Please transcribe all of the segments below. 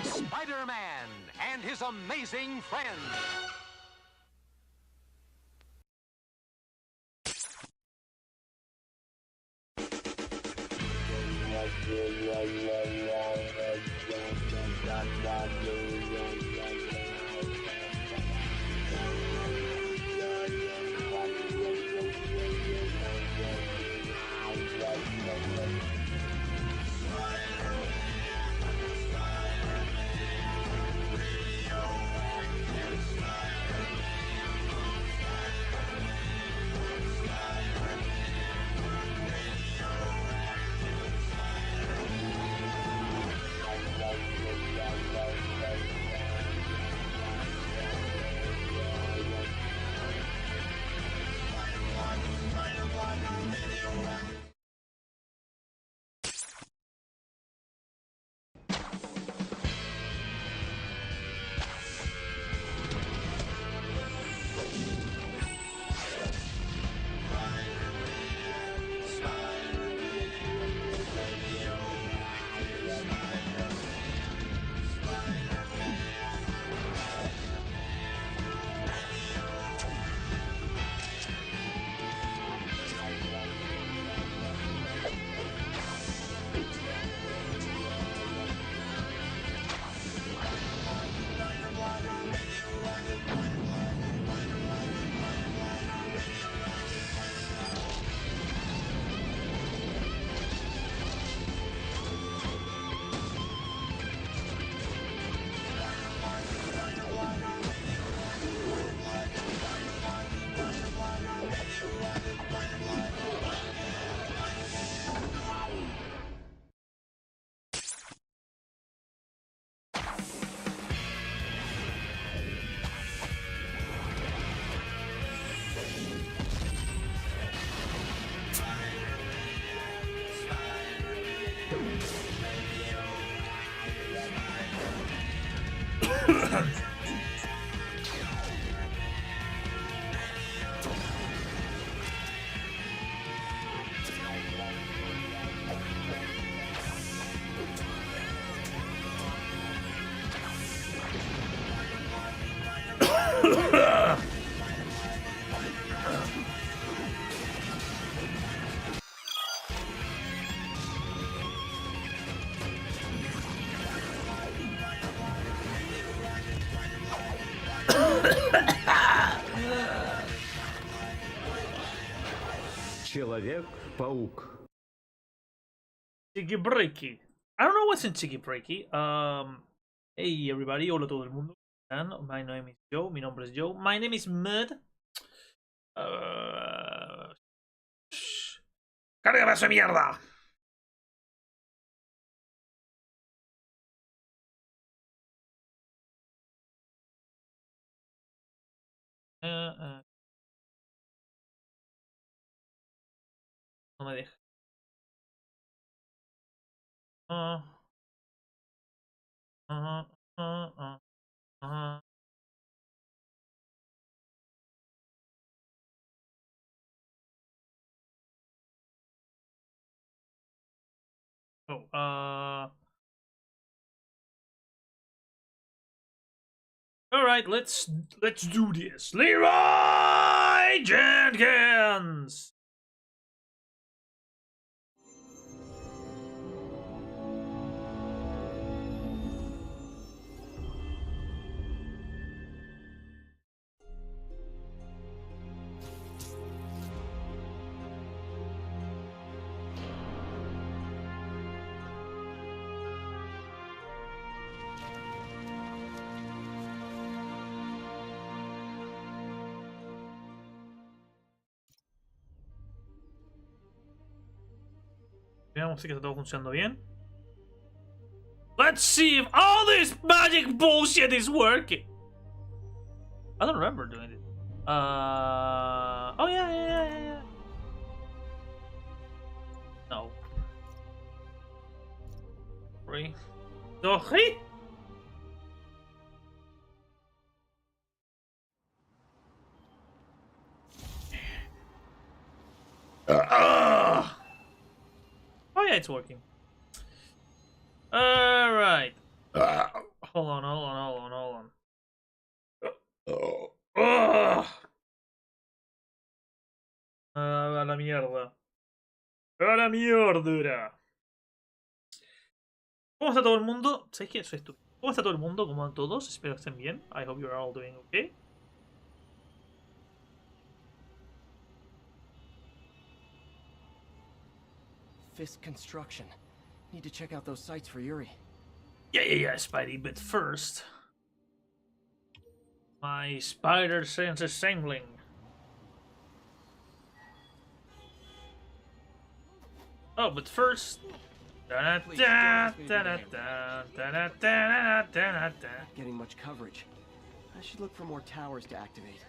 Spider-Man and his amazing friends. Человек-паук. Chicky Breaky. I don't know what's in Chicky Breaky. Hey everybody, hola todo el mundo. My name is Joe. Mi nombre es Joe. My name is Mud. ¡Cárgame esa mierda! No me deja. All right, let's do this. Leroy Jenkins. Veamos si está todo funcionando bien. Let's see if all this magic bullshit is working. I don't remember doing it. Oh yeah. No. 3, 2, 1. Oh yeah, it's working. Alright. Hold on, hold on, hold on, hold on. A la mierda. A la mierda. ¿Cómo está todo el mundo? ¿Sabes qué? Soy estúpido. ¿Cómo está todo el mundo? ¿Cómo van todos? Espero que estén bien. I hope you're all doing okay. Fisk Construction. Need to check out those sites for Yuri. Yeah, Spidey. But first, my spider sense is tingling. Oh, but first. Getting much coverage. I should look for more towers to activate.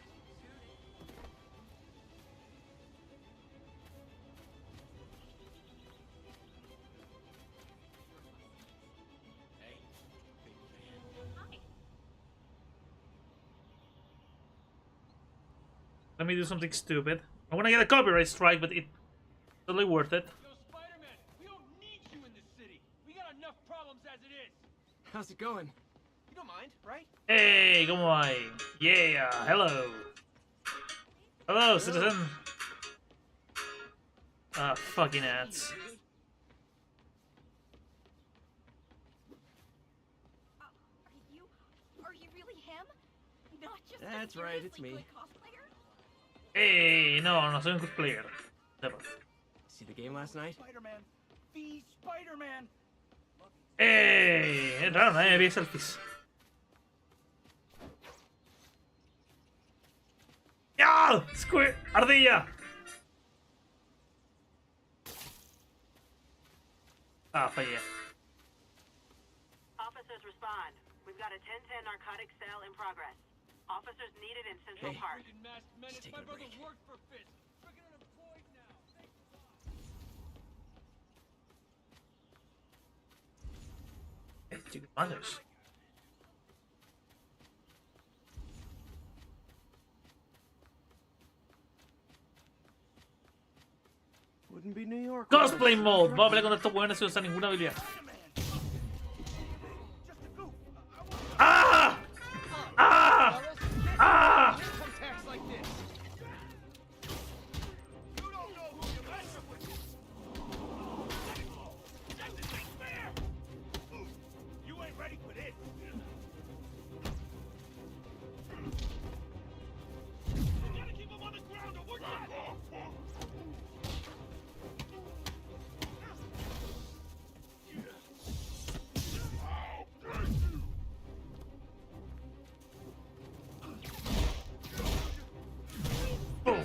Let me do something stupid. I want to get a copyright strike, but it's totally worth it. Yo, Spider-Man, we don't need you in this city. We got enough problems as it is. How's it going? You don't mind, right? Hey, come on. Yeah, hello. Hello, citizen. Ah, fucking ads. Are you really him? Not just That's right, it's me. cosplayer? Hey, no soy un cosplayer. Never. See the game last night? Spider-Man, the Spider-Man. Hey, es raro, nadie me pide selfies. ¡Ya! ¡Squid! ¡Ardilla! Ah, fallé. Officers respond. We've got a 1010 narcotic sale in progress. Officers needed in Central Hey. Park. Freaking masked menace. take My a brother break. worked for Fisk. Freaking unemployed now. Thanks a lot. Chicken madres. Wouldn't be New York. Cosplay mode. Vamos a pelear contra estos weones sin usar ninguna habilidad. ¡Ah! ¡Ah! ¡Ah! Contacts like this. You don't know who you're messing with. This ain't fair. You ain't ready for this. You gotta keep him on the ground or we're done. Boom.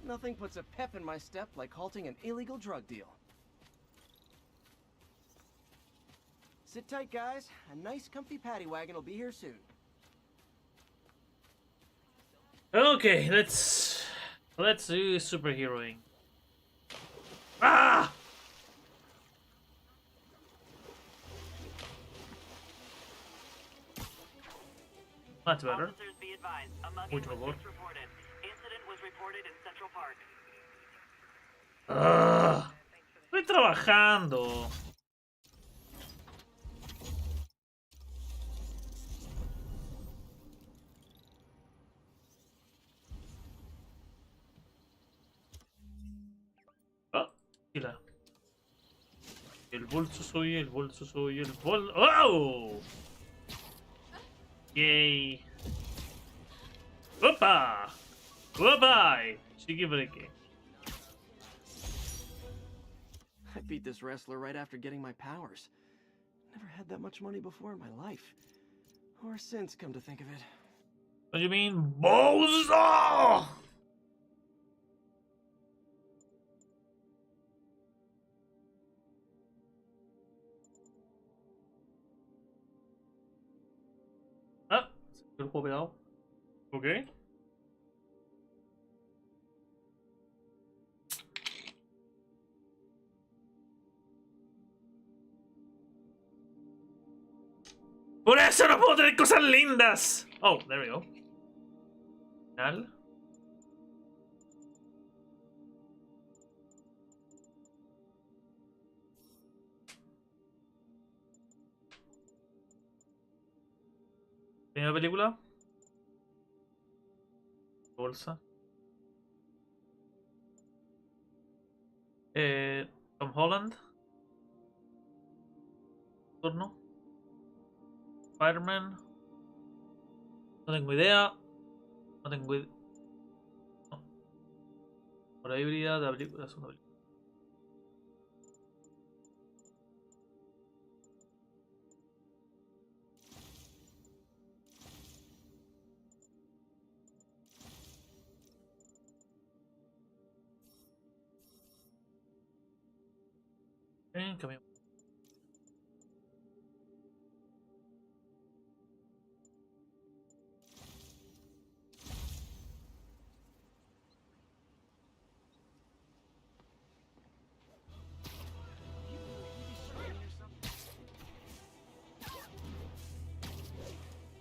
Nothing puts a pep in my step like halting an illegal drug deal. Sit tight, guys. A nice, comfy paddy wagon will be here soon. Okay, let's do superheroing. Ah! Much better. Officers be advised. A mugging Mucho was mejor. just reported. Incident was reported in Central Park. Ah, estoy trabajando. Ah, mira. El bolso soy, el bolso soy, el bolso. ¡Oh! Yay. ¡Opa! ¡Opa! Chiqui breque. I beat this wrestler right after getting my powers. Never had that much money before in my life. Or since, come to think of it. What do you mean, bozo? Ah, se lo juego pegado. Ok. ¡Por eso no puedo tener cosas lindas! Oh, there we go. Final. Primera película. Bolsa. Tom Holland. Turno. Spider-Man. No tengo idea. No tengo idea. No. Hora híbrida de la película. Segunda película. Cambio.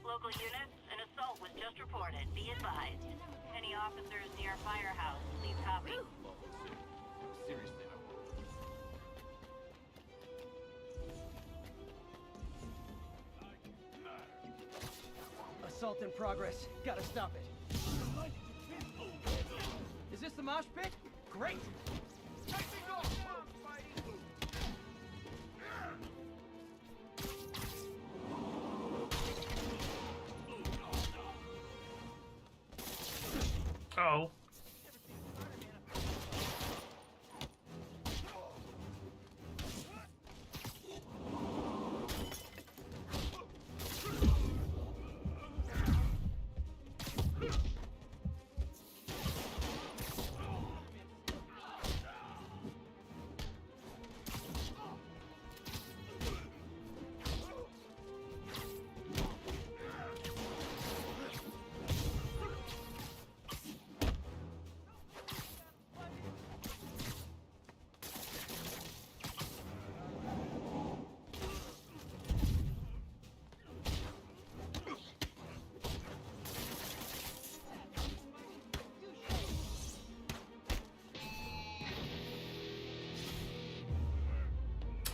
Local units, an assault was just reported. Be advised. Any officers near firehouse, please copy. Seriously, Assault in progress. Gotta stop it. Is this the mosh pit? Great! Oh.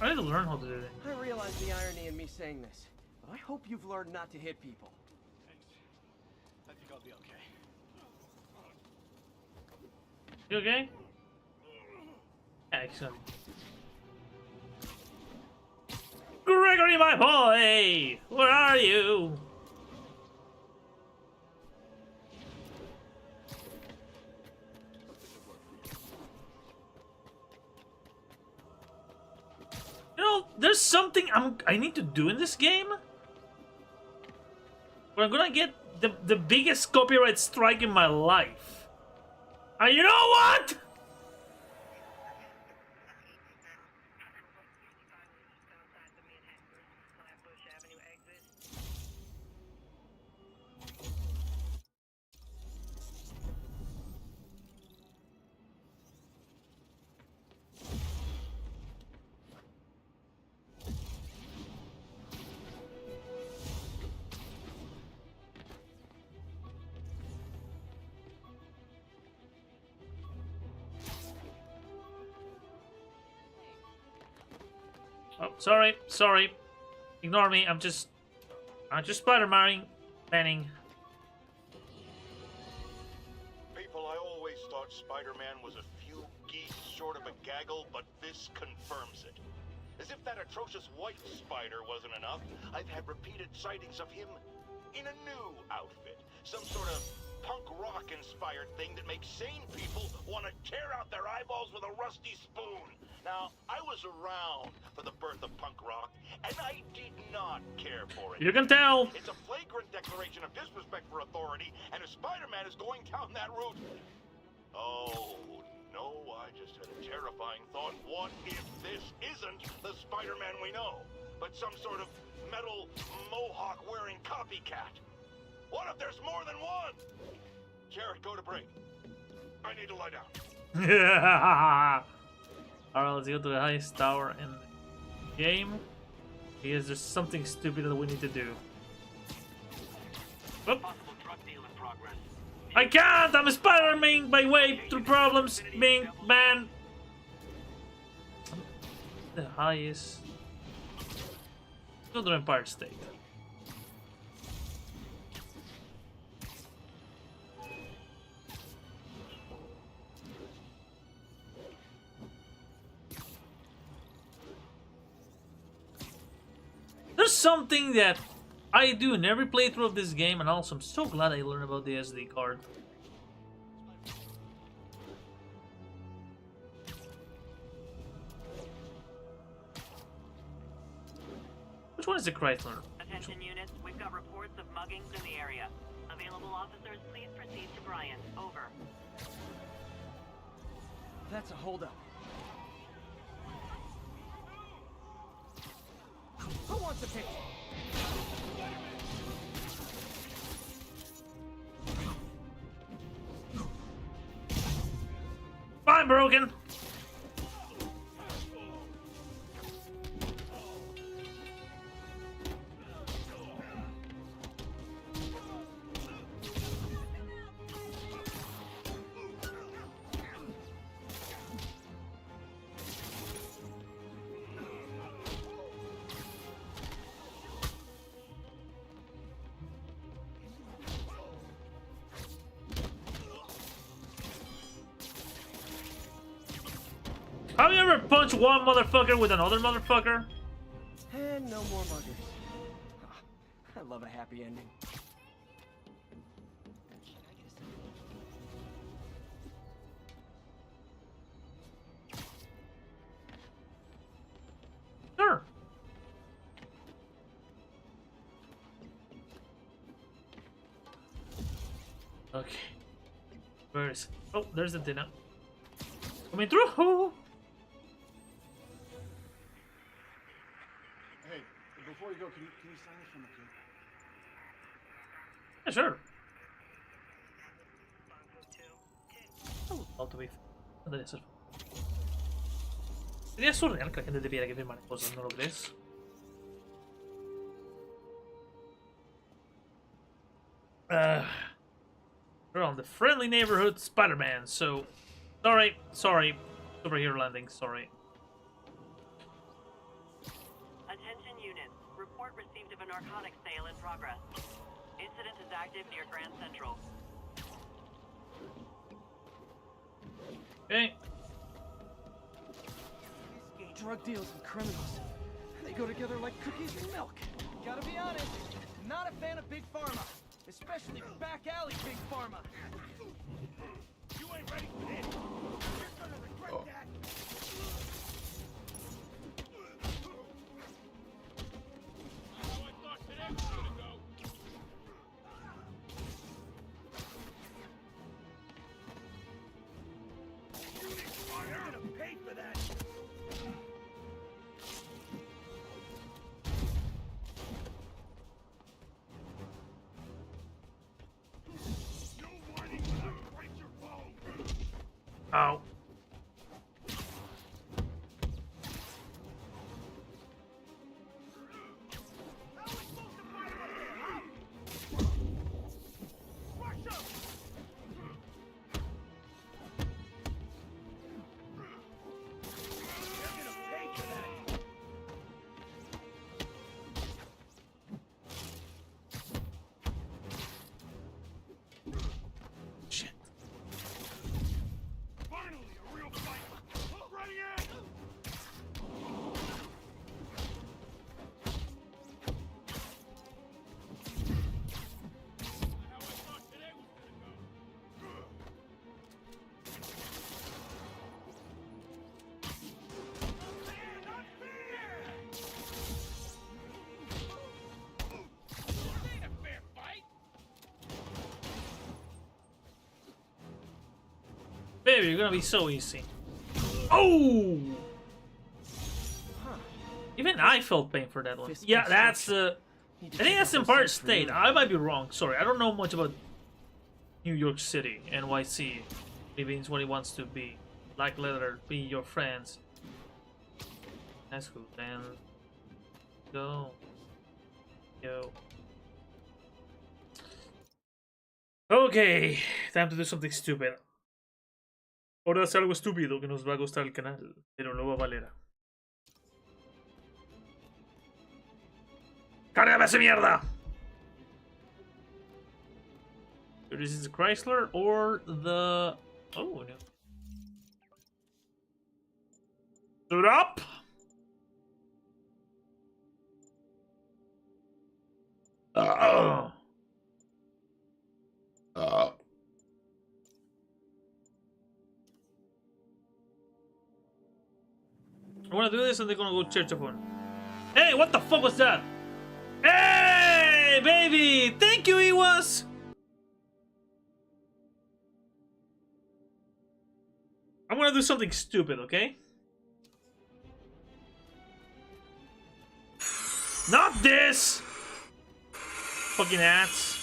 I need to learn how to do it. I realize the irony in me saying this, but I hope you've learned not to hit people. thanks. I think I'll be okay. You okay? Excellent. Gregory, my boy! Where are you? You know, there's something I need to do in this game. Where I'm gonna get the biggest copyright strike in my life. And you know what? Oh, sorry. Ignore me. I'm just Spider-Maning. People, I always thought Spider-Man was a few geese short of a gaggle, but this confirms it. As if that atrocious white spider wasn't enough, I've had repeated sightings of him in a new outfit. Some sort of punk rock-inspired thing that makes sane people want to tear out their eyeballs with a rusty spoon. Now, I was around for the birth of punk rock, and I did not care for it. You can tell. It's a flagrant declaration of disrespect for authority, and if Spider-Man is going down that route... Oh, no, I just had a terrifying thought. What if this isn't the Spider-Man we know, but some sort of metal mohawk-wearing copycat? What if there's more than one? Jared, go to break. I need to lie down. Alright, let's go to the highest tower in the game. Because there's something stupid that we need to do. Oop. Possible drug deal in progress. I can't! I'm a Spider-Man by way through problems, being man. The highest. Go to Empire State. There's something that I do in every playthrough of this game, and also I'm so glad I learned about the SD card. Which one is the Chrysler? Attention units, we've got reports of muggings in the area. Available officers, please proceed to Bryant. Over. That's a holdup. Who wants a picture? Fine, broken. Have you ever punched one motherfucker with another motherfucker? And no more muggers. Ah, I love a happy ending. Sure. Okay. Where is it? Oh, there's the dinner. Coming through! Hey, before you go, can you sign this for me, kid? Yeah, sure. Oh, auto wave. Deve essere. Sería surreal que la gente tuviera que firmar cosas, ¿no lo crees? We're on the friendly neighborhood Spider-Man, so... Sorry. Superhero landing, sorry. Attention units, report received of a narcotics sale in progress. Incident is active near Grand Central. Okay. Drug deals and criminals. They go together like cookies and milk. Gotta be honest, not a fan of Big Pharma. Especially back alley Big Pharma. You ain't ready for this. You're gonna regret that. How I thought today was gonna go. You're gonna pay for that. No warning when I break your bone. Ow. Shit. Finally, baby, you're gonna be so easy. Oh! Even I felt pain for that one. Yeah, that's I think that's Empire State. I might be wrong. Sorry, I don't know much about New York City, NYC. Maybe it's what he wants to be. Like letter, be your friends. That's cool, then. Go. Yo. Okay, time to do something stupid. Ahora hacer algo estúpido que nos va a costar el canal, pero lo va a valer. ¡Cárgame esa mierda! So this is the Chrysler or the... Oh, no. Suit up! I wanna do this and they're gonna go church upon. Hey, what the fuck was that? Hey, baby! Thank you, Iwas! I'm gonna do something stupid, okay? Not this! Fucking ass.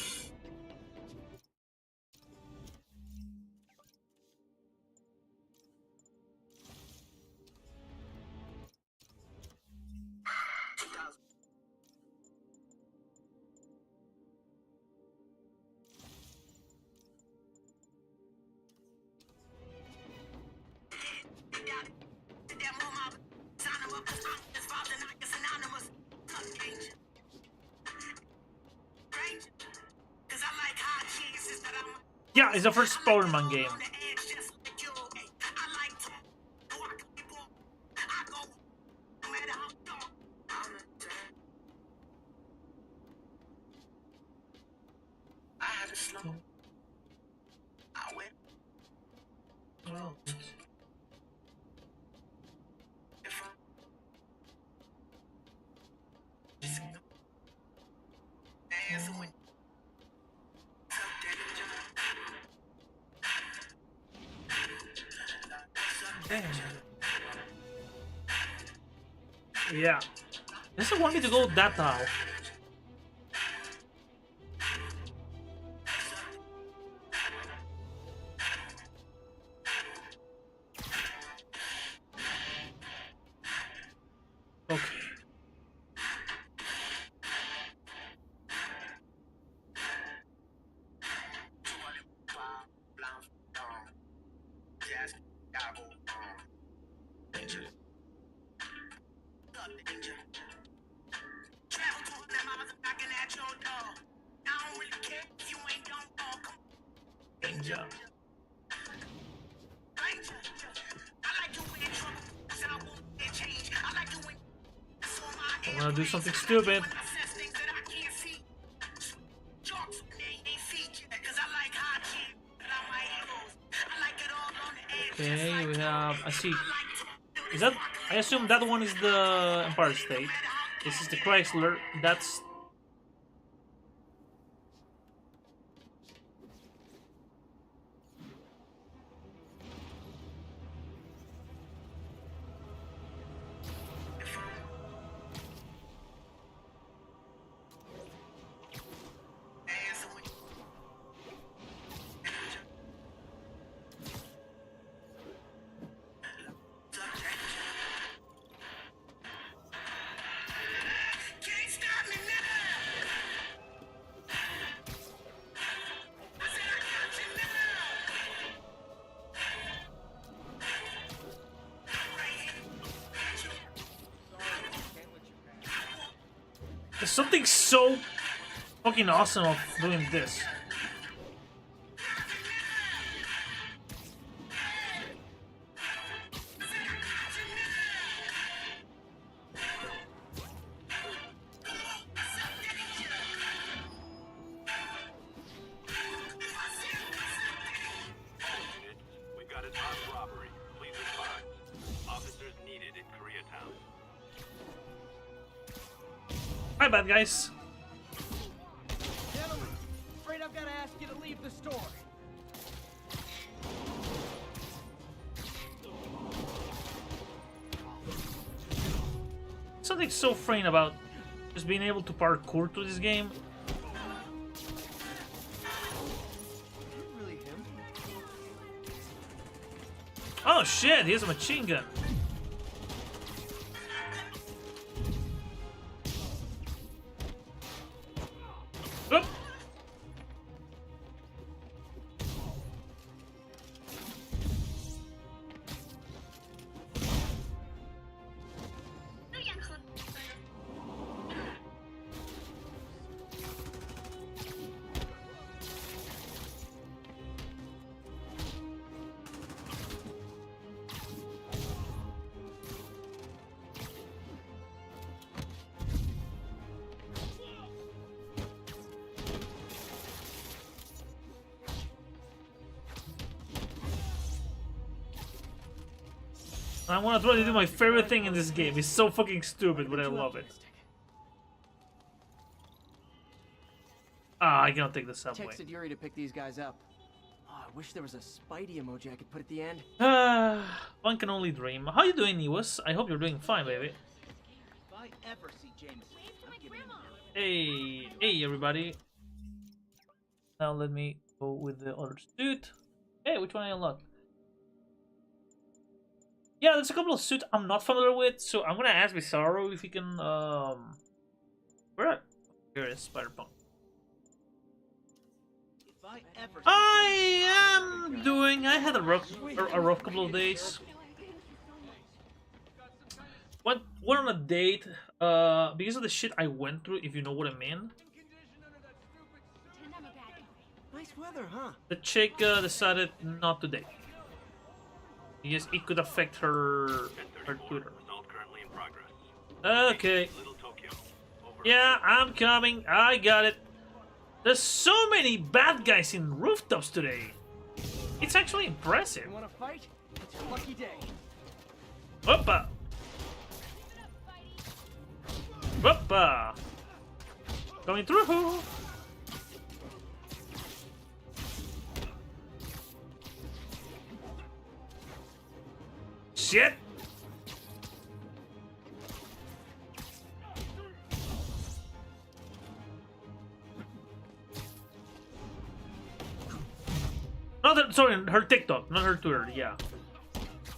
Yeah, it's the first Spoderman game. Yeah. Doesn't want me to go that high. Okay. I'm gonna do something stupid. Okay, we have... I see. Is that... I assume that one is the Empire State. This is the Chrysler. That's... There's something so fucking awesome of doing this. We got an armed robbery. Please respond. Officers needed in Koreatown. Hi, bad guys. Gentlemen, afraid I've got to ask you to leave the store. something so freeing about just being able to parkour through this game. Really him? Oh shit, he has a machine gun. Oop. I want to try to do my favorite thing in this game. It's so fucking stupid, but I love it. Ah, I cannot take the subway. Texted Yuri to pick these guys up. Oh, I wish there was a Spidey emoji I could put at the end. One can only dream. How you doing, Niwas? I hope you're doing fine, baby. If I ever see Jameson, I'm giving him Hey, everybody. Now let me go with the other suit. Hey, which one I unlocked? Yeah, there's a couple of suits I'm not familiar with, so I'm gonna ask Bizarro if he can, where at? Here it is, Spider-Punk. I am doing, I had a rough couple of days. Went on a date, because of the shit I went through, if you know what I mean. Nice weather, huh? The chick decided not to date. Because it could affect her Twitter. Okay. Yeah, I'm coming. I got it. There's so many bad guys in rooftops today. It's actually impressive. You wanna fight? It's your lucky day. Hoppa. Hoppa. Coming through. Shit! Sorry, her TikTok, not her Twitter, yeah.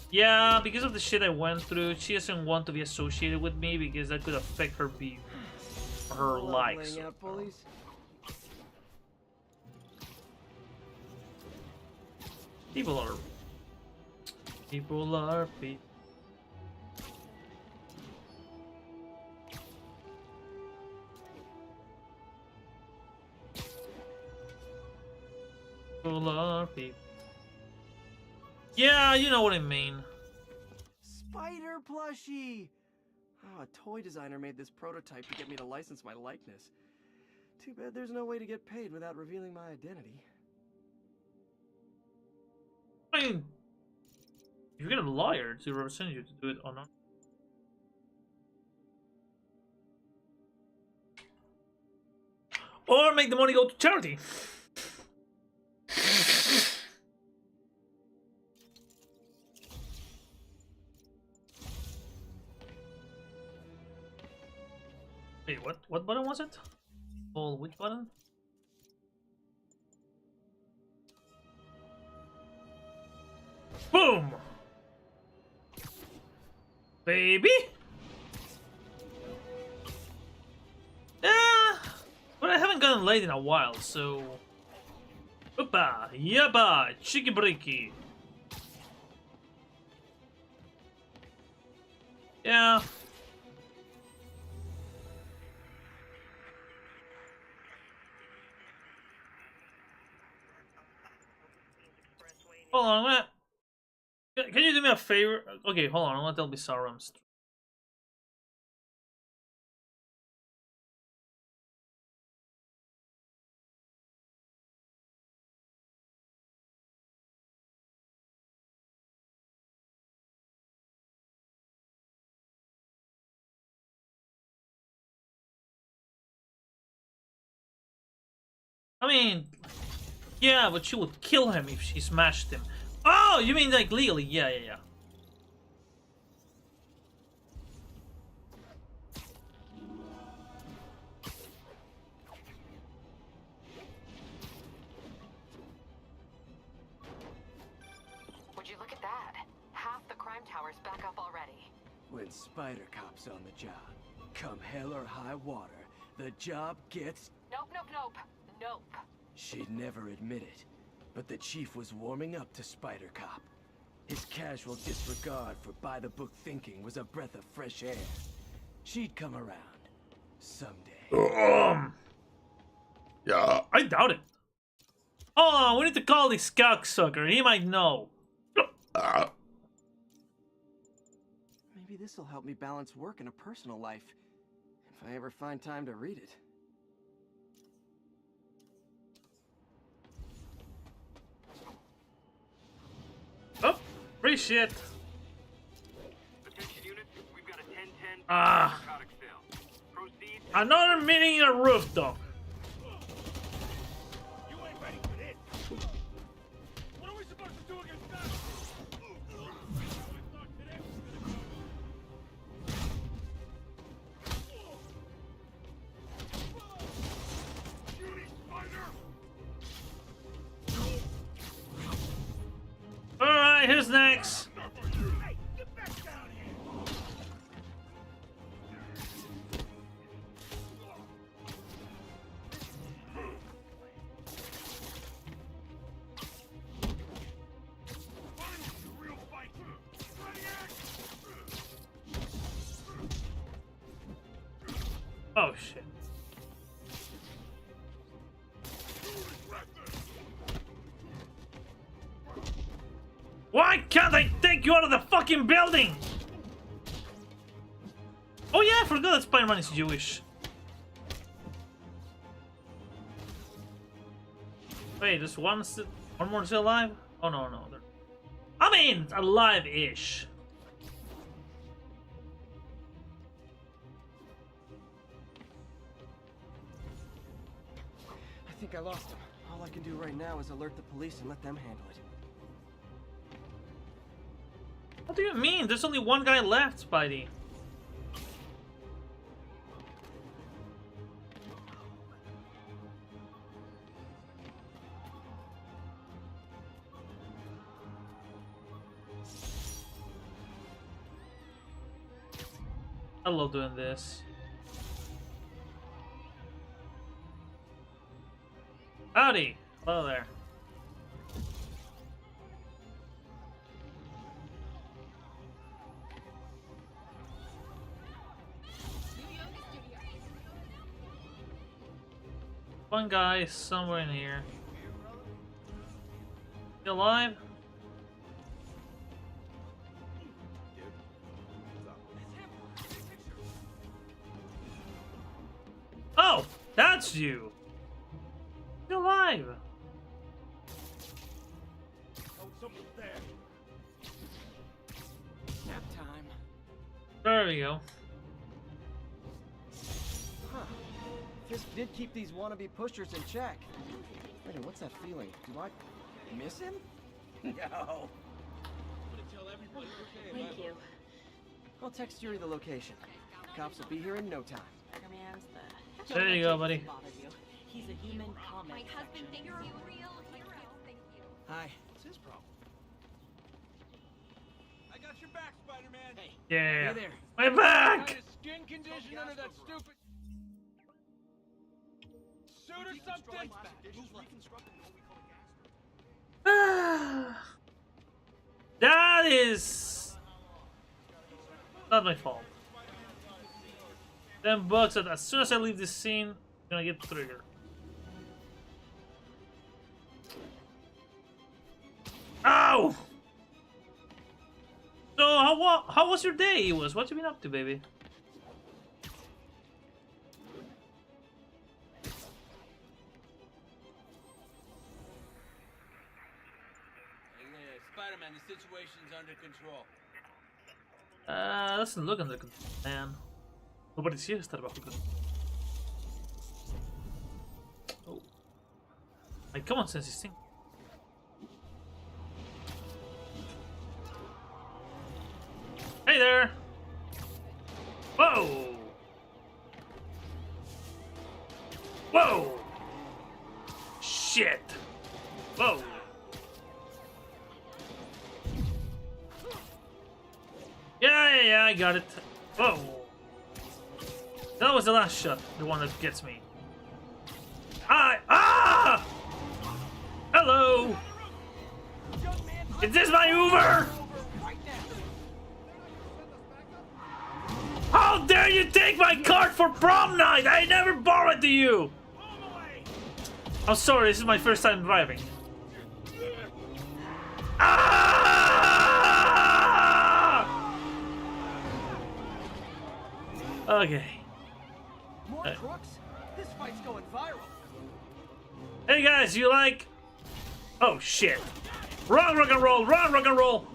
Yeah, because of the shit I went through, she doesn't want to be associated with me because that could affect her her likes. People are people. People are people. Yeah, you know what I mean. Spider plushie! Oh, a toy designer made this prototype to get me to license my likeness. Too bad there's no way to get paid without revealing my identity. I mean, you get a lawyer to represent you to do it or not. Or make the money go to charity. Wait, what button was it? Oh, which button? Boom! Baby! Yeah, but I haven't gotten laid in a while, so... Opa! Yabba! Cheeky breaky! Yeah. Hold on, I'm gonna... Can you do me a favor? Okay, hold on, I'm gonna tell Bizarro I'm I mean, yeah, but she would kill him if she smashed him. Oh, you mean like legally? Yeah. when Spider Cop's on the job. Come hell or high water, the job gets... Nope, nope, nope. Nope. She'd never admit it, but the chief was warming up to Spider Cop. His casual disregard for by-the-book thinking was a breath of fresh air. She'd come around. Someday. Yeah. I doubt it. Oh, we need to call this cocksucker. He might know. Maybe this'll help me balance work and a personal life. If I ever find time to read it. Oh, free shit. Attention units, we've got a 10-10 Ah. narcotic sale. Proceed. Another meeting in a rooftop. You ain't ready for this. What are we supposed to do against that? Alright, who's next? Hey, get back down here. Oh shit. Why can't I take you out of the fucking building? Oh yeah, I forgot that Spider-Man is Jewish. Wait, there's one more still alive? Oh no, no. I mean, alive-ish. I think I lost him. All I can do right now is alert the police and let them handle it. What do you mean? There's only one guy left, Spidey. I love doing this. Howdy! Hello there. One guy is somewhere in here. You alive? Oh, that's you. You're alive. Oh, someone's there. Nap time. There we go. Huh. Fisk did keep these wannabe pushers in check. Wait a minute, what's that feeling? Do I miss him? No. Thank you. I'll text Yuri the location. Cops will be here in no time. Spider-Man's the... There you go, buddy. He's a human comic. My husband thinks you're a real hero. Thank you. Hi. What's his problem? I got your back, Spider-Man. Hey, Yeah. Hey there. My back! kind of skin condition under that stupid suit or something? That is not my fault. $10 as soon as I leave this scene, I'm gonna get triggered. Ow! So how was your day? What you been up to, baby? Spider-Man, the situation's under control. Doesn't look under control, man. Nobody's here estar bajo control. Oh. My common sense is thing. Hey there! Whoa! Whoa! Shit! Whoa! Yeah, Yeah, I got it. Whoa. That was the last shot, the one that gets me. Ah! Hello! Is this my Uber? How dare you take my card for prom night? I never borrowed to you! I'm sorry, this is my first time driving. Ah! Okay. More crooks? This fight's going viral. Hey guys, you like... Oh shit. Run, rock and roll, run, rock and roll!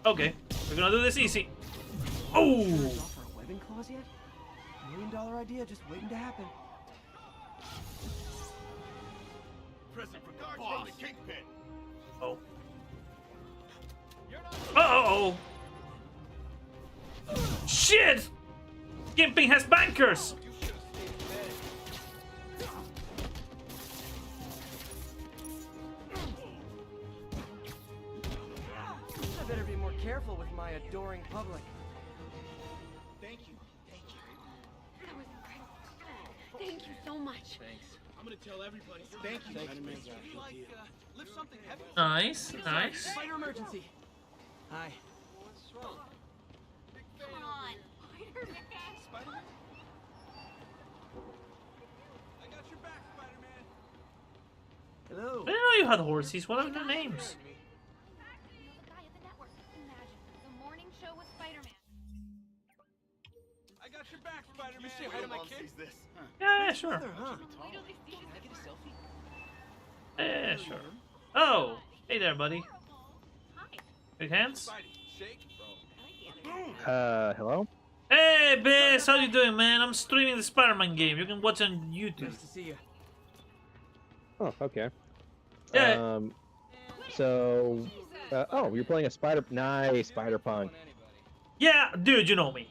Okay, we're gonna do this easy. Oh! Offer a webbing clause yet? $1 million idea just waiting to happen. Present from the boss. The kingpin. Oh. Uh-oh! Shit! Kingpin has bankers! I better be more careful with my adoring public. Thank you. Thank you. That was incredible. Thank you so much. Thanks. I'm gonna tell everybody. Thank you. Lift something heavy. Nice, nice. Spider emergency. Hi. What's wrong? Come on. Spider-Man. Spider-Man? I got your back, Spider-Man. Hello. I didn't know you had horses. What are their names? You know the guy at the network. Imagine the morning show with Spider-Man. I got your back, Spider-Man. You say hi to my kid? This. Yeah, sure. Mother, huh? Wait till they see this. Can I get a selfie? Yeah, sure. Oh! Hey there, buddy. Hi. Big hands? Spidey, shake. Hello? Hey, Biz! How you doing, man? I'm streaming the Spider-Man game. You can watch on YouTube. Nice to see you. Oh, okay. Yeah. Oh, you're playing a nice Spider-Punk. Yeah, dude, you know me.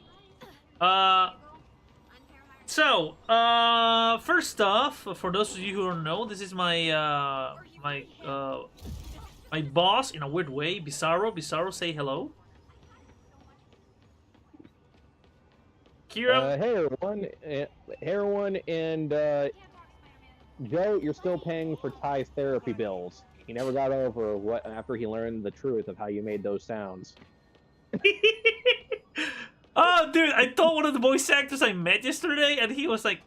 First off, for those of you who don't know, this is my my boss in a weird way, Bizarro. Bizarro, say hello. Kira. Hey everyone, and Joe, you're still paying for Ty's therapy bills. He never got over what after he learned the truth of how you made those sounds. Oh, dude, I told one of the voice actors I met yesterday, and he was like,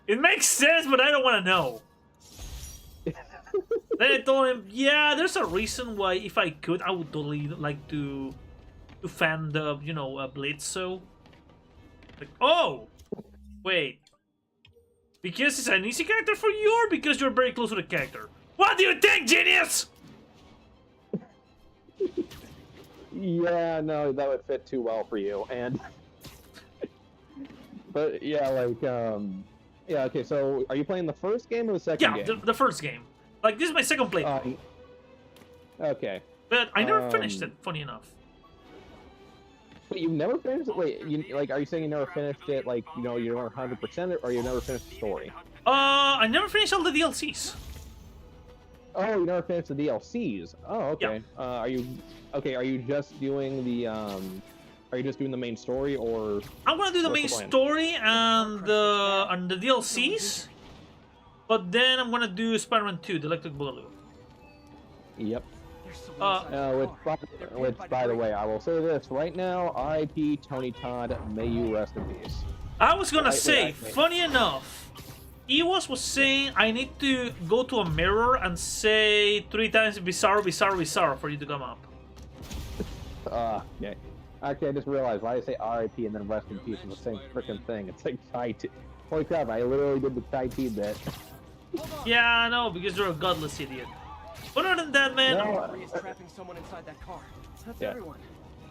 "It makes sense, but I don't want to know." Then I told him, "Yeah, there's a reason why. If I could, I would totally like to fan the Blitzo." Like, oh, wait, because it's an easy character for you, or because you're very close to the character? What do you think, genius? Yeah, no, that would fit too well for you. And but yeah, like yeah, okay. So, are you playing the first game or the second game? Yeah, the first game. Like, this is my second playthrough. Okay. But I never finished it. Funny enough. Wait, you've never finished it? Wait, are you saying you never finished it? Like, you never 100% it, or you never finished the story? I never finished all the DLCs. Oh, you never finished the DLCs. Oh, okay. Yeah. Are you just doing the main story, or? I'm gonna do the main story and the DLCs, but then I'm gonna do Spider-Man 2, the Electric Boogaloo. Yep. Which, by the way, I will say this right now: R.I.P. Tony Todd. May you rest in peace. I was gonna say, funny enough, Ewas was saying I need to go to a mirror and say 3 times Bizarro, Bizarro, Bizarro for you to come up. Yeah. Actually, I just realized why I say R.I.P. and then rest in peace is the same freaking thing. It's like Chai Tea. Holy crap! I literally did the Chai Tea bit. Yeah, I know, because you're a godless idiot. But other than that, man. No, He's trapping someone inside that car. That's yeah. everyone.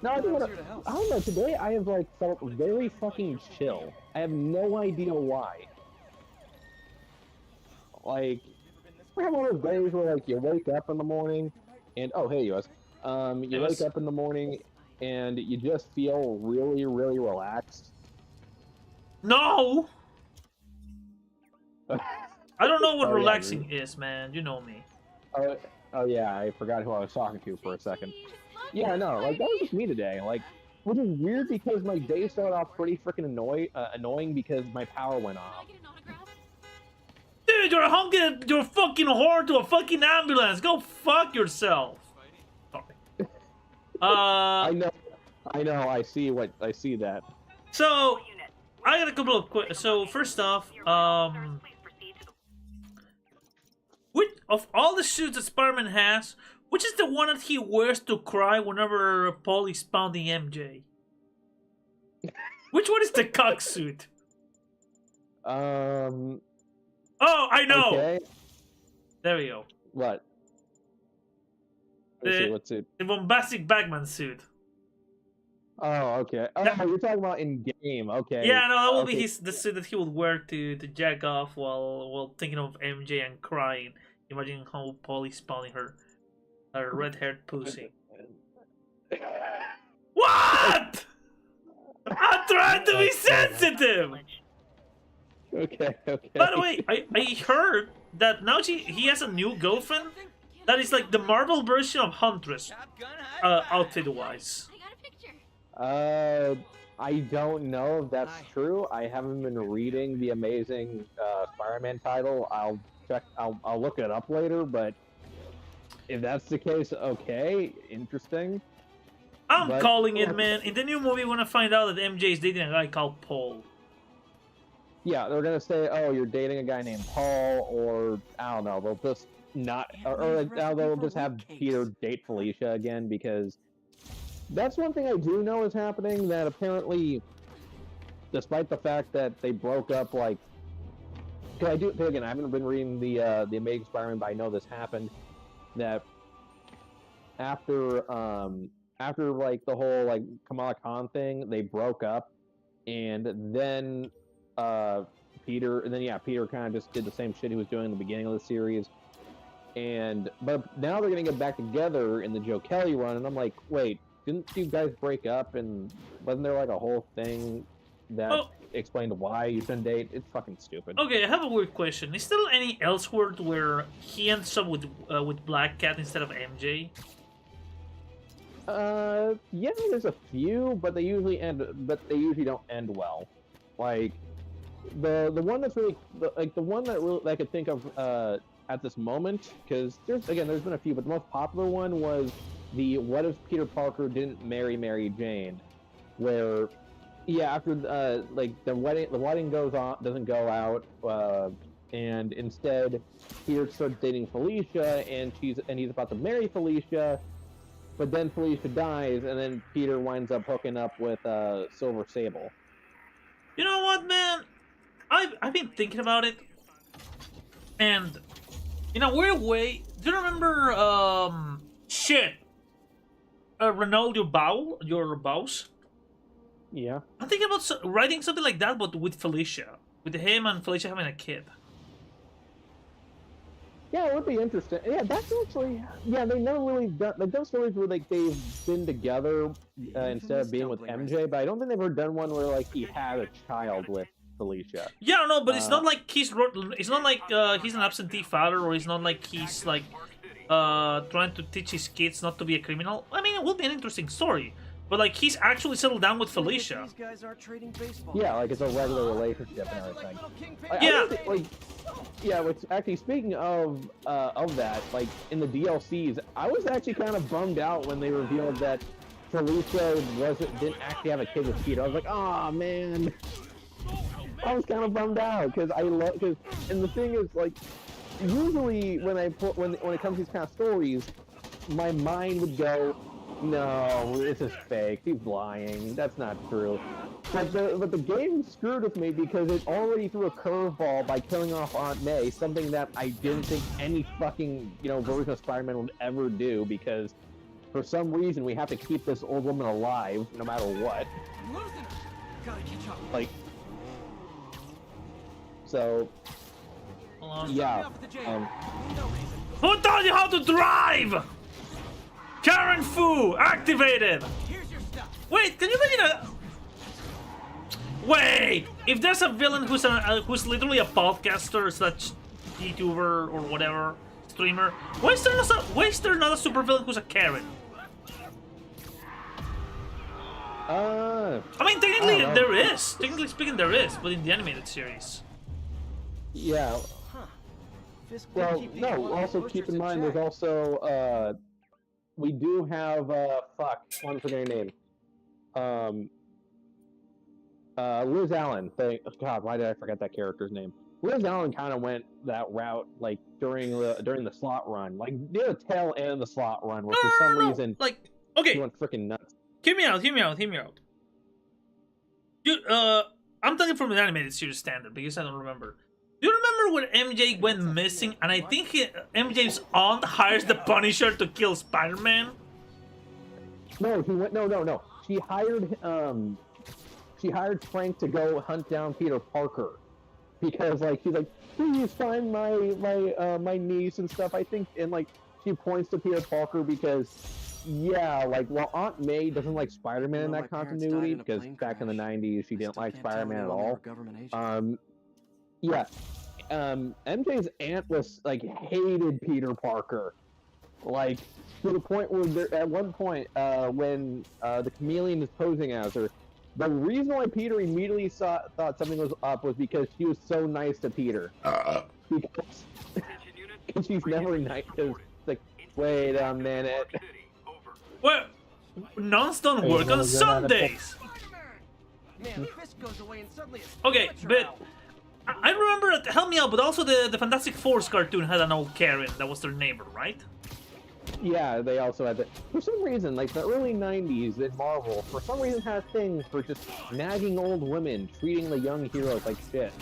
No, I don't know. Today I have felt very fucking chill. I have no idea why. Like, we have one of those days where you wake up in the morning, and oh hey US, you wake up in the morning and you just feel really, really relaxed. No. I don't know what Oh, relaxing is, man. You know me. Oh yeah, I forgot who I was talking to for a second. Yeah, no, like that was just me today. Like, which is weird because my day started off pretty freaking annoying because my power went off. Dude, you're honking your fucking horn to a fucking ambulance. Go fuck yourself. Sorry. I know. I see that. So I got a couple of questions. So first off, which of all the suits that Spider-Man has, which is the one that he wears to cry whenever Paul is pounding MJ? Which one is the cock suit? Oh, I know. Okay. There we go. What? Let's see, what's it? The bombastic Batman suit. Oh, okay. Oh, you're talking about in game. Okay. Yeah, no, that will be the suit that he would wear to jack off while thinking of MJ and crying, imagining how Paul is pounding her red-haired pussy. What? I'm trying to be sensitive. Okay. By the way, I heard that now he has a new girlfriend that is like the Marvel version of Huntress, outfit-wise. I don't know if that's true. I haven't been reading the Amazing Spider-Man title. I'll check. I'll look it up later. But if that's the case, okay, interesting. I'm calling it, man. In the new movie, we're gonna find out that MJ is dating a guy called Paul. Yeah, they're gonna say, "Oh, you're dating a guy named Paul," or I don't know. They'll just not, or they'll just have Peter date Felicia again because that's one thing I do know is happening. That apparently, despite the fact that they broke up, like, cause again, I haven't been reading the Amazing Spider-Man, but I know this happened. That after like the whole like Kamala Khan thing, they broke up, and then Peter kind of just did the same shit he was doing in the beginning of the series, but now they're gonna get back together in the Joe Kelly run, and I'm like, wait, didn't you guys break up, and wasn't there like a whole thing that explained why you shouldn't date? It's fucking stupid. Okay, I have a weird question. Is there any Elseworld where he ends up with Black Cat instead of MJ? Yeah, there's a few, but they usually don't end well. Like the one that's really the one that I could think of at this moment, because there's been a few, but the most popular one was the what if Peter Parker didn't marry Mary Jane, where after like the wedding doesn't go out, and instead Peter starts dating Felicia, and he's about to marry Felicia. But then Felicia dies, and then Peter winds up hooking up with Silver Sable. You know what, man? I've been thinking about it, and in a weird way, do you remember Renault your boss? Yeah. I'm thinking about writing something like that, but with Felicia, with him and Felicia having a kid. Yeah, it would be interesting. Yeah, that's actually... Yeah, they've never really done... Like, those stories where, like, they've been together instead of being with MJ, but I don't think they've ever done one where, like, he had a child with Felicia. Yeah, no, but it's not like he's an absentee father, or it's not like he's, like, trying to teach his kids not to be a criminal. I mean, it would be an interesting story. But, like, he's actually settled down with Felicia. These guys are trading baseball. Yeah, like, it's a regular relationship and everything. Which actually, speaking of that, like, in the DLCs, I was actually kind of bummed out when they revealed that Felicia didn't actually have a kid with Peter. I was like, oh man. I was kind of bummed out, and the thing is, like, usually when it comes to these kind of stories, my mind would go, no, this is fake. He's lying. That's not true. But the game screwed with me because it already threw a curveball by killing off Aunt May, something that I didn't think any fucking version of Spider-Man would ever do, because for some reason we have to keep this old woman alive no matter what. Gotta catch up. Like, so yeah. Who taught you how to drive? Karen Fu activated. Here's your stuff. Wait, can you imagine Wait, if there's a villain who's literally a podcaster slash YouTuber or whatever, streamer. Why is there not a supervillain who's a Karen? I mean, technically don't know. there is. Technically speaking, there is, but in the animated series. Yeah. Fisk did Well, keep these no. wanted Also, posters keep in in mind, check. there's also we do have I'm forgetting her name. Liz Allen. God, why did I forget that character's name? Liz Allen kind of went that route, like during the slot run, like near the tail end of the slot run, where for some reason Like, she okay, went freaking nuts. hear me out. You, I'm talking from an animated series standard because I don't remember. Do you remember when MJ went missing, and I think MJ's aunt hires the Punisher to kill Spider-Man? No, he went. No. She hired Frank to go hunt down Peter Parker because, like, he's like, please find my niece and stuff. I think, and like, she points to Peter Parker because, yeah, like, well, Aunt May doesn't like Spider-Man in that continuity because back in the '90s she didn't like Spider-Man at all. Yeah. MJ's aunt was like hated Peter Parker, like to the point where at one point when the chameleon is posing as her, the reason why Peter immediately thought something was up was because she was so nice to Peter. Because she's never nice. Like, wait a minute. Well, nuns don't work on Sundays. Man, Fisk goes away and suddenly it's Okay, amateur but hour. I remember, help me out, but also the Fantastic Four's cartoon had an old Karen that was their neighbor, right? Yeah, they also had that. For some reason, like the early '90s in Marvel, for some reason had a thing for just nagging old women, treating the young heroes like shit.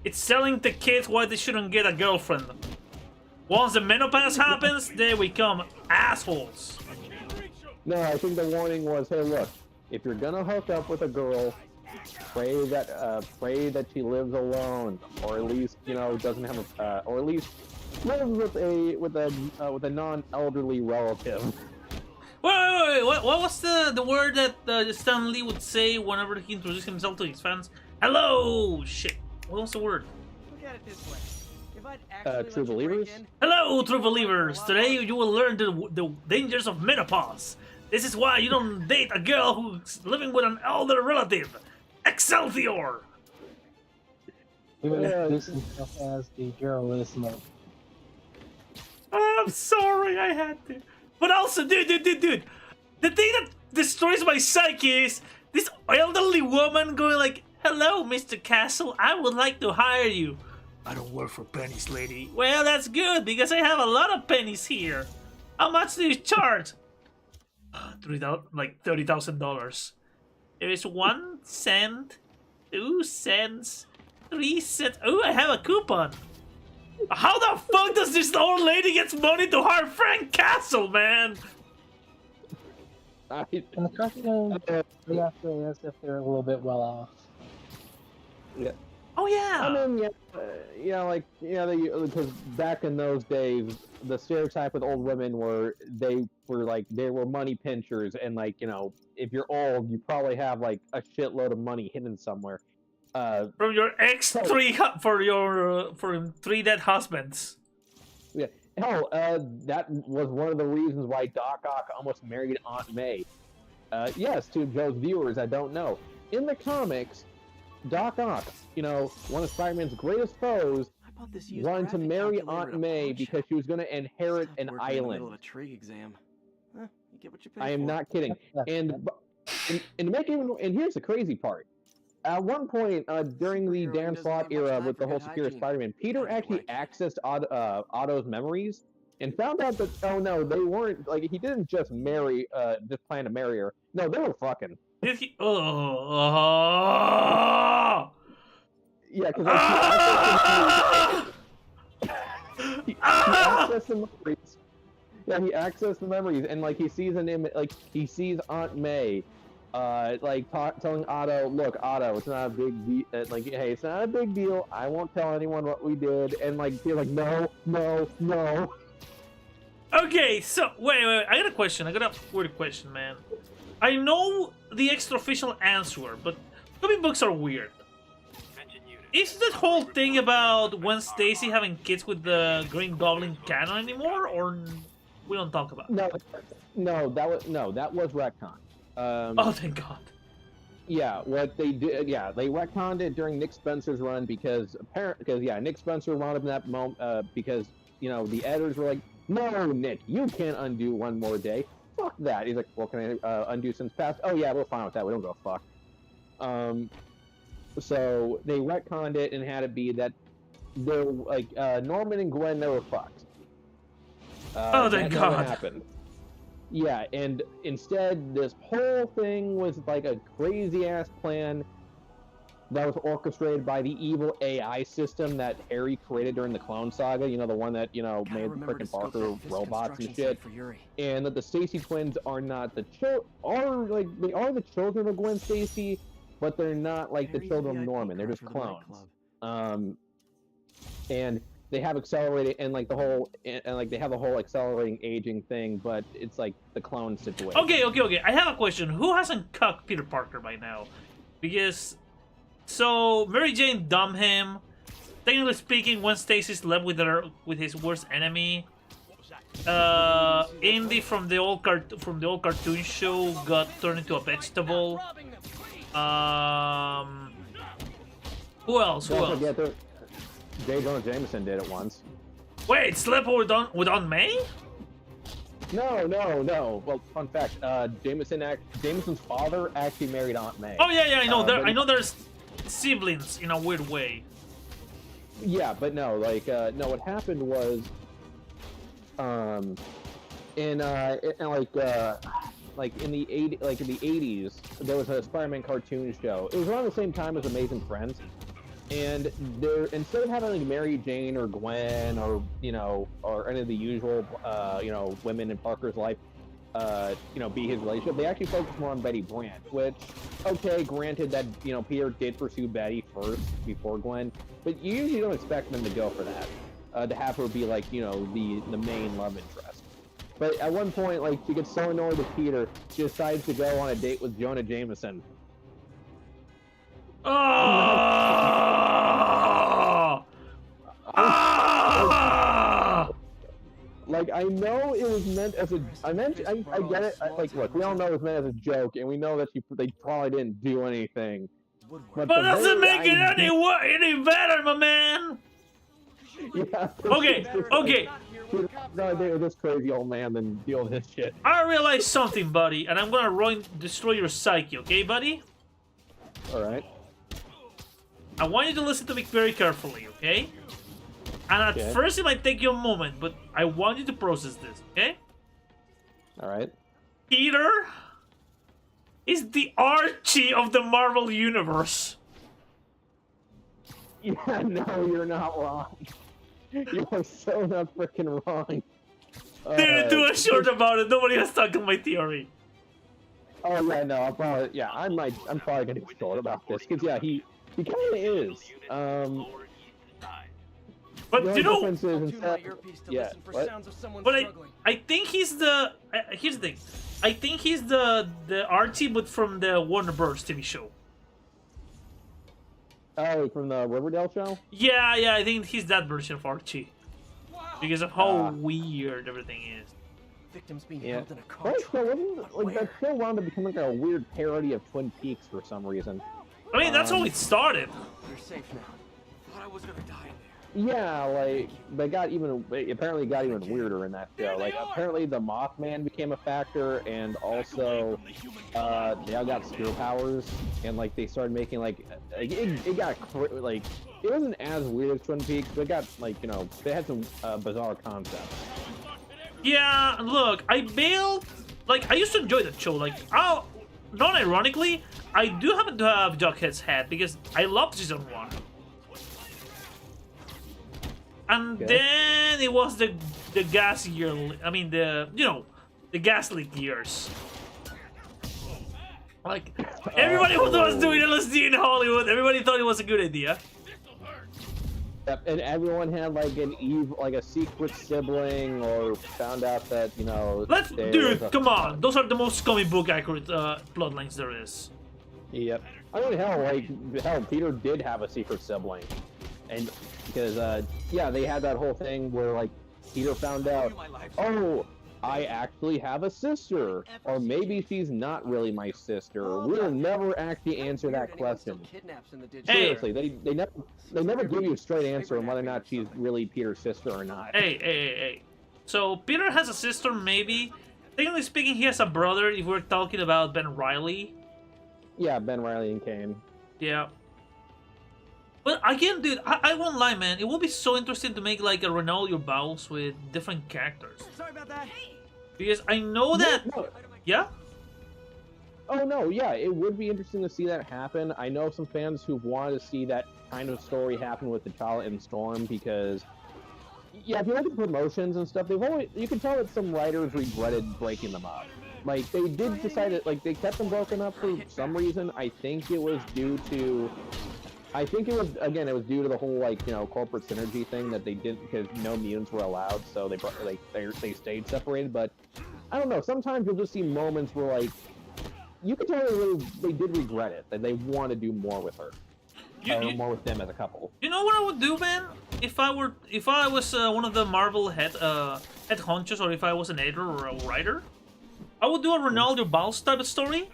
It's telling the kids why they shouldn't get a girlfriend. Once the menopause happens, they become assholes. No, I think the warning was, hey, look, if you're gonna hook up with a girl, pray that she lives alone, or at least doesn't have or at least lives with a non-elderly relative. Wait, what was the word that Stan Lee would say whenever he introduced himself to his fans? Hello, shit. What was the word? Look at it this way. If I'd actually True let you break believers? in, Hello, true believers. Today you will learn the dangers of menopause. This is why you don't date a girl who's living with an elder relative. Excelsior! Even introduce himself as the journalist. I'm sorry, I had to. But also, dude. The thing that destroys my psyche is this elderly woman going like, hello, Mr. Castle, I would like to hire you. I don't work for pennies, lady. Well, that's good, because I have a lot of pennies here. How much do you charge? $30,000. There is 1 cent, 2 cents, 3 cents. Oh, I have a coupon. How the fuck does this old lady get money to hire Frank Castle, man? In the cartoon, they have to as if they're a little bit well off. Yeah. Oh yeah. I mean, because back in those days, the stereotype with old women they were money pinchers, and if you're old, you probably have like a shitload of money hidden somewhere. From your for 3 dead husbands. Yeah. Hell, that was one of the reasons why Doc Ock almost married Aunt May. Yes, to Joe's viewers, I don't know. In the comics, Doc Ock, one of Spider-Man's greatest foes, wanted to marry Aunt May because she was going to inherit an island. In the middle of a tree exam. Huh, you get what you pay I am for. not kidding. And here's the crazy part. At one point during the Dan Slott era with the whole Superior Spider-Man, Peter actually accessed Otto's memories and found out that, oh no, they weren't, he didn't just plan to marry her. No, they were fucking. Did he? Oh. Yeah, because he accessed the memories. Yeah, he accessed the memories, and he sees an image, he sees Aunt May, telling Otto, "Look, Otto, it's not a big deal. Hey, it's not a big deal. I won't tell anyone what we did." And he's like, "No." Okay, so wait. I got a question. I got a weird question, man. I know the extra official answer, but comic books are weird. is that whole thing about Gwen Stacy having kids with the Green Goblin canon anymore, or we don't talk about it? No, that was retcon. Oh, thank God. Yeah, what they did, they retconned it during Nick Spencer's run because Nick Spencer wound up in that moment because the editors were like, no, Nick, you can't undo one more day. Fuck that. He's like, well, can I undo since past? Oh yeah, we're fine with that. We don't go fuck. So they retconned it and had it be that they're like Norman and Gwen never fucked. Oh, thank God. Never happened. Yeah, and instead, this whole thing was like a crazy-ass plan that was orchestrated by the evil AI system that Harry created during the Clone Saga. The one that, made frickin' Parker robots and shit. And that the Stacy twins are not the they are the children of Gwen Stacy, but they're not like the children of Norman. They're just clones. And they have accelerated and they have the whole accelerating aging thing, but it's like the clone situation. Okay. I have a question. Who hasn't cucked Peter Parker by now? Because so Mary Jane dumped him. Technically speaking, Gwen Stacy slept with his worst enemy. Indy from the old cartoon show got turned into a vegetable. Who else? J. Jonah Jameson did it once. Wait, slept with Aunt May? No. Well, fun fact: Jameson's father actually married Aunt May. Oh yeah, I know. I know there's siblings in a weird way. Yeah, but no, no. What happened was, in the 80s, there was a Spider-Man cartoon show. It was around the same time as Amazing Friends. And instead of having Mary Jane or Gwen or any of the usual women in Parker's life be his relationship, they actually focused more on Betty Brant. Which, okay, granted that Peter did pursue Betty first before Gwen, but you usually don't expect them to go for that, to have her be like the main love interest. But at one point, she gets so annoyed with Peter, she decides to go on a date with Jonah Jameson. I know it was meant as a. I get it. Look, we all know it was meant as a joke, and we know that they probably didn't do anything. But doesn't make it any better, my man. Yeah. Okay. No, they were this crazy old man than deal with this shit. I realized something, buddy, and I'm gonna destroy your psyche, okay, buddy? All right. I want you to listen to me very carefully, okay? And at first it might take you a moment, but I want you to process this, okay? Alright. Peter is the Archie of the Marvel Universe. Yeah, no, you're not wrong. You are so not freaking wrong. Didn't do a short about it. Nobody has stuck on my theory. Oh yeah, no, I'm probably gonna be short about this because he kind of is. But I think he's the. Here's the thing. I think he's the Archie, but from the Warner Bros. TV show. Oh, from the Riverdale show? Yeah, I think he's that version of Archie. Because of how weird everything is. Victims being held in a car. That show wound up becoming a weird parody of Twin Peaks for some reason. I mean, that's how it started. You're safe now. Thought I was gonna die in there. Yeah, they apparently got even weirder in that show. Apparently the Mothman became a factor, and also they all got superpowers, and they started making it got it wasn't as weird as Twin Peaks, but it got they had some bizarre concepts. Yeah, look, I used to enjoy that show. Non-ironically, I do happen to have Jughead's hat because I loved season 1. And then it was the gas year. I mean the gas leak years. Everybody was doing LSD in Hollywood. Everybody thought it was a good idea. Yep, and everyone had a secret sibling, or found out that Dude, come on! Those are the most comic book accurate bloodlines there is. Yep. I mean, hell, Peter did have a secret sibling, and because yeah, they had that whole thing where like Peter found out, oh, I actually have a sister, or maybe she's not really my sister. We'll never actually answer that question. Seriously, they never give you a straight answer on whether or not she's really Peter's sister or not. Hey. So Peter has a sister, maybe. Technically speaking, he has a brother. If we're talking about Ben Reilly. Yeah, Ben Reilly and Kane. Yeah. But again, dude, I won't lie, man. It would be so interesting to make like a Renal Your Bowels with different characters. Sorry about that. Because I know that... Yeah? Oh, no, yeah, it would be interesting to see that happen. I know some fans who've wanted to see that kind of story happen with T'Challa and Storm, because... Yeah, if you look at promotions and stuff, you can tell that some writers regretted breaking them up. Like, they did decide that, like, they kept them broken up for some reason. I think it was due to... it was due to the whole, like, you know, corporate synergy thing that they didn't, because no mutants were allowed, so they stayed separated, but I don't know, sometimes you'll just see moments where, like, you can tell they did regret it, that they want to do more with her. More with them as a couple. You know what I would do, man? If I was one of the Marvel head honchos, or if I was an editor or a writer, I would do a Ronaldo Balls type of story,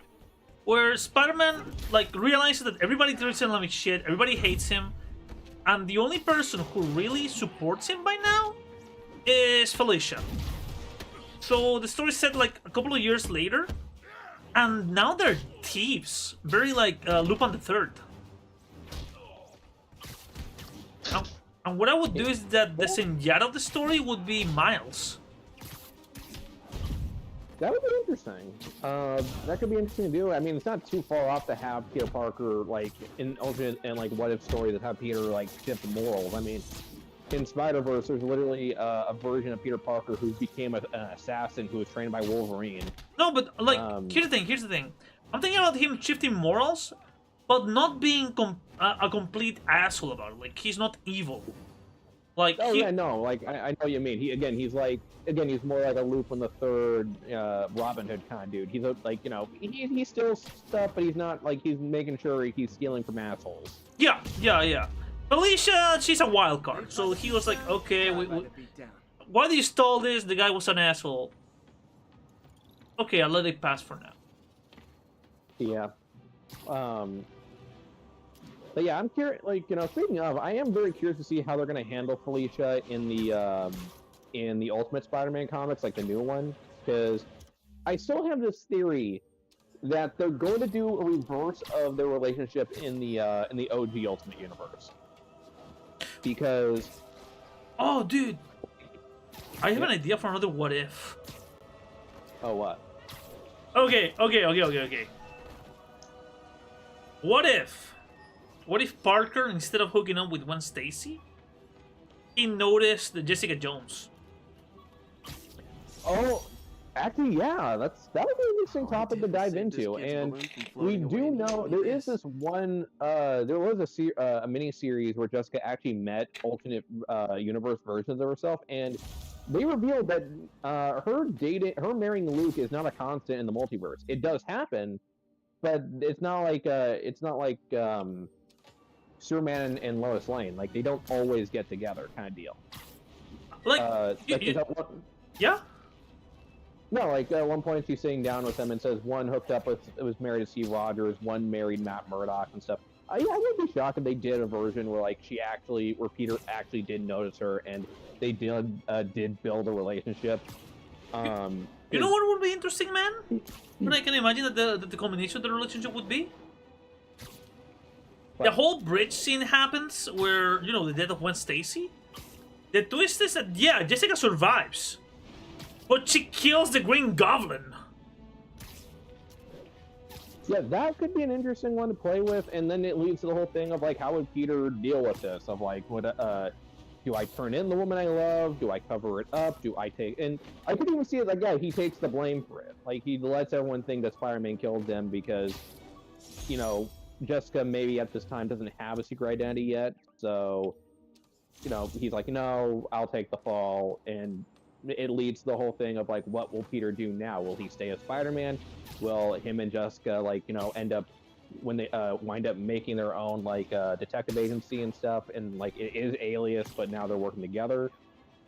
where Spider-Man like realizes that everybody treats him like shit, everybody hates him, and the only person who really supports him by now is Felicia. So the story set like a couple of years later, and now they're thieves, very like Lupin the Third. And what I would do is that the Zenyatta of the story would be Miles. That would be interesting. That could be interesting to do. I mean, it's not too far off to have Peter Parker, like, in alternate and, like, what-if story that have Peter, like, shift the morals. I mean, in Spider-Verse, there's literally a version of Peter Parker who became an assassin who was trained by Wolverine. No, but, like, here's the thing. I'm thinking about him shifting morals, but not being a complete asshole about it. Like, he's not evil. Like, yeah, no, like, I know what you mean. He's more like a Lupin the Third, Robin Hood kind of dude. He's like, you know, he steals stuff, but he's not, like, he's making sure he's stealing from assholes. Yeah. Felicia, she's a wild card. So he was like, okay, why do you stole this? The guy was an asshole. Okay, I'll let it pass for now. Yeah. But yeah, I'm curious, like, you know, speaking of, I am very curious to see how they're going to handle Felicia in the Ultimate Spider-Man comics, like the new one, because I still have this theory that they're going to do a reverse of their relationship in the OG Ultimate Universe. Because... Oh, dude! I have an idea for another what if. Oh, what? Okay. What if Parker, instead of hooking up with Gwen Stacy, he noticed the Jessica Jones? Oh, actually, yeah, that would be an interesting topic to dive into. And we do know there is this one. There was a mini series where Jessica actually met alternate universe versions of herself, and they revealed that her marrying Luke is not a constant in the multiverse. It does happen, but it's not like Superman and Lois Lane. Like, they don't always get together, kind of deal. Like, yeah. No, like, at one point she's sitting down with them and says one hooked up with, was married to Steve Rogers, one married Matt Murdock and stuff. Yeah, I wouldn't be shocked if they did a version where, like, where Peter actually did notice her and they did build a relationship. You know what would be interesting, man? But I can imagine that the combination of the relationship would be? What? The whole bridge scene happens where, you know, the death of Gwen Stacy. The twist is that, yeah, Jessica survives. But she kills the Green Goblin. Yeah, that could be an interesting one to play with, and then it leads to the whole thing of, like, how would Peter deal with this? Of, like, do I turn in the woman I love? Do I cover it up? Do I take... And I could even see it, like, yeah, he takes the blame for it. Like, he lets everyone think that Spider-Man killed them because, you know, Jessica maybe at this time doesn't have a secret identity yet, so, you know, he's like, no, I'll take the fall, and it leads to the whole thing of, like, what will Peter do now? Will he stay as Spider-Man? Will him and Jessica, like, you know, end up when they wind up making their own like detective agency and stuff, and like it is Alias, but now they're working together.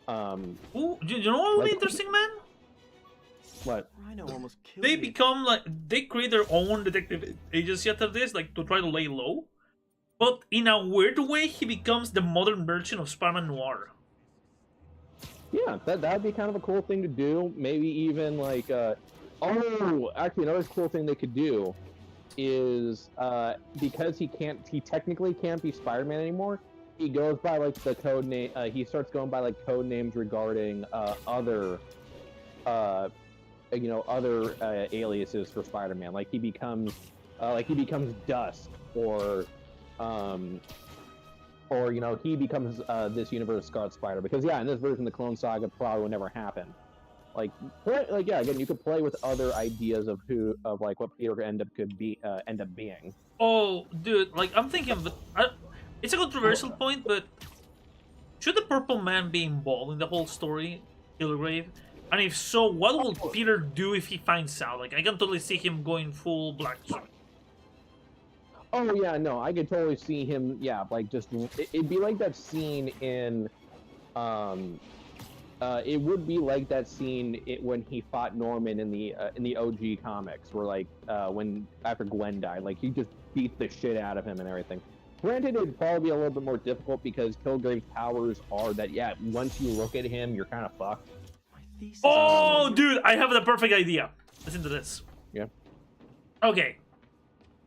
Ooh, you know what would be interesting, man? What? Rhino almost killed They me. become like they create their own detective agency after this, like to try to lay low. But in a weird way, he becomes the modern version of Spider-Man Noir. Yeah, that'd be kind of a cool thing to do. Maybe even like, oh, actually, another cool thing they could do is because he technically can't be Spider-Man anymore. He goes by like the code name. He starts going by like code names regarding other, other aliases for Spider-Man. Like he becomes Dusk, or he becomes this universe Scarlet Spider, because in this version the Clone Saga probably will never happen. Again, you could play with other ideas of what Peter could end up being. Oh, dude, like I'm thinking, it's a controversial point, but should the Purple Man be involved in the whole story, Kilgrave? And if so, what will Peter do if he finds out? Like I can totally see him going full black suit. Oh yeah, no, I could totally see him. Yeah, like it'd be like that scene in, it would be like that scene when he fought Norman in the OG comics, where like when after Gwen died, like he just beat the shit out of him and everything. Granted, it'd probably be a little bit more difficult because Kilgrave's powers are that once you look at him, you're kind of fucked. Oh, dude, I have the perfect idea. Listen to this. Yeah. Okay.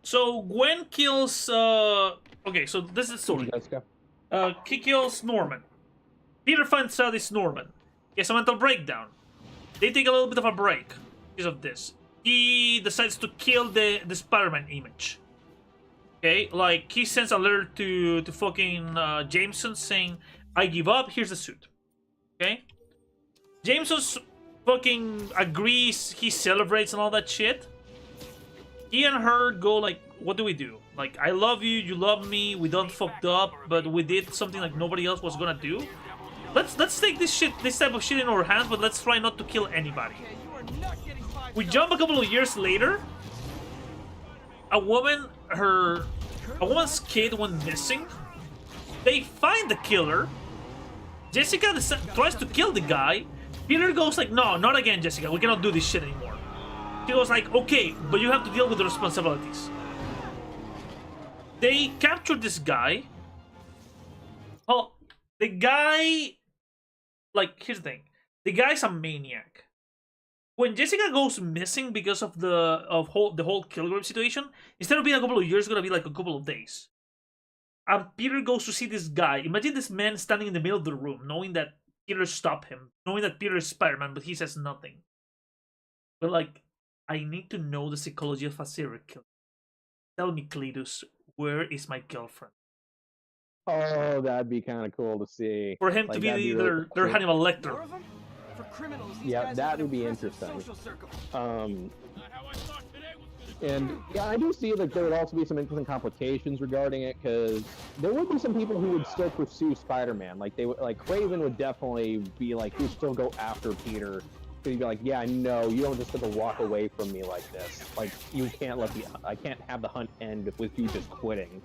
So Gwen kills. Okay, so this is the story. He kills Norman. Peter finds out it's Norman. He has a mental breakdown. They take a little bit of a break because of this. He decides to kill the Spider-Man image. Okay, like he sends an alert to fucking Jameson saying, "I give up. Here's the suit." Okay. Jameson fucking agrees. He celebrates and all that shit. He and her go like, what do we do? Like, I love you, you love me, we done fucked up, but we did something like nobody else was gonna do. Let's take this type of shit in our hands, but let's try not to kill anybody. We jump a couple of years later. A woman's kid went missing. They find the killer. Jessica tries to kill the guy. Peter goes like, no, not again, Jessica, we cannot do this shit anymore. He was like, okay, but you have to deal with the responsibilities. They capture this guy. Oh, the guy... Like, here's the thing. The guy's a maniac. When Jessica goes missing because of the whole Kilgrave situation, instead of being a couple of years, it's gonna be like a couple of days. And Peter goes to see this guy. Imagine this man standing in the middle of the room, knowing that Peter stopped him. Knowing that Peter is Spider-Man, but he says nothing. But like... I need to know the psychology of a serial killer. Tell me, Cletus, where is my girlfriend? Oh, that'd be kind of cool to see. For him to be their Hannibal Lecter. Yeah, that would be interesting. And yeah, I do see that there would also be some interesting complications regarding it, because there would be some people who would still pursue Spider-Man. Like Craven would definitely be like, he'd still go after Peter. So he'd be like, yeah, no, you don't just get to walk away from me like this. Like, you can't I can't have the hunt end with you just quitting.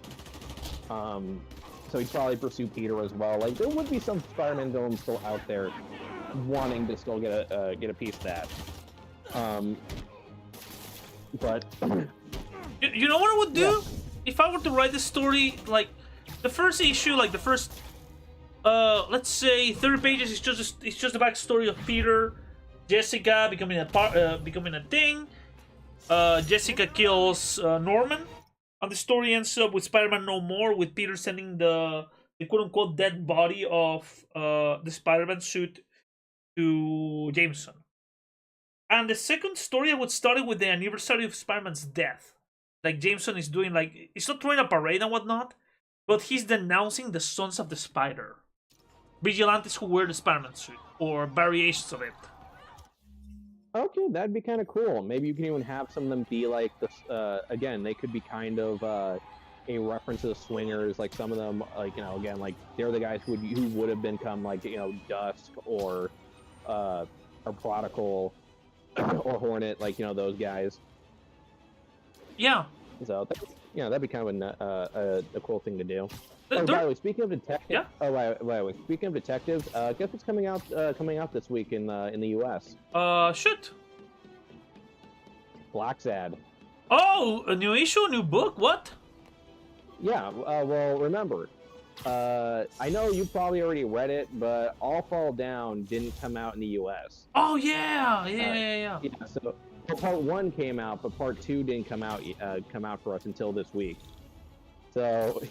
So he'd probably pursue Peter as well. Like, there would be some Spider-Man villains still out there wanting to still get a piece of that. But you know what I would do? Yeah. If I were to write this story, like the first issue, like the first let's say 30 pages is just the backstory of Peter, Jessica becoming a thing. Jessica kills Norman, and the story ends up with Spider-Man No More, with Peter sending the quote-unquote dead body of the Spider-Man suit to Jameson. And the second story, I would start it with the anniversary of Spider-Man's death. Like, Jameson is doing, like, he's not throwing a parade and whatnot, but he's denouncing the Sons of the Spider. Vigilantes who wear the Spider-Man suit, or variations of it. Okay, that'd be kind of cool. Maybe you can even have some of them be like this. Again, they could be kind of a reference to the Swingers. Like some of them, like again, like they're the guys who would have become like Dusk or Prodigal or Hornet, like those guys. Yeah, So that'd be kind of a cool thing to do. There- Oh, by the way, speaking of detectives, Yeah? oh wait. Speaking of detectives, guess what's coming out this week in the U.S. Shoot. Black Sad. Oh, a new issue, a new book. What? Yeah. Well, remember, I know you probably already read it, but All Fall Down didn't come out in the U.S. Oh yeah. Yeah. So part 1 came out, but part 2 didn't come out for us until this week. So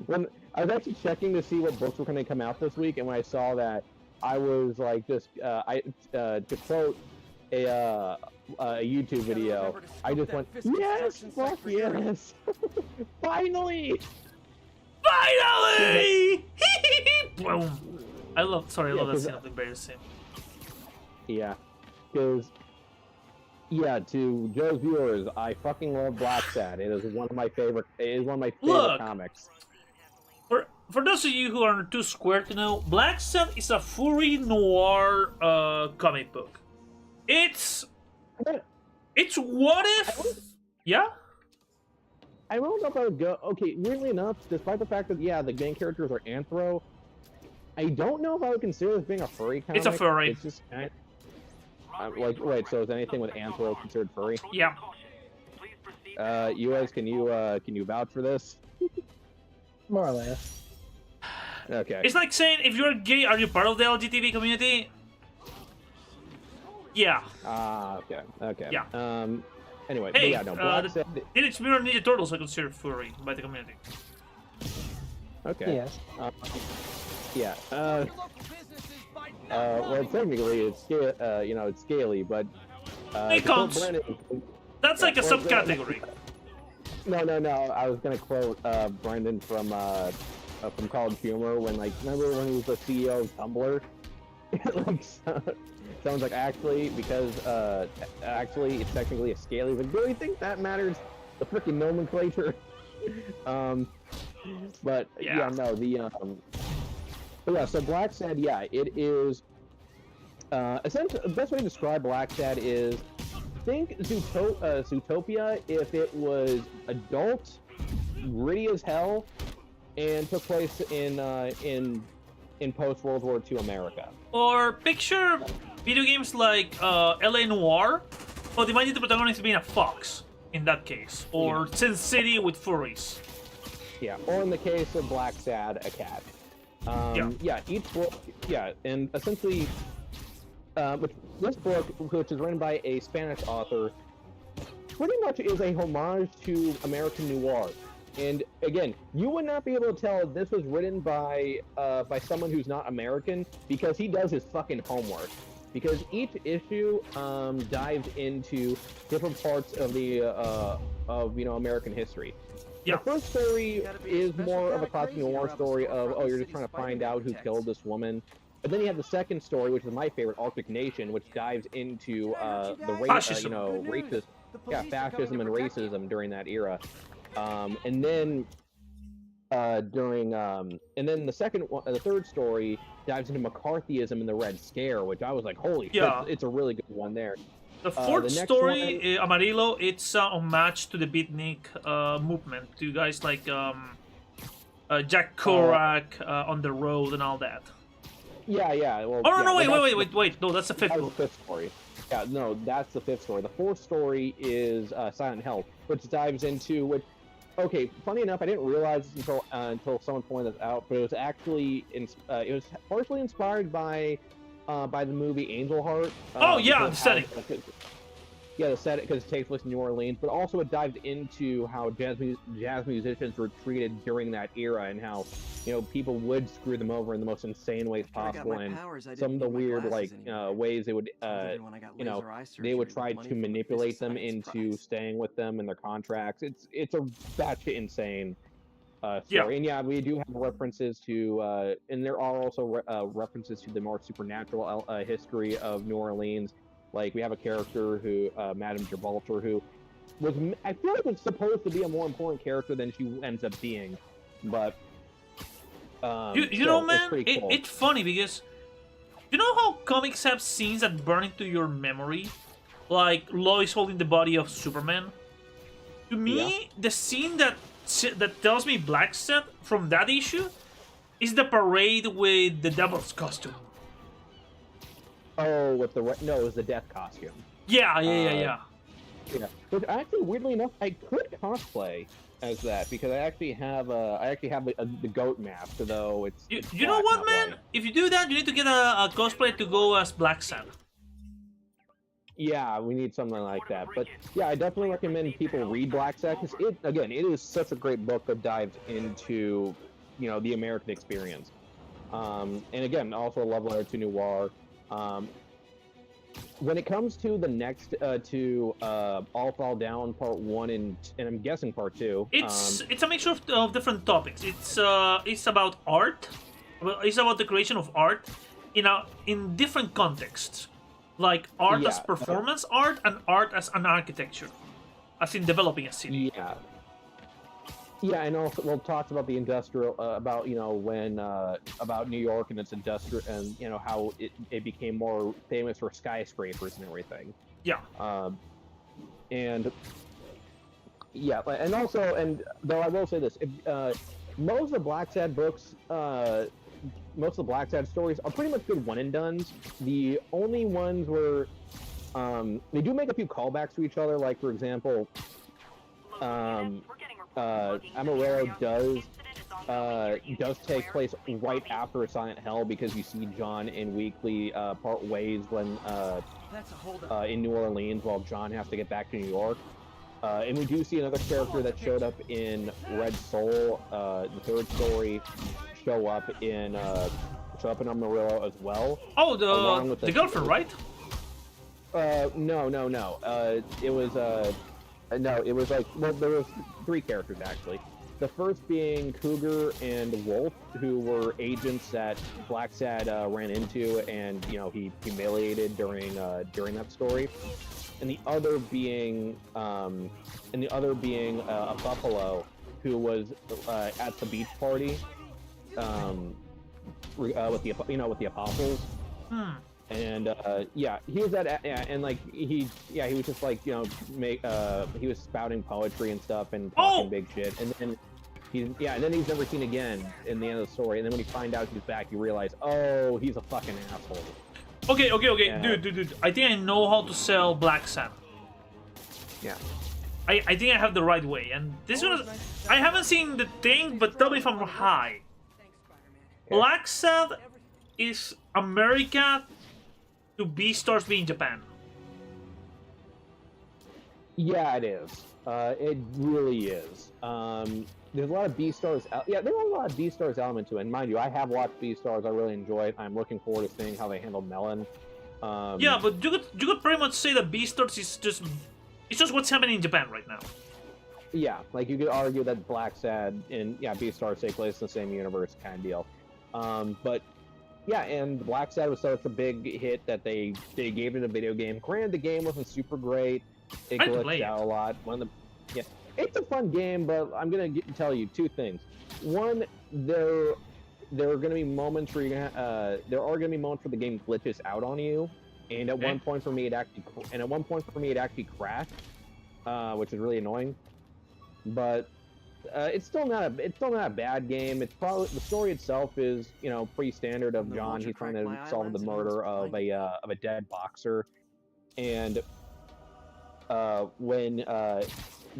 when I was actually checking to see what books were going to come out this week, and when I saw that, I was like, to quote a YouTube video, I just went, yes, fuck yes, finally. Boom. I love that scene of the bear scene. Yeah, because. Yeah, to Joe's viewers, I fucking love Black Sad. It is one of my favorite. It is one of my favorite comics. For those of you who are too square to know, Black Sad is a furry noir comic book. It's what if? Yeah. I don't know if I would go. Okay, weirdly enough, despite the fact that the main characters are anthro, I don't know if I would consider this being a furry comic. It's a furry. It's just kind of, wait, so is anything with anthro considered furry? Yeah. You guys, can you vouch for this? More or less. Okay. It's like saying, if you're gay, are you part of the LGBT community? Yeah. Okay. Yeah. Anyway, hey, but Black Sad... Teenage Mutant Ninja Turtles are considered furry by the community. Okay. Yes. Yeah. Well, technically, it's it's scaly, but it counts. That's like a subcategory. No. I was gonna quote Brendan from College Humor when, remember when he was the CEO of Tumblr? Sounds like actually it's technically a scaly. But do you think that matters? The freaking nomenclature. But But yeah, so Black Sad, it is essentially the best way to describe Black Sad is think Zootopia if it was adult, gritty as hell, and took place in post World War II America. Or picture video games like LA Noire, but they might need the protagonist being a fox in that case, or Sin City with furries. Yeah, or in the case of Black Sad, a cat. Each book, and essentially, this book, which is written by a Spanish author, pretty much is a homage to American noir. And again, you would not be able to tell this was written by someone who's not American because he does his fucking homework. Because each issue dives into different parts of the American history. Yeah. The first story is more of a classic noir story of, you're just trying to find out who killed this woman. But then you have the second story, which is my favorite, Arctic Nation, which dives into fascism and racism during that era. And then the third story dives into McCarthyism and the Red Scare, which I was like, holy shit, it's a really good one there. The fourth story, Amarillo, it's a homage to the beatnik movement, to guys like Jack Kerouac on the road and all that. Yeah. Well, wait. No, that's the fifth one. The fifth story. Yeah, no, that's the fifth story. The fourth story is Silent Hill, which dives into which. Okay, funny enough, I didn't realize this until someone pointed this out, but it was actually it was partially inspired by the movie Angel Heart. The setting. The setting, because it takes place in New Orleans, but also it dived into how jazz musicians were treated during that era and how people would screw them over in the most insane ways possible, and some of the weird ways they would they would try to manipulate them into staying with them in their contracts. It's a batshit insane story. And we do have references to and there are also references to the more supernatural history of New Orleans. Like, we have a character who, Madame Gibraltar, who I feel like was supposed to be a more important character than she ends up being, but you know, man, cool. It's funny because you know how comics have scenes that burn into your memory, like Lois holding the body of Superman. To me, the scene that tells me Black Set from that issue is the parade with the devil's costume. Oh, with the no, it was the death costume. Yeah. Yeah. But actually, weirdly enough, I could cosplay as that because I actually have the goat mask, though it's. You know what, man? White. If you do that, you need to get a cosplay to go as Black Sad. Yeah, we need something like that. But yeah, I definitely recommend people read Black Sad because it is such a great book that dives into, the American experience. And again, also a love letter to noir. When it comes to the next All Fall Down Part 1 and I'm guessing Part 2, it's a mixture of different topics. It's about art. It's about the creation of art in different contexts, like art as performance art and art as an architecture, as in developing a city. Yeah, and also talks about the industrial about about New York and its industrial and how it became more famous for skyscrapers and everything. Yeah. And though I will say this, most of the Black Sad books, most of the Black Sad stories are pretty much good one and dones. The only ones where they do make a few callbacks to each other, like for example. Amarero does take place right after Silent Hell because you see John and Weekly part ways when in New Orleans while John has to get back to New York. And we do see another character that showed up in Red Soul, the third story, show up in Amarero as well. Oh, the girlfriend, right? No. It was no, it was there was 3 characters actually. The first being Cougar and Wolf, who were agents that Black Sad ran into and he humiliated during that story, and the other being a Buffalo who was at the beach party with the apostles. And he was at and he was just he was spouting poetry and stuff and talking big shit, and then he's never seen again in the end of the story. And then when you find out he's back, you realize, oh, he's a fucking asshole. Okay, dude. I think I know how to sell Black Sad. Yeah. I think I have the right way, and this one I haven't seen the thing, but tell me if I'm high. Okay. Black Sad is America to Beastars being Japan. Yeah, it is. It really is. There's a lot of Beastars. There are a lot of Beastars element to it. And mind you, I have watched Beastars. I really enjoy it. I'm looking forward to seeing how they handle Melon. Yeah, but you could pretty much say that Beastars is just what's happening in Japan right now. Yeah, you could argue that Black Sad and Beastars take place in the same universe kind of deal. But yeah, and Black Sad was such a big hit that they gave it a video game. Granted, the game wasn't super great. It glitched out a lot. It's a fun game, but I'm gonna tell you 2 things. One, there are gonna be moments where there are gonna be moments where the game glitches out on you, and at one point for me it actually crashed, which is really annoying. But it's still not a bad game. It's probably the story itself is pretty standard of John. He's trying to solve the murder of a dead boxer, and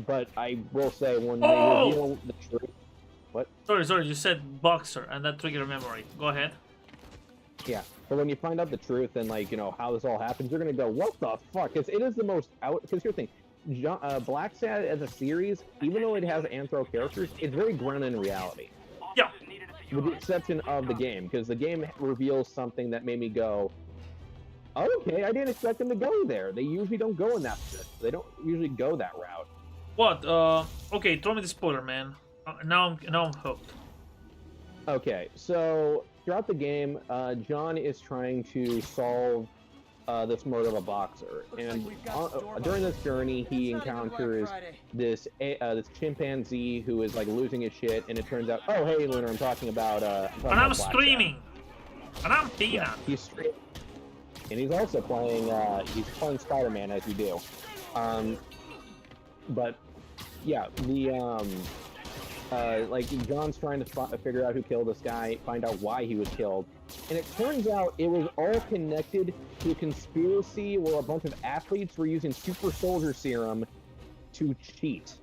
but I will say when they reveal the truth. What? Sorry, you said boxer, and that triggered a memory. Go ahead. Yeah, but when you find out the truth and how this all happens, you're gonna go, what the fuck? Because it is the most because here's the thing. Black Sad as a series, even though it has anthro characters, it's very grounded in reality. Yeah. With the exception of the game, because the game reveals something that made me go, okay, I didn't expect them to go there. They usually don't go in that. They don't usually go that route. What? Okay, throw me the spoiler, man. Now I'm hooked. Okay, so throughout the game, John is trying to solve this murder of a boxer, and during this journey, he encounters this chimpanzee who is losing his shit, and it turns out, oh hey, Lunar, I'm talking about. And I'm streaming, and I'm peanut. Yeah, he's streaming, and he's also playing. He's playing Spider-Man as you do, but Yeah, the like John's trying to figure out who killed this guy, find out why he was killed, and it turns out it was all connected to a conspiracy where a bunch of athletes were using super soldier serum to cheat.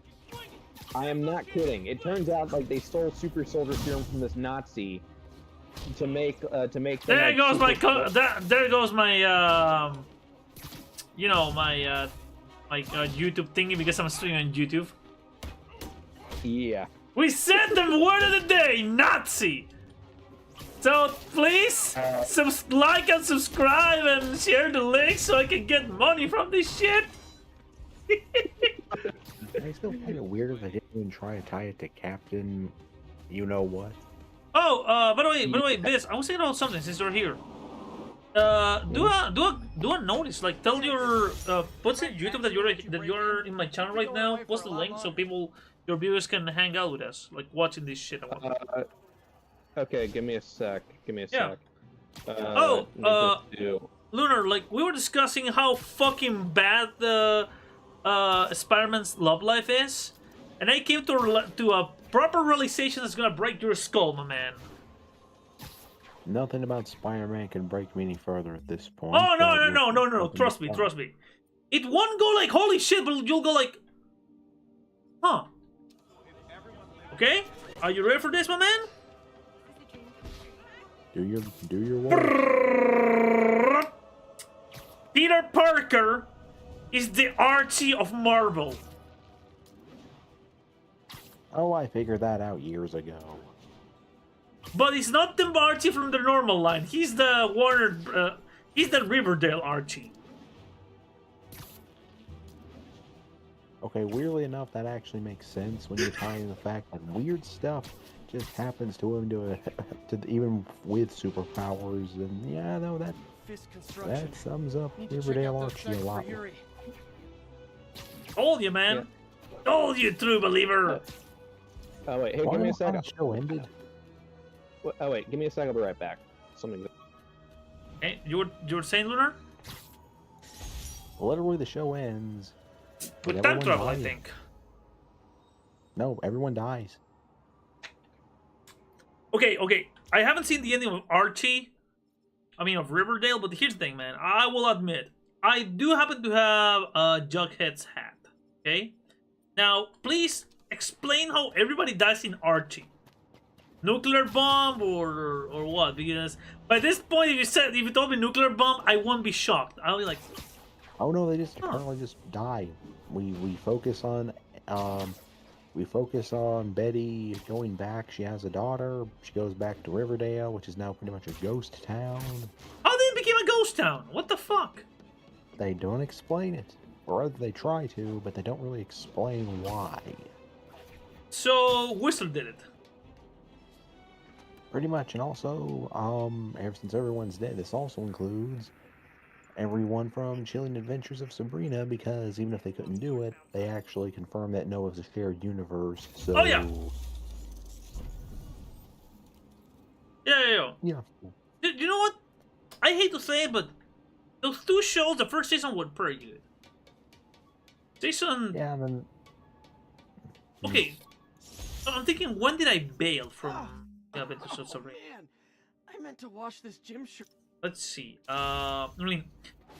I am not kidding. It turns out like they stole super soldier serum from this Nazi to make There goes my there goes my you know, my YouTube thingy because I'm streaming on YouTube. Yeah. We said the word of the day, Nazi. So please like and subscribe and share the link so I can get money from this shit. I still find it weird if they didn't even try to tie it to Captain. You know what? Oh, by the way, Biz, I was thinking about something since you're here. Do a notice, like tell your post in YouTube that you're in my channel right now. Post the link so your viewers can hang out with us, like watching this shit. Okay, give me a sec. Lunar, like we were discussing how fucking bad the Spider-Man's love life is, and I came to a proper realization that's gonna break your skull, my man. Nothing about Spider-Man can break me any further at this point. Oh no! Trust me. It won't go like holy shit, but you'll go like, huh? Okay, are you ready for this, my man? Do your work. Peter Parker is the Archie of Marvel. Oh, I figured that out years ago. But he's not the Archie from the normal line. He's the Warner. He's the Riverdale Archie. Okay, weirdly enough, that actually makes sense when you're tying the fact that weird stuff just happens to him even with superpowers. And yeah, no, that sums up Riverdale Archie a lot. Told you, man. Yeah. Told you, true believer. Oh wait, hey, give me a second. The show ended. Oh wait, give me a second. I'll be right back. Something. Hey, you were saying, Lunar? Literally, the show ends with time travel, I think. No, everyone dies. Okay. I haven't seen the ending of Archie. I mean, of Riverdale, but here's the thing, man. I will admit, I do happen to have a Jughead's hat. Okay? Now, please explain how everybody dies in Archie. Nuclear bomb or what? Because by this point, if you told me nuclear bomb, I won't be shocked. I'll be like, oh no, they just apparently just die. We focus on Betty going back. She has a daughter. She goes back to Riverdale, which is now pretty much a ghost town. How did it become a ghost town? What the fuck? They don't explain it, or rather they try to, but they don't really explain why. So Whistle did it. Pretty much, and also, ever since everyone's dead, this also includes everyone from Chilling Adventures of Sabrina, because even if they couldn't do it, they actually confirmed that no, it's a shared universe, so... Oh, yeah! Yeah. You know what? I hate to say it, but those two shows, the first season was pretty good. Yeah, and then... Okay. So I'm thinking, when did I bail from the Adventures of Sabrina? Man, I meant to wash this gym shirt. Let's see. I mean,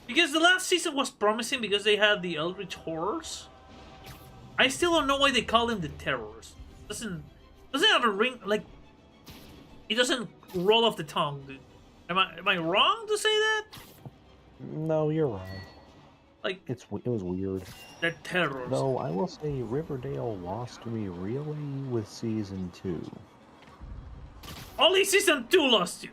because the last season was promising because they had the Eldritch Horrors. I still don't know why they call them the Terrors. Doesn't have a ring, like, it doesn't roll off the tongue, dude. Am I wrong to say that? No, you're right. Like, it was weird. They're Terrors. Though I will say Riverdale lost me really with season 2. Only season 2 lost you.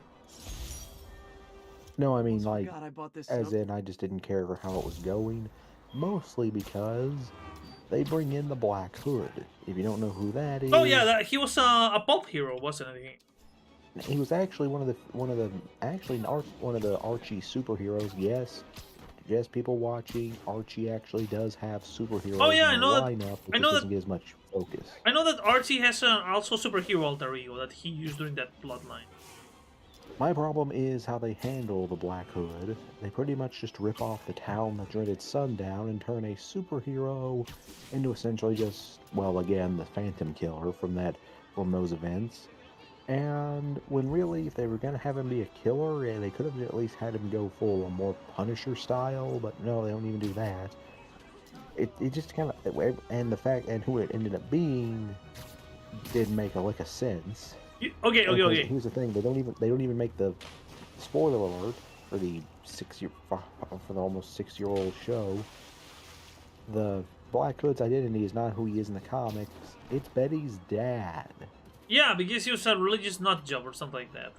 No, I mean, like, God, I bought this as in, I just didn't care for how it was going. Mostly because they bring in the Black Hood. If you don't know who that is... Oh yeah, he was a pulp hero, wasn't he? He was actually one of the Archie superheroes. Yes, people watching, Archie actually does have superheroes. Oh yeah, in the lineup, I know that doesn't get as much focus. I know that Archie has also superhero alter ego that he used during that bloodline. My problem is how they handle the Black Hood. They pretty much just rip off the town that dreaded sundown and turn a superhero into essentially just, well, again, the Phantom Killer from those events. And when really, if they were gonna have him be a killer, yeah, they could have at least had him go full a more Punisher style. But no, they don't even do that. It just kind of, and the fact and who it ended up being didn't make a lick of sense. Okay. Here's the thing: they don't even make the spoiler alert for the almost 6-year-old show. The Black Hood's identity is not who he is in the comics. It's Betty's dad. Yeah, because he was a religious nut job or something like that.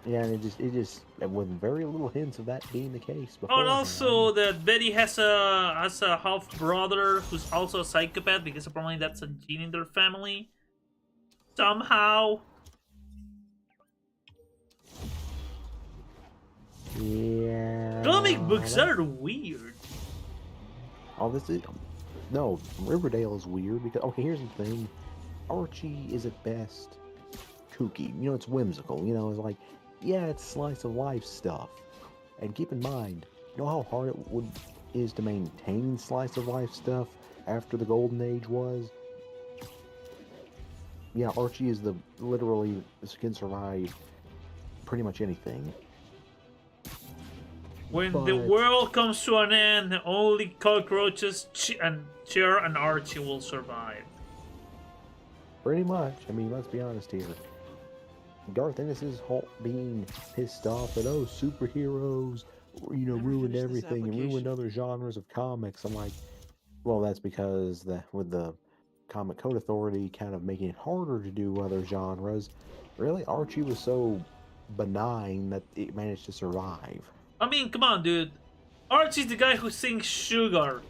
Yeah, and it just with very little hints of that being the case. Oh, and also that Betty has a half brother who's also a psychopath because apparently that's a gene in their family. Somehow. Yeah. Comic books are weird. Oh, no, Riverdale is weird because here's the thing: Archie is at best kooky. You know, it's whimsical. You know, it's like, yeah, it's slice of life stuff. And keep in mind, you know how hard it is to maintain slice of life stuff after the golden age was. Yeah, Archie is literally can survive pretty much anything. When the world comes to an end, only cockroaches and Cher and Archie will survive. Pretty much. I mean, let's be honest here. Garth Ennis's whole being pissed off that superheroes, ruined everything and ruined other genres of comics. I'm like, well, that's because with the Comic Code Authority kind of making it harder to do other genres, really Archie was so benign that it managed to survive. I mean, come on, dude. Archie's the guy who sings Sugar.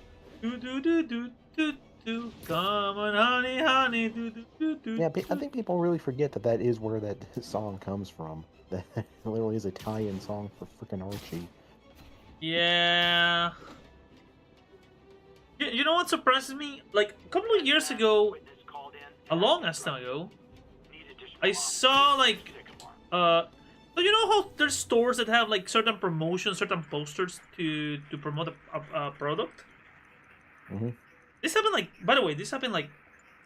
Do do do do do do. Come on, honey, honey. Do do do do. Yeah, I think people really forget that is where that song comes from. That literally is a tie-in song for freaking Archie. Yeah. You know what surprises me? Like a couple of years ago, a long ass time ago, I saw like so you know how there's stores that have like certain promotions, certain posters to promote a product? Mm-hmm. This happened like, by the way, this happened like,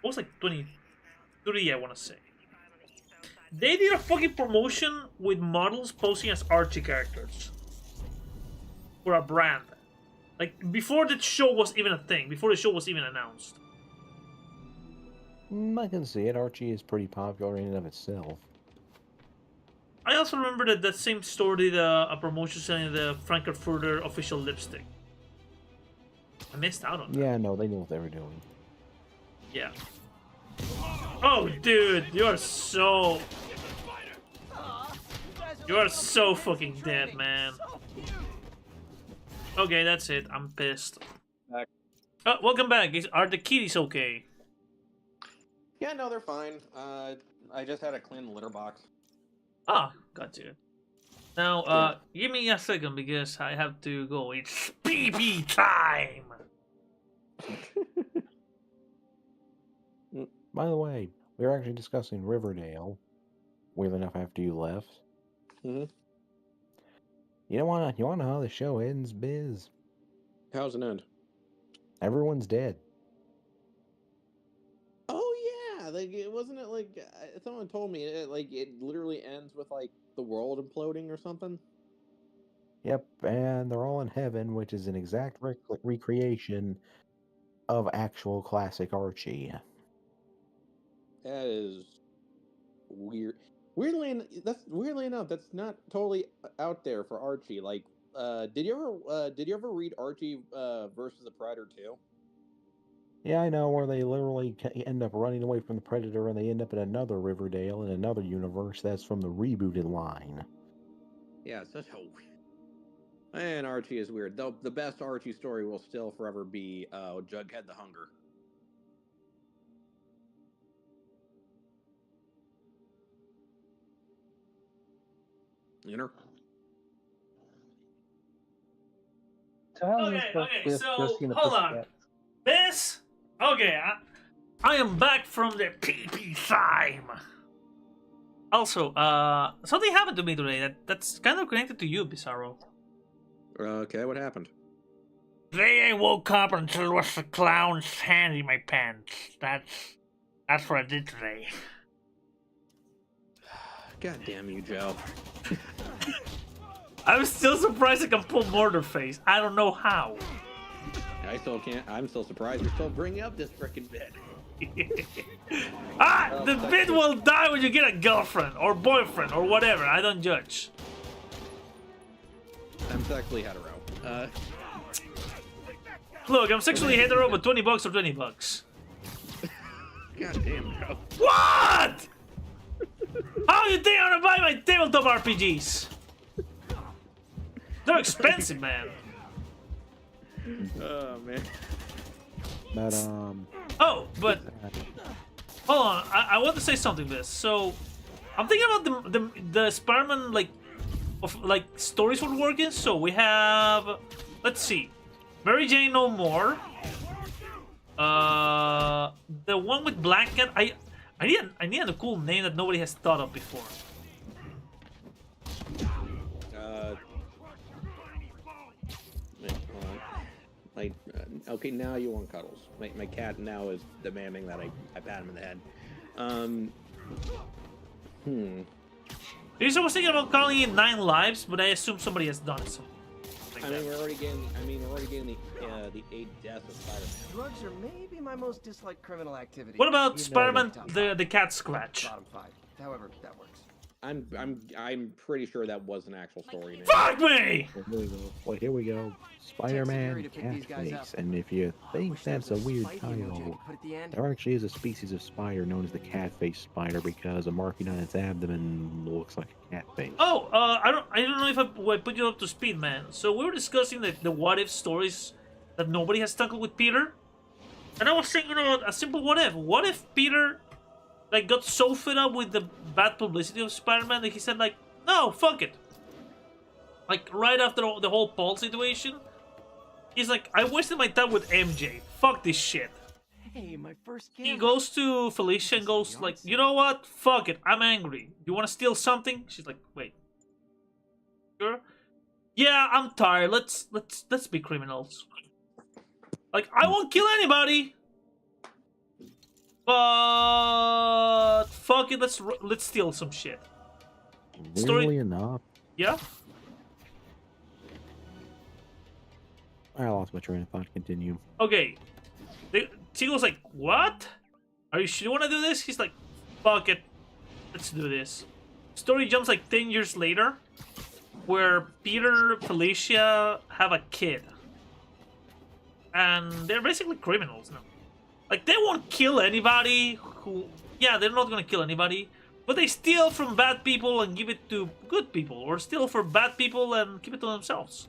what was like 23, I want to say. They did a fucking promotion with models posing as Archie characters. For a brand. Like, before the show was even a thing, before the show was even announced. I can see it. Archie is pretty popular in and of itself. I also remember that same store did a promotion selling the Frankfurter official lipstick. I missed out on that. Yeah, no, they knew what they were doing. Yeah. Oh, dude, you are so fucking dead, man. Okay, that's it. I'm pissed. Welcome back. Are the kitties okay? Yeah, no, they're fine. I just had to clean the litter box. Ah, got you. Now, give me a second because I have to go. It's pee-pee time! By the way, we were actually discussing Riverdale, weirdly enough, after you left. Mm-hmm. You want to know how the show ends, Biz? How's it end? Everyone's dead. Oh yeah, like wasn't it like someone told me it literally ends with like the world imploding or something? Yep, and they're all in heaven, which is an exact recreation of actual classic Archie. That is weird. Weirdly enough, that's not totally out there for Archie. Like, did you ever read Archie versus the Predator 2? Yeah, I know, where they literally end up running away from the Predator and they end up in another Riverdale in another universe that's from the rebooted line. Yeah, it's such a weird. And Archie is weird. Though the best Archie story will still forever be Jughead the Hunger. Enter. Okay, so hold on. This? Okay, I am back from the pee-pee time. Also, something happened to me today that's kind of connected to you, Bizarro. Okay, what happened? Today I woke up and there was a clown's hand in my pants. That's what I did today. God damn you, Joe. I'm still surprised I can pull Murderface. I don't know how. I still can't. I'm still surprised you're still bringing up this frickin' bit. The bit will die when you get a girlfriend or boyfriend or whatever. I don't judge. I'm sexually hetero. Look, I'm sexually hetero, but $20 or $20. God damn, bro. What? How do you think I'm gonna buy my tabletop RPGs? They're expensive, man. Oh man. But Oh, but hold on. I want to say something. This. So, I'm thinking about the Spider-Man like stories we're working. So we have, let's see, Mary Jane No More. The one with Black Cat. I need a cool name that nobody has thought of before. Wait, hold on. Like, okay, now you want cuddles. My cat now is demanding that I pat him in the head. I was thinking about calling it 9 Lives, but I assume somebody has done it. So. We're already getting the 8 deaths of Spider-Man. Drugs are maybe my most disliked criminal activity. What about Spider-Man the Cat Scratch? Bottom 5. However, that works. I'm pretty sure that was an actual story name. Fuck me! Well, here we go. Spider-Man Catface. And if you think that's a weird title, there actually is a species of spider known as the catface spider because a marking on its abdomen looks like a cat face. Oh, I don't know if I put you up to speed, man. So we were discussing the what if stories that nobody has tackled with Peter, and I was thinking about a simple what if. What if Peter got so fed up with the bad publicity of Spider-Man that he said no, fuck it. Right after the whole Paul situation, he's like, I wasted my time with MJ. Fuck this shit. Hey, my first He goes to Felicia and goes you know what? Fuck it. I'm angry. You want to steal something? She's like, wait. Sure? Yeah, I'm tired. Let's be criminals. I won't kill anybody. But fuck it, let's steal some shit. Weirdly enough. Yeah? I lost my train of thought. Continue. Okay. Tigo's like, what? Are you sure you want to do this? He's like, fuck it. Let's do this. Story jumps 10 years later, where Peter and Felicia have a kid. And they're basically criminals now. They won't kill anybody who... Yeah, they're not gonna kill anybody. But they steal from bad people and give it to good people. Or steal from bad people and keep it to themselves.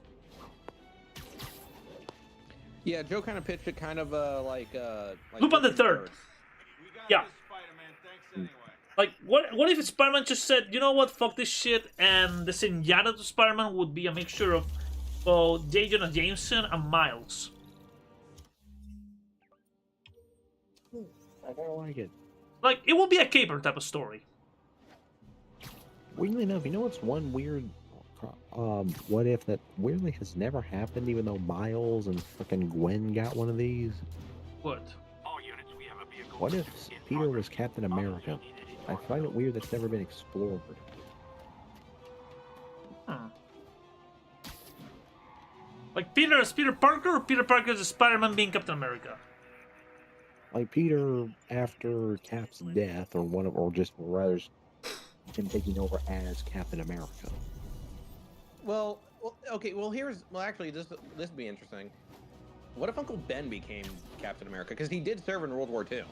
Yeah, Joe kind of pitched it kind of like Lupin the Third. Yeah. What if Spider-Man just said, you know what, fuck this shit, and the Zenyatta to Spider-Man would be a mixture of J. Jonah Jameson and Miles. I don't like it. It will be a caper type of story. Weirdly enough, you know what's one weird what if that weirdly has never happened, even though Miles and fucking Gwen got one of these? What? What if Peter was Captain America? I find it weird that's never been explored. Peter as Peter Parker, or Peter Parker as Spider-Man being Captain America? Peter after Cap's death, or just rather him taking over as Captain America. Well, okay. Well, actually, this would be interesting. What if Uncle Ben became Captain America? Because he did serve in World War II.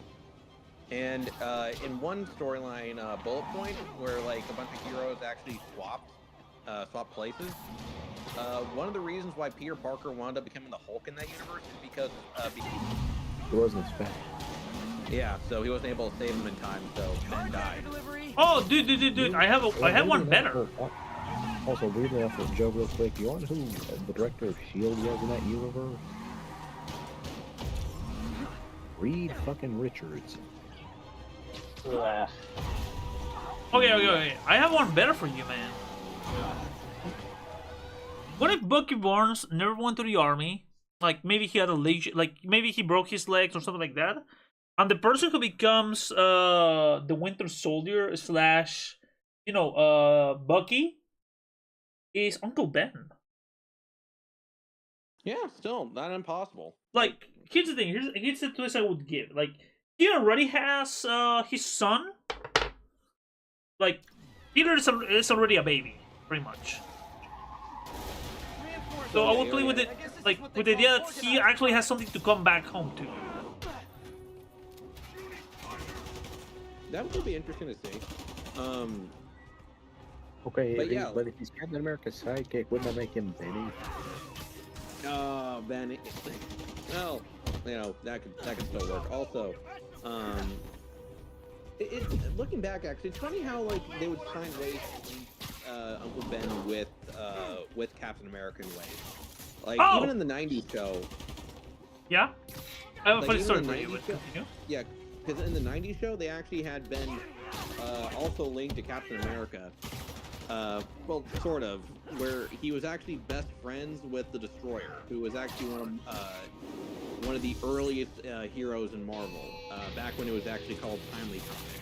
And in one storyline, Bullet Point, where a bunch of heroes actually swapped places. One of the reasons why Peter Parker wound up becoming the Hulk in that universe is because he wasn't as fast. Yeah, so he wasn't able to save him in time, so Ben died. Oh, dude! I have one better. Also, weirdly enough, Joe, real quick, you know who the director of S.H.I.E.L.D. was in that universe? Reed fucking Richards. Okay. I have one better for you, man. What if Bucky Barnes never went to the army? Like, maybe he had a leg, like, maybe he broke his legs or something like that. And the person who becomes the Winter Soldier slash, you know, Bucky is Uncle Ben. Yeah, still not impossible. Like, here's the thing. Here's the twist I would give. Like, he already has his son. Like, Peter is already a baby, pretty much. So I would play with it, like, with the idea that he actually has something to come back home to. That would be interesting to see. Okay, but yeah, but if he's Captain America's sidekick, wouldn't that make him Benny? Oh, Benny. Well, you know, that could still work. Also, looking back, actually, it's funny how like they would find ways to link Uncle Ben with Captain America in ways. Like even in the '90s show. Yeah. I have a funny story for you. Yeah, because in the '90s show they actually had Ben also linked to Captain America. Well, sort of, where he was actually best friends with the Destroyer, who was actually one of the earliest heroes in Marvel, back when it was actually called Timely Comics.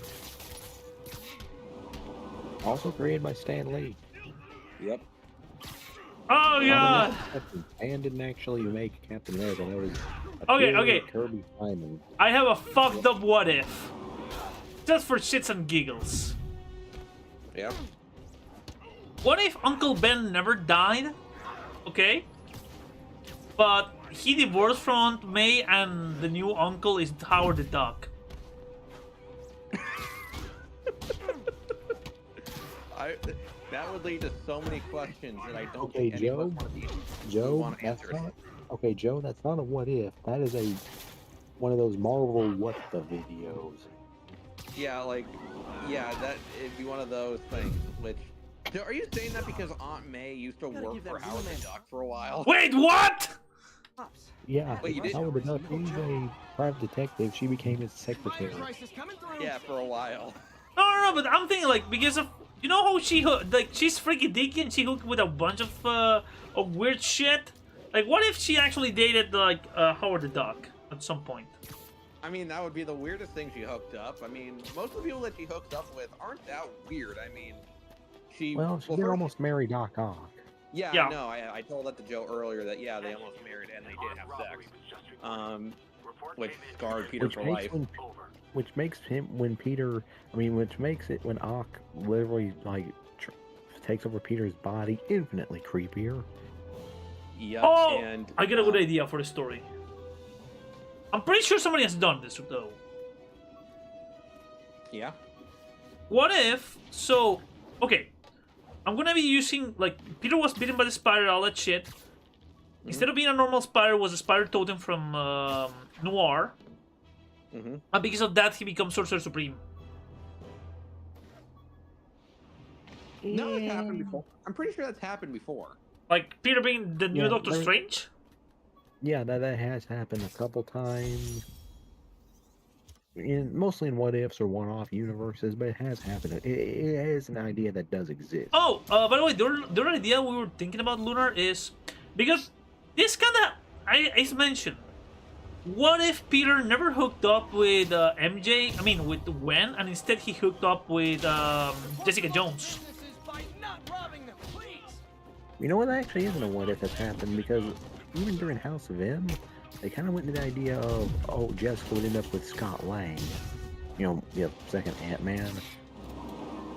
Also created by Stan Lee. Yep. Oh yeah. And didn't actually make Captain America. That was okay. Kirby Simon. I have a fucked up what if, just for shits and giggles. Yep. What if Uncle Ben never died? Okay. But he divorced from Aunt May and the new uncle is Howard the Duck. That would lead to so many questions that I don't okay, think Joe, want to answer. Okay, Joe, that's not a what if. That is one of those Marvel what the videos. Yeah, that it'd be one of those things. Which, are you saying that because Aunt May used to work for Howard the Duck for a while? Wait, what? Yeah, Wait, you didn't? Howard the Duck, he's a private detective. She became his secretary. Yeah, for a while. No, but I'm thinking like because of how she like she's freaky dicky and she hooked with a bunch of weird shit. Like, what if she actually dated like Howard the Duck at some point? I mean, that would be the weirdest thing she hooked up. I mean, most of the people that she hooks up with aren't that weird. I mean, she did almost marry Doc Ock. Yeah, I know. I told that to Joe earlier that yeah, they almost married and they did have sex. Which scarred Peter for life. Which makes him which makes it when Ock literally like takes over Peter's body infinitely creepier. Yeah. Oh, and I get a good idea for the story. I'm pretty sure somebody has done this though. Yeah. What if okay, I'm gonna be using like Peter was bitten by the spider, all that shit. Instead of being a normal spider, was a spider totem from Noir. And because of that, he becomes Sorcerer Supreme. No, that's happened before. I'm pretty sure that's happened before. Like Peter being the new Doctor Strange? Yeah, that has happened a couple times. Mostly in what ifs or one-off universes, but it has happened. It is an idea that does exist. Oh, by the way, the other idea we were thinking about, Lunar, is because this kind of is mentioned. What if Peter never hooked up with MJ? I mean, with Gwen, and instead he hooked up with Jessica Jones. You know what? That actually isn't a what if that's happened because even during House of M, they kind of went into the idea of Jessica would end up with Scott Lang, second Ant-Man.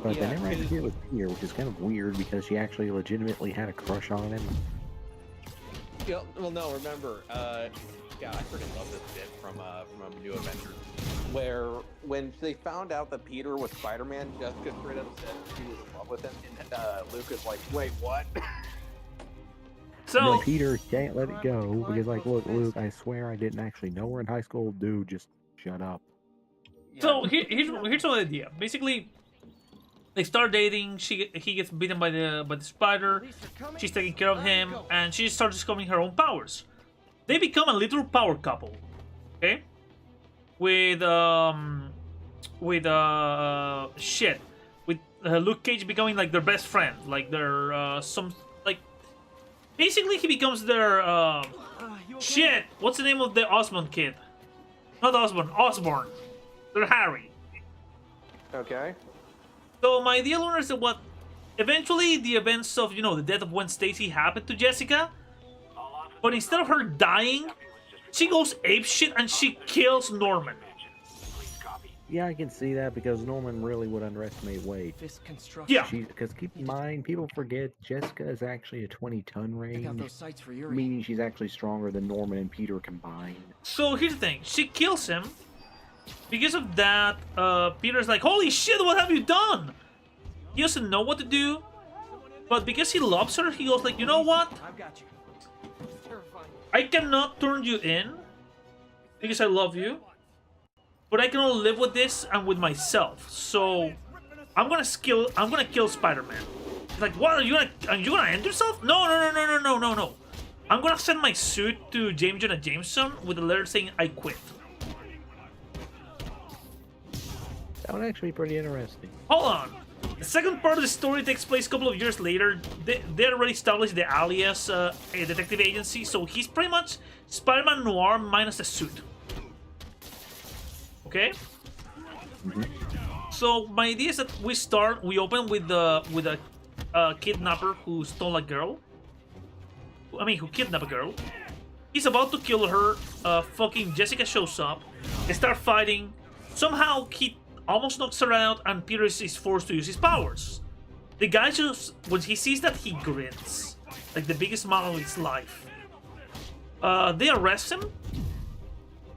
But they never actually did it with Peter, which is kind of weird because she actually legitimately had a crush on him. Yeah, well, no, remember, I freaking love this bit from New Avengers, where when they found out that Peter was Spider-Man, Jessica straight up said she was in love with him, and Luke is like, wait, what? So Peter can't let it go because, like, look, Luke, I swear I didn't actually know her in high school. Dude, just shut up. So here's the idea. Basically, they start dating. He gets bitten by the spider. She's taking care of him, and she starts discovering her own powers. They become a literal power couple. Okay, with Luke Cage becoming like their best friend, like their basically he becomes their shit. What's the name of the Osborn kid? Not Osborn, Osborn. They're Harry. Okay. So my idea, learner, is that what eventually the events of the death of Gwen Stacy happened to Jessica, but instead of her dying, she goes apeshit and she kills Norman. Yeah, I can see that because Norman really would underestimate weight. Yeah. Because keep in mind, people forget Jessica is actually a 20-ton range, those sights for Yuri. meaning she's actually stronger than Norman and Peter combined. So here's the thing: she kills him. Because of that, Peter's like, "Holy shit! What have you done?" He doesn't know what to do, but because he loves her, he goes like, "You know what? I've got you. I cannot turn you in because I love you, but I can only live with this and with myself. So I'm gonna kill Spider-Man." He's like, "What? Are you gonna end yourself?" No. I'm gonna send my suit to James Jonah Jameson with a letter saying I quit. That would actually be pretty interesting. Hold on. The second part of the story takes place a couple of years later. They already established the Alias a detective agency, so he's pretty much Spider-Man Noir minus the suit. Okay? So my idea is that we open with a kidnapper who stole a girl. Who kidnapped a girl. He's about to kill her. Fucking Jessica shows up. They start fighting. Somehow he almost knocks her out, and Peter is forced to use his powers. The guy just, when he sees that, he grins. Like the biggest smile of his life. They arrest him,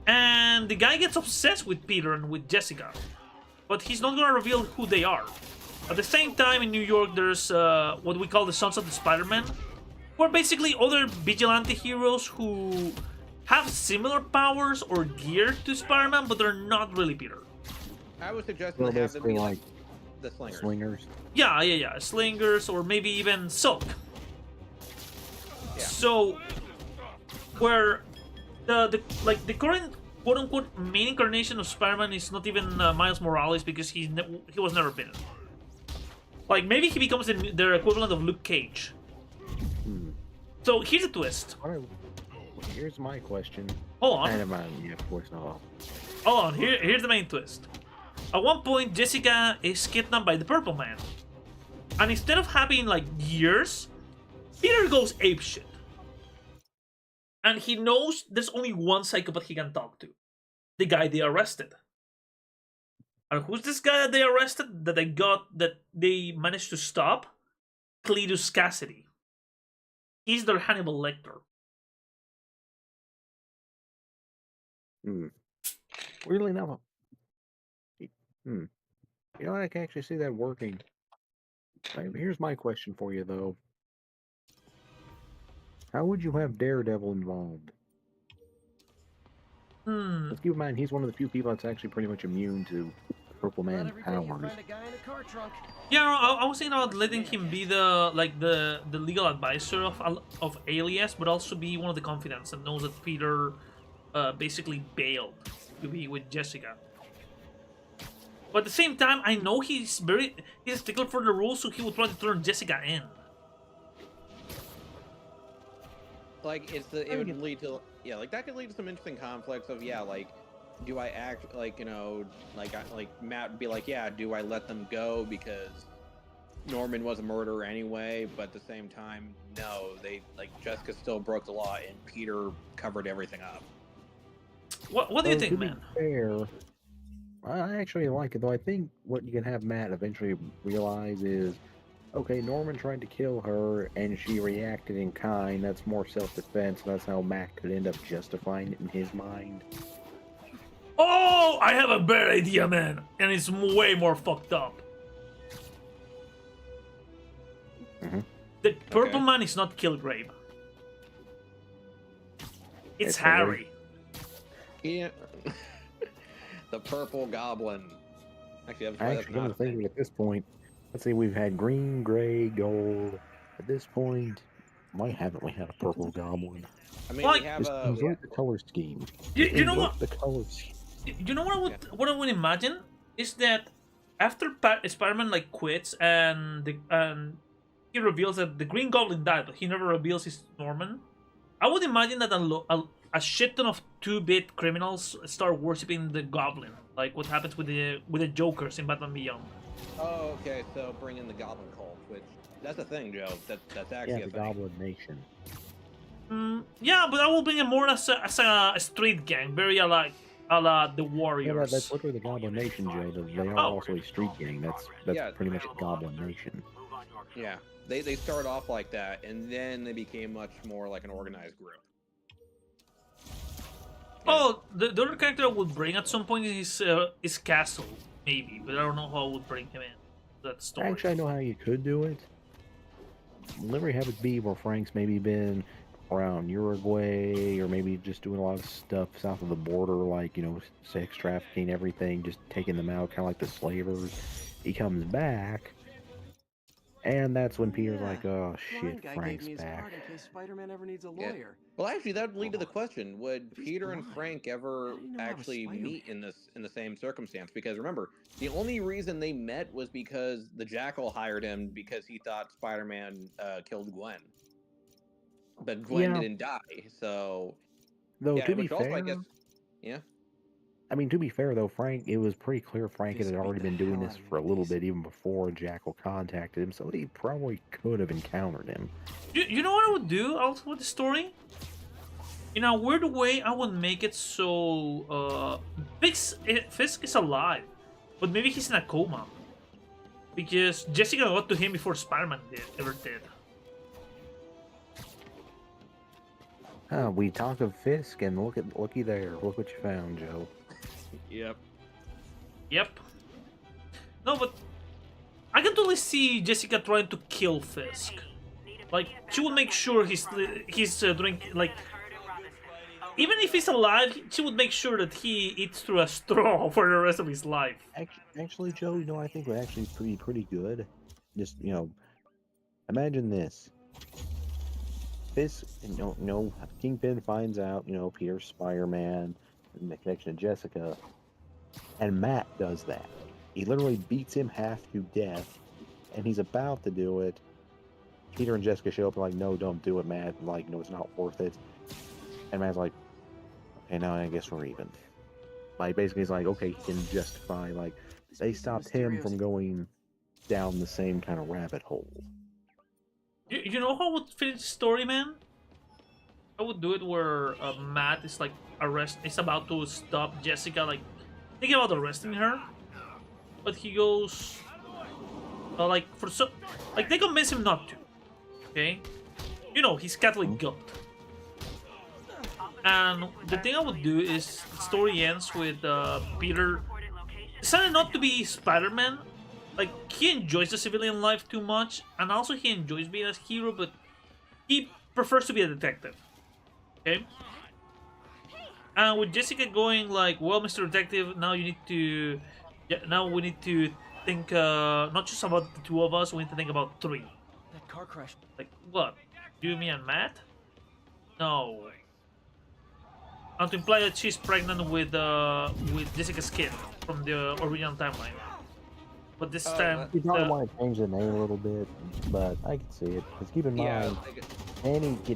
and the guy gets obsessed with Peter and with Jessica. But he's not gonna reveal who they are. At the same time, in New York, there's what we call the Sons of the Spider-Man, who are basically other vigilante heroes who have similar powers or gear to Spider-Man, but they're not really Peter. I would suggest Well, they have them be basically like the slingers. Slingers. Yeah. Slingers, or maybe even Silk. Yeah. So, where the current quote-unquote main incarnation of Spider-Man is not even Miles Morales, because he was never bitten. Like, maybe he becomes their equivalent of Luke Cage. So, here's a twist. Here's my question. Hold on. Yeah, of course not. Hold on, here's the main twist. At one point, Jessica is kidnapped by the Purple Man. And instead of having, like, years, Peter goes apeshit. And he knows there's only one psychopath he can talk to. The guy they arrested. And who's this guy that they arrested? That they managed to stop? Cletus Cassidy. He's their Hannibal Lecter. Weirdly enough, you know, I can actually see that working. Here's my question for you, though. How would you have Daredevil involved? Let's keep in mind, he's one of the few people that's actually pretty much immune to Purple Man's powers. Yeah, I was thinking about letting him be the legal advisor of Alias, but also be one of the confidants that knows that Peter basically bailed to be with Jessica. But at the same time, I know he's a stickler for the rules, so he would probably turn Jessica in. Like, it would lead to, like, that could lead to some interesting conflicts of, like, do I act, like, like Matt would be like, yeah, do I let them go because Norman was a murderer anyway, but at the same time, no, Jessica still broke the law and Peter covered everything up. What do you think, man? Fair, I actually like it, though. I think what you can have Matt eventually realize is, okay, Norman tried to kill her, and she reacted in kind. That's more self-defense. That's how Matt could end up justifying it in his mind. Oh, I have a better idea, man, and it's way more fucked up. The Purple Man is not Kilgrave. It's Harry. Yeah. The Purple Goblin. Actually, I'm thinking at this point, let's see, we've had green, gray, gold. At this point, why haven't we had a purple goblin? I mean, we have the color scheme. You know what? The colors. You know what I would imagine is that after Spider-Man like quits and he reveals that the Green Goblin died, but he never reveals he's Norman. I would imagine that a shit ton of 2-bit criminals start worshiping the Goblin, like what happens with the Jokers in Batman Beyond. Oh, okay. So bring in the Goblin cult, which that's the thing, Joe. That's actually the a thing. Goblin Nation. Yeah, but I will bring it more as a street gang, very a la the Warriors. Yeah, that's literally the Goblin Nation, Joe. They are also a street gang. That's pretty much a Goblin Nation. Yeah, they started off like that, and then they became much more like an organized group. Oh, the other character I would bring at some point is Castle, maybe, but I don't know how I would bring him in. That story. Actually, I know how you could do it. Literally have it be where Frank's maybe been around Uruguay, or maybe just doing a lot of stuff south of the border, like, you know, sex trafficking, everything, just taking them out, kind of like the slavers. He comes back, and that's when Peter's like, oh shit, Frank's back. In case Spider-Man ever needs a lawyer. Well, actually, that would lead to the question: would Peter and Frank ever actually meet in the same circumstance? Because remember, the only reason they met was because the Jackal hired him because he thought Spider-Man killed Gwen, but Gwen didn't die. So, though to be also, fair, I guess, I mean, to be fair though, Frank, it was pretty clear Frank had already been doing this for a little bit, even before Jackal contacted him, so he probably could have encountered him. You know what I would do also with the story? In a weird way, I would make it so Fisk is alive, but maybe he's in a coma. Because Jessica got to him before Spider-Man ever did. We talk of Fisk, and looky there. Look what you found, Joe. Yep. No, but I can totally see Jessica trying to kill Fisk. Like, she would make sure he's doing, like, even if he's alive, she would make sure that he eats through a straw for the rest of his life. Actually, Joe, you know, I think would actually be pretty good. Just, you know, imagine this. Fisk, Kingpin finds out, you know, Peter's Spider-Man, and the connection to Jessica, and Matt does that. He literally beats him half to death, and he's about to do it. Peter and Jessica show up and like, no, don't do it, Matt. Like, no, it's not worth it. And Matt's like, okay, now I guess we're even. Like, basically, he's like, okay, he can justify, like, they stopped him from going down the same kind of rabbit hole. You know how I would finish the story, man? I would do it where Matt is like is about to stop Jessica, like thinking about arresting her, but he goes like they convince him not to. Okay, you know, he's Catholic guilt. And the thing I would do is the story ends with Peter decided not to be Spider-Man. Like, he enjoys the civilian life too much, and also he enjoys being a hero, but he prefers to be a detective. Okay? And with Jessica going like, well, Mr. Detective, now you need to... now we need to think, not just about the two of us, we need to think about three. That car crash. Like, what? You, me, and Matt? No. And to imply that she's pregnant with Jessica's kid from the original timeline. But this time... You probably want to change the name a little bit, but I can see it. Because keep in mind,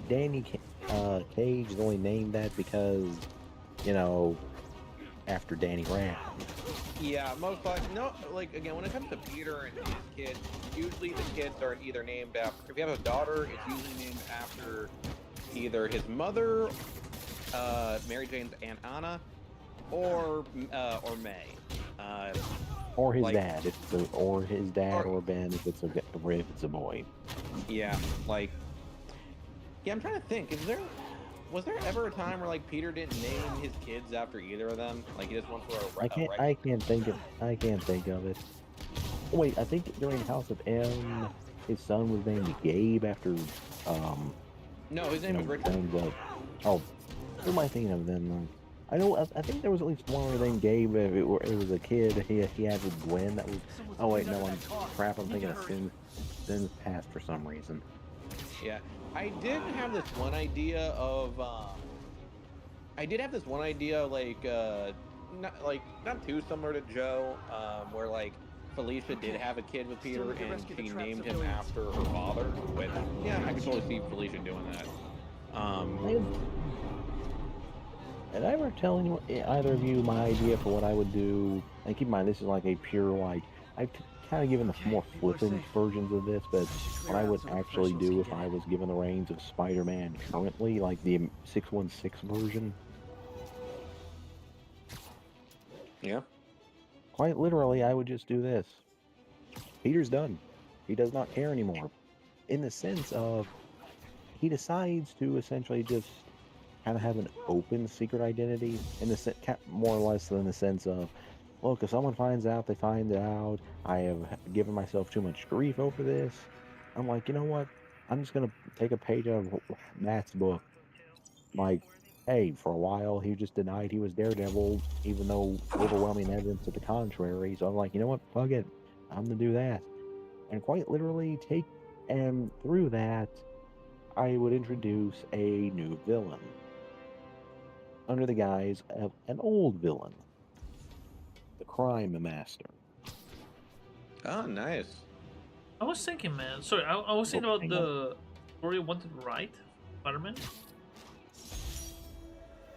Danny Cage is only named that because, you know, after Danny Rand. Yeah, most likely. No, like, again, when it comes to Peter and his kids, usually the kids are either named after... If you have a daughter, it's usually named after either his mother, Mary Jane's Aunt Anna, or May. Or his dad, or his dad, or Ben if it's a boy. Yeah, like, yeah, I'm trying to think. Was there ever a time where like Peter didn't name his kids after either of them? Like he just went for a I can't think of it. Wait, I think during House of M, his son was named Gabe after No, his name was Richard. Oh, who am I thinking of then? I know. I think there was at least one other named Gabe. If it was a kid, he had with Gwen. That was. Oh wait, no, I'm thinking of Sin's Past for some reason. Yeah, I did have this one idea of. Like not too similar to Joe, where like Felicia did have a kid with Peter and she named him after her father, which, yeah, I can totally see Felicia doing that. Did I ever tell anyone, either of you my idea for what I would do? And keep in mind, this is like a pure, like, I've kind of given the more flippant versions of this, but what I would actually do if I was given the reins of Spider-Man currently, like the 616 version. Yeah. Quite literally, I would just do this. Peter's done. He does not care anymore. In the sense of, he decides to essentially just kind of have an open secret identity, in the more or less in the sense of, look, if someone finds out, they find out. I have given myself too much grief over this. I'm like, you know what? I'm just gonna take a page out of Matt's book. Like, hey, for a while he just denied he was Daredevil, even though overwhelming evidence to the contrary. So I'm like, you know what? Fuck it. I'm gonna do that. And quite literally and through that, I would introduce a new villain under the guise of an old villain, the Crime Master. Oh, nice. I was thinking, man. Sorry, I was thinking about the story I wanted to write, Spider-Man.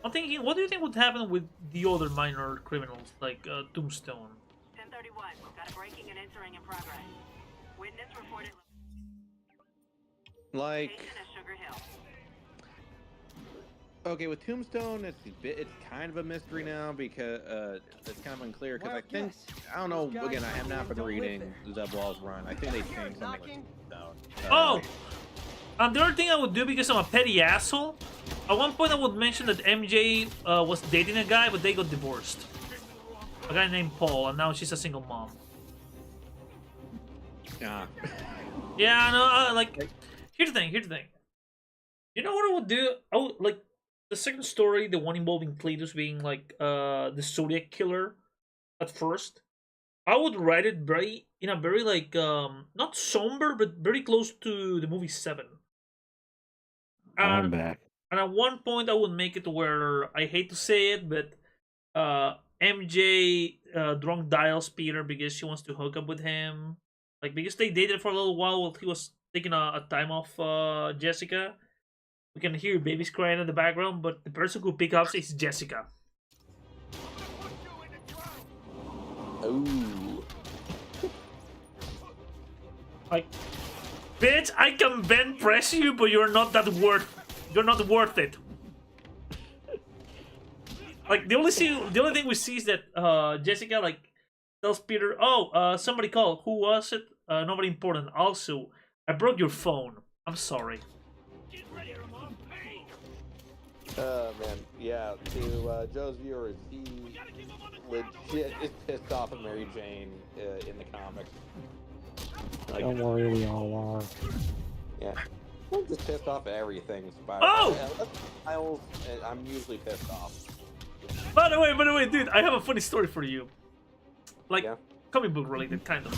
I'm thinking, what do you think would happen with the other minor criminals, like Tombstone? 1031. Got a breaking and entering in progress. Witness reported. Like, Location is Sugar Hill. okay, with Tombstone, it's kind of a mystery now because it's kind of unclear because I think I don't know. Again, I have not been reading Zeb Wall's run. I think they changed something with Tombstone. Oh, and the other thing I would do, because I'm a petty asshole, at one point I would mention that MJ was dating a guy, but they got divorced. A guy named Paul, and now she's a single mom. Yeah. Yeah, no, like, here's the thing. You know what I would do? I would, like, the second story, the one involving Cletus being, like, the Zodiac killer at first, I would write it in a very, like, not somber, but very close to the movie 7. I'm back. And at one point, I would make it where, I hate to say it, but MJ drunk dials Peter because she wants to hook up with him. Like, because they dated for a little while he was taking a time off Jessica. We can hear babies crying in the background, but the person who picks up is Jessica. Ooh. Like, bitch, I can bend press you, but you're not worth it. Like, the only thing we see is that Jessica, like, tells Peter, oh, somebody called. Who was it? Nobody important. Also, I broke your phone. I'm sorry. Man, yeah, to Joe's viewers, he legit is pissed off at Mary Jane in the comics. Like, don't worry, we all are. Yeah. I'm just pissed off at everything. I'm usually pissed off. By the way, dude, I have a funny story for you. Like, comic book related, kind of.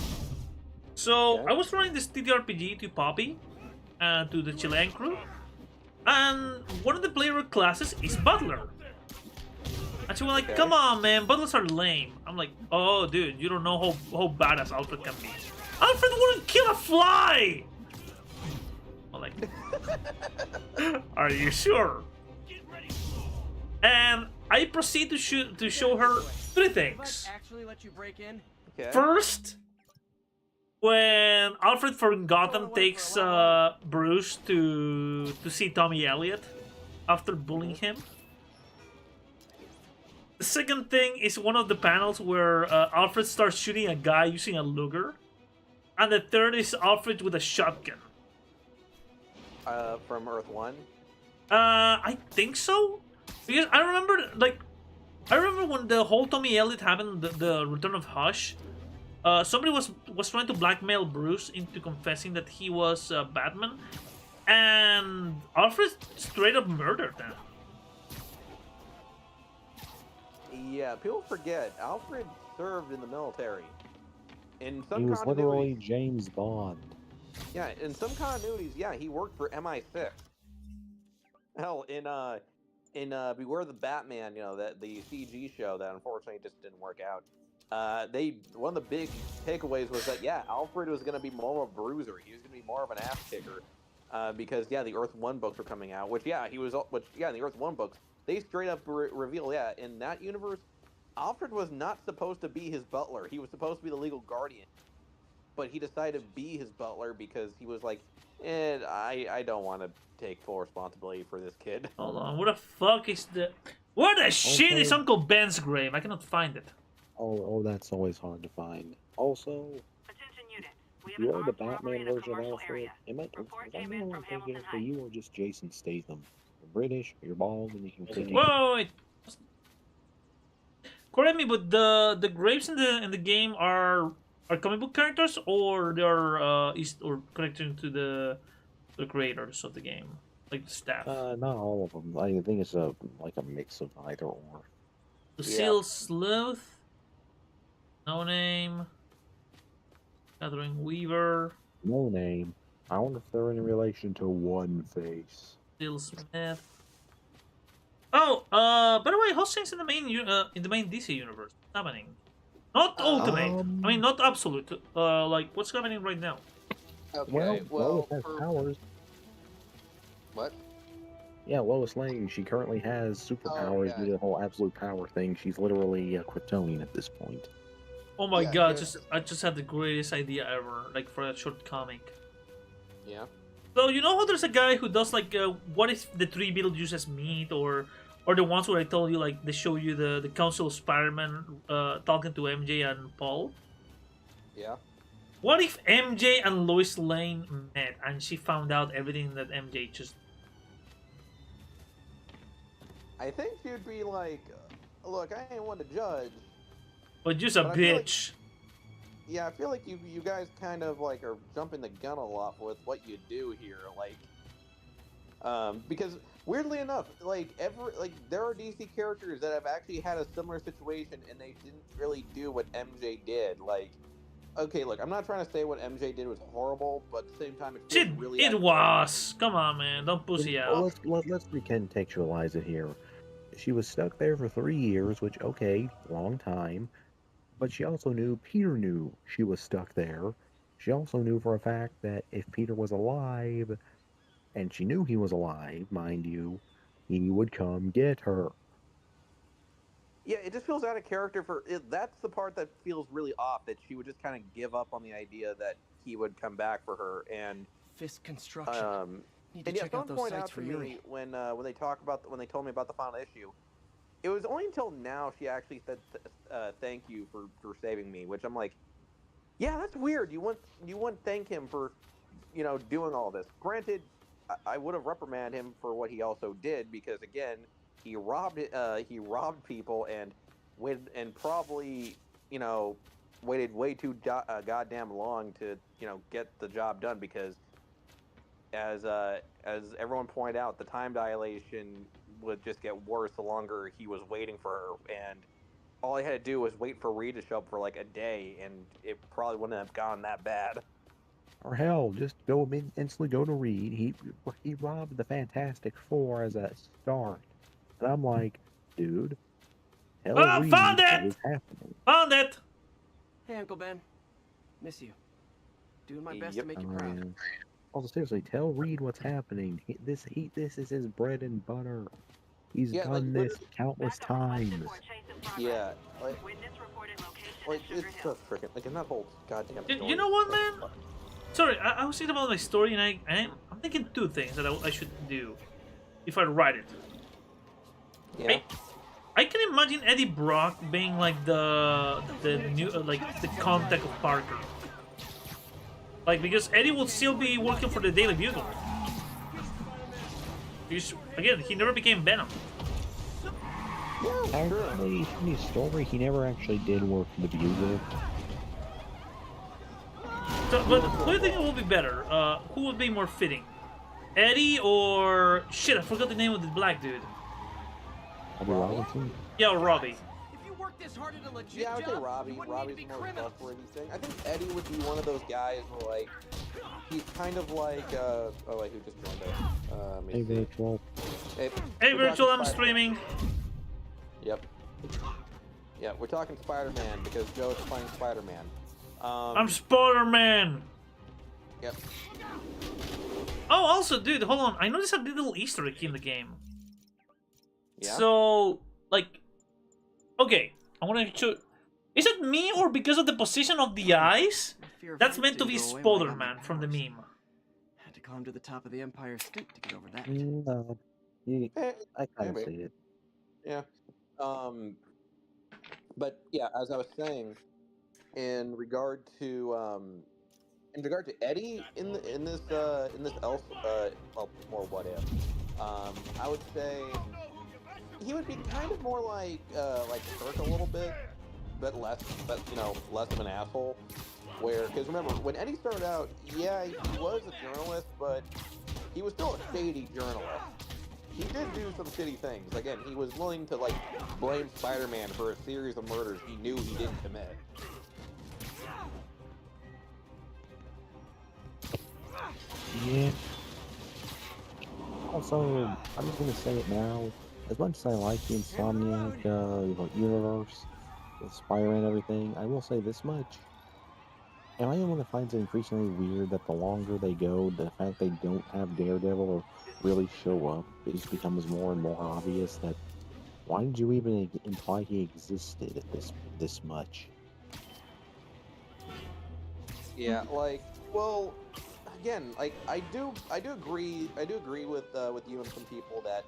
So, I was running this TTRPG to Poppy and to the Chilean crew. And one of the player classes is Butler. And she was like, come on, man, Butlers are lame. I'm like, oh, dude, you don't know how badass Alfred can be. Alfred wouldn't kill a fly! I'm like, are you sure? And I proceed to show her 3 things. First, when Alfred from Gotham takes Bruce to see Tommy Elliot after bullying him. The second thing is one of the panels where Alfred starts shooting a guy using a Luger. And the third is Alfred with a shotgun. From Earth 1? I think so. Because I remember when the whole Tommy Elliot happened, the return of Hush. Somebody was trying to blackmail Bruce into confessing that he was Batman, and Alfred straight up murdered them. Yeah, people forget Alfred served in the military. In some he was literally continuities, James Bond. Yeah, in some continuities, yeah, he worked for MI6. Hell, in Beware the Batman, you know, the CG show that unfortunately just didn't work out. one of the big takeaways was that Alfred was going to be more of a bruiser. He was going to be more of an ass kicker, because the Earth 1 books were coming out. Which in the Earth 1 books they straight up reveal in that universe, Alfred was not supposed to be his butler. He was supposed to be the legal guardian, but he decided to be his butler because he was like, I don't want to take full responsibility for this kid. Hold on, where the fuck is the... Where the shit is Uncle Ben's grave? I cannot find it. Oh, that's always hard to find. Also, Attention units. We have you an are the armed robbery Batman in a version of commercial Alfred. area. Am I Report I'm came in not from thinking Hamilton for you or just Jason Statham. You're British, you're bald, and you can critique. Whoa, wait. Correct me, but the graves in the game are comic book characters, or they are or connected to the creators of the game, like the staff. Not all of them. I think it's like a mix of either or. Lucille Sleuth, No Name, Catherine Weaver. No Name. I wonder if they're in relation to One Face. Bill Smith. Oh, by the way, how's things in the main DC universe? What's happening? Not Ultimate. I mean, not Absolute. Like, what's happening right now? Okay, Lois has powers. What? Yeah, Lois Lane. She currently has superpowers due to the whole absolute power thing. She's literally Kryptonian at this point. Oh my god! I just had the greatest idea ever, like for a short comic. Yeah. So you know how there's a guy who does like, what if the 3 Beetlejuices meet, or the ones where I told you like they show you the Council of Spider-Man talking to MJ and Paul. Yeah. What if MJ and Lois Lane met and she found out everything that MJ just... I think she'd be like, look, I ain't one to judge. But just a bitch. I feel like you guys kind of like are jumping the gun a lot with what you do here, like, because weirdly enough, there are DC characters that have actually had a similar situation and they didn't really do what MJ did. Like, okay, look, I'm not trying to say what MJ did was horrible, but at the same time, it was. Come on, man, don't pussy out. Let's recontextualize it here. She was stuck there for 3 years, which, okay, long time. But she also knew Peter knew she was stuck there. She also knew for a fact that if Peter was alive, and she knew he was alive, mind you, he would come get her. Yeah, it just feels out of character that's the part that feels really off, that she would just kind of give up on the idea that he would come back for her. And Fist construction. Need to check out those sites for Yuri. When they told me about the final issue, it was only until now she actually said thank you for saving me, which I'm like, yeah, that's weird. You wouldn't thank him for, doing all this. Granted, I would have reprimanded him for what he also did, because again, he robbed people and probably waited way too goddamn long to get the job done, because as everyone pointed out, the time dilation would just get worse the longer he was waiting for her, and all he had to do was wait for Reed to show up for like a day, and it probably wouldn't have gone that bad. Or hell, just instantly go to Reed. He robbed the Fantastic Four as a start, and I'm like, dude, hell, Reed, found what it! is happening? Found it! Hey, Uncle Ben. Miss you. Doing my best to make you proud. Also, seriously, tell Reed what's happening. This is his bread and butter. He's done this countless times. Yeah, it's so freaking in that whole goddamn story. You know what, man? Sorry, I was thinking about my story, and I'm thinking 2 things that I should do if I write it. Yeah. I can imagine Eddie Brock being like the new the contact of Parker. Like, because Eddie will still be working for the Daily Bugle. Again, he never became Venom. Actually, in his story, he never actually did work for the Bugle. So, but who do you think will be better? Who would be more fitting? Eddie or... Shit, I forgot the name of the black dude. Robbie Robinson? Yeah, or Robbie. Yeah, I would say Robbie. Robbie's more trustworthy thing. I think Eddie would be one of those guys where, like, he's kind of like, oh wait, who just joined us? Hey, Virtual. Hey, Virtual, I'm streaming. Yep. Yeah, we're talking Spider-Man because Joe's playing Spider-Man. I'm Spoderman! Yep. Oh, also, dude, hold on. I noticed a little Easter egg in the game. Yeah? So, like... Okay, I want to show... Is it me or because of the position of the eyes? That's meant to be Spoderman from the meme. Had to climb to the top of the Empire State to get over that. No, I kind of see it. Yeah. But yeah, as I was saying, in regard to Eddie in this else well, more what if, I would say he would be kind of more like Kirk a little bit, but less of an asshole. Because remember, when Eddie started out, yeah, he was a journalist, but he was still a shady journalist. He did do some shitty things. Again, he was willing to blame Spider-Man for a series of murders he knew he didn't commit. Yeah. Also, I'm just gonna say it now. As much as I like the Insomniac universe, with Spider and everything, I will say this much. Am I the one that finds it increasingly weird that the longer they go, the fact they don't have Daredevil really show up, it just becomes more and more obvious that why did you even imply he existed this much? Yeah, well, again, I do agree with you and some people that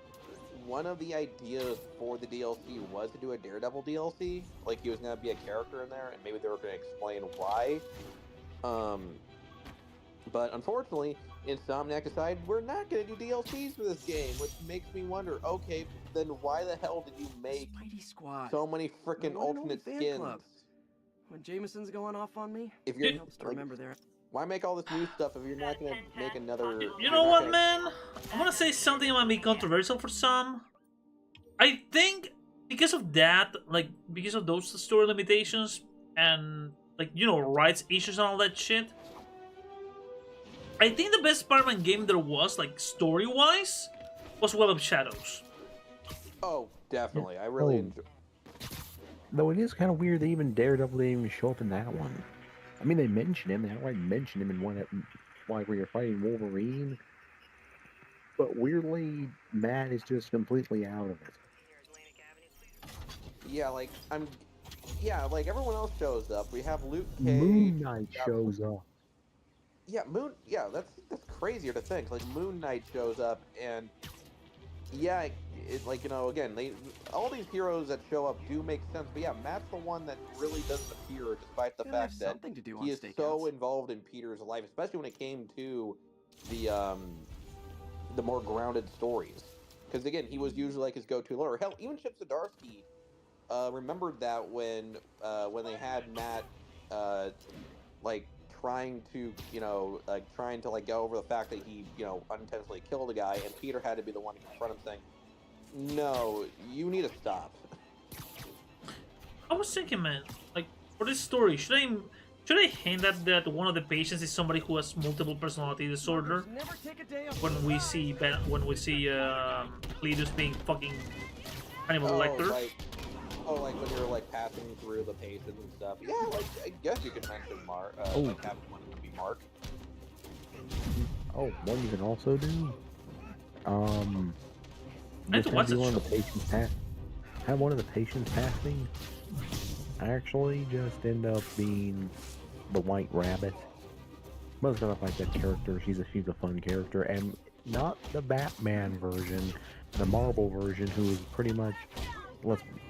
one of the ideas for the DLC was to do a Daredevil DLC, like he was gonna be a character in there, and maybe they were gonna explain why. But unfortunately, Insomniac decided we're not gonna do DLCs for this game, which makes me wonder. Okay, then why the hell did you make so many freaking alternate skins? When Jameson's going off on me, if you're helps to remember there. Why make all this new stuff if you're not gonna make another? You know what, man? I'm gonna say something that might be controversial for some. I think because of that, because of those story limitations and rights issues and all that shit, I think the best Spider-Man game there was, story-wise, was Web of Shadows. Oh, definitely. I really enjoy. Though it is kind of weird that even Daredevil didn't even show up in that one. I mean, they mentioned him. They outright mentioned him in one where you're fighting Wolverine. But weirdly, Matt is just completely out of it. Yeah, everyone else shows up. We have Luke Cage. Moon Knight shows up. Yeah, that's crazier to think. Moon Knight shows up, and yeah, again, all these heroes that show up do make sense. But yeah, Matt's the one that really doesn't appear, despite the fact that he is so involved in Peter's life, especially when it came to the more grounded stories. Because again, he was usually his go-to lawyer. Hell, even Chip Zdarsky remembered that when they had Matt trying to go over the fact that he unintentionally killed a guy, and Peter had to be the one to confront him, saying, "No, you need to stop." I was thinking, man, for this story, should I hint that one of the patients is somebody who has multiple personality disorder? When we see Cletus being fucking Hannibal Lecter. When you're passing through the pages and stuff. Yeah, I guess you could mention Mark. Have one would be Mark. Oh, one you can also do. I have to watch one of the patients have one of the patients passing. Actually, just end up being the White Rabbit. Most of like that character. She's a fun character, and not the Batman version, the Marvel version, who is pretty much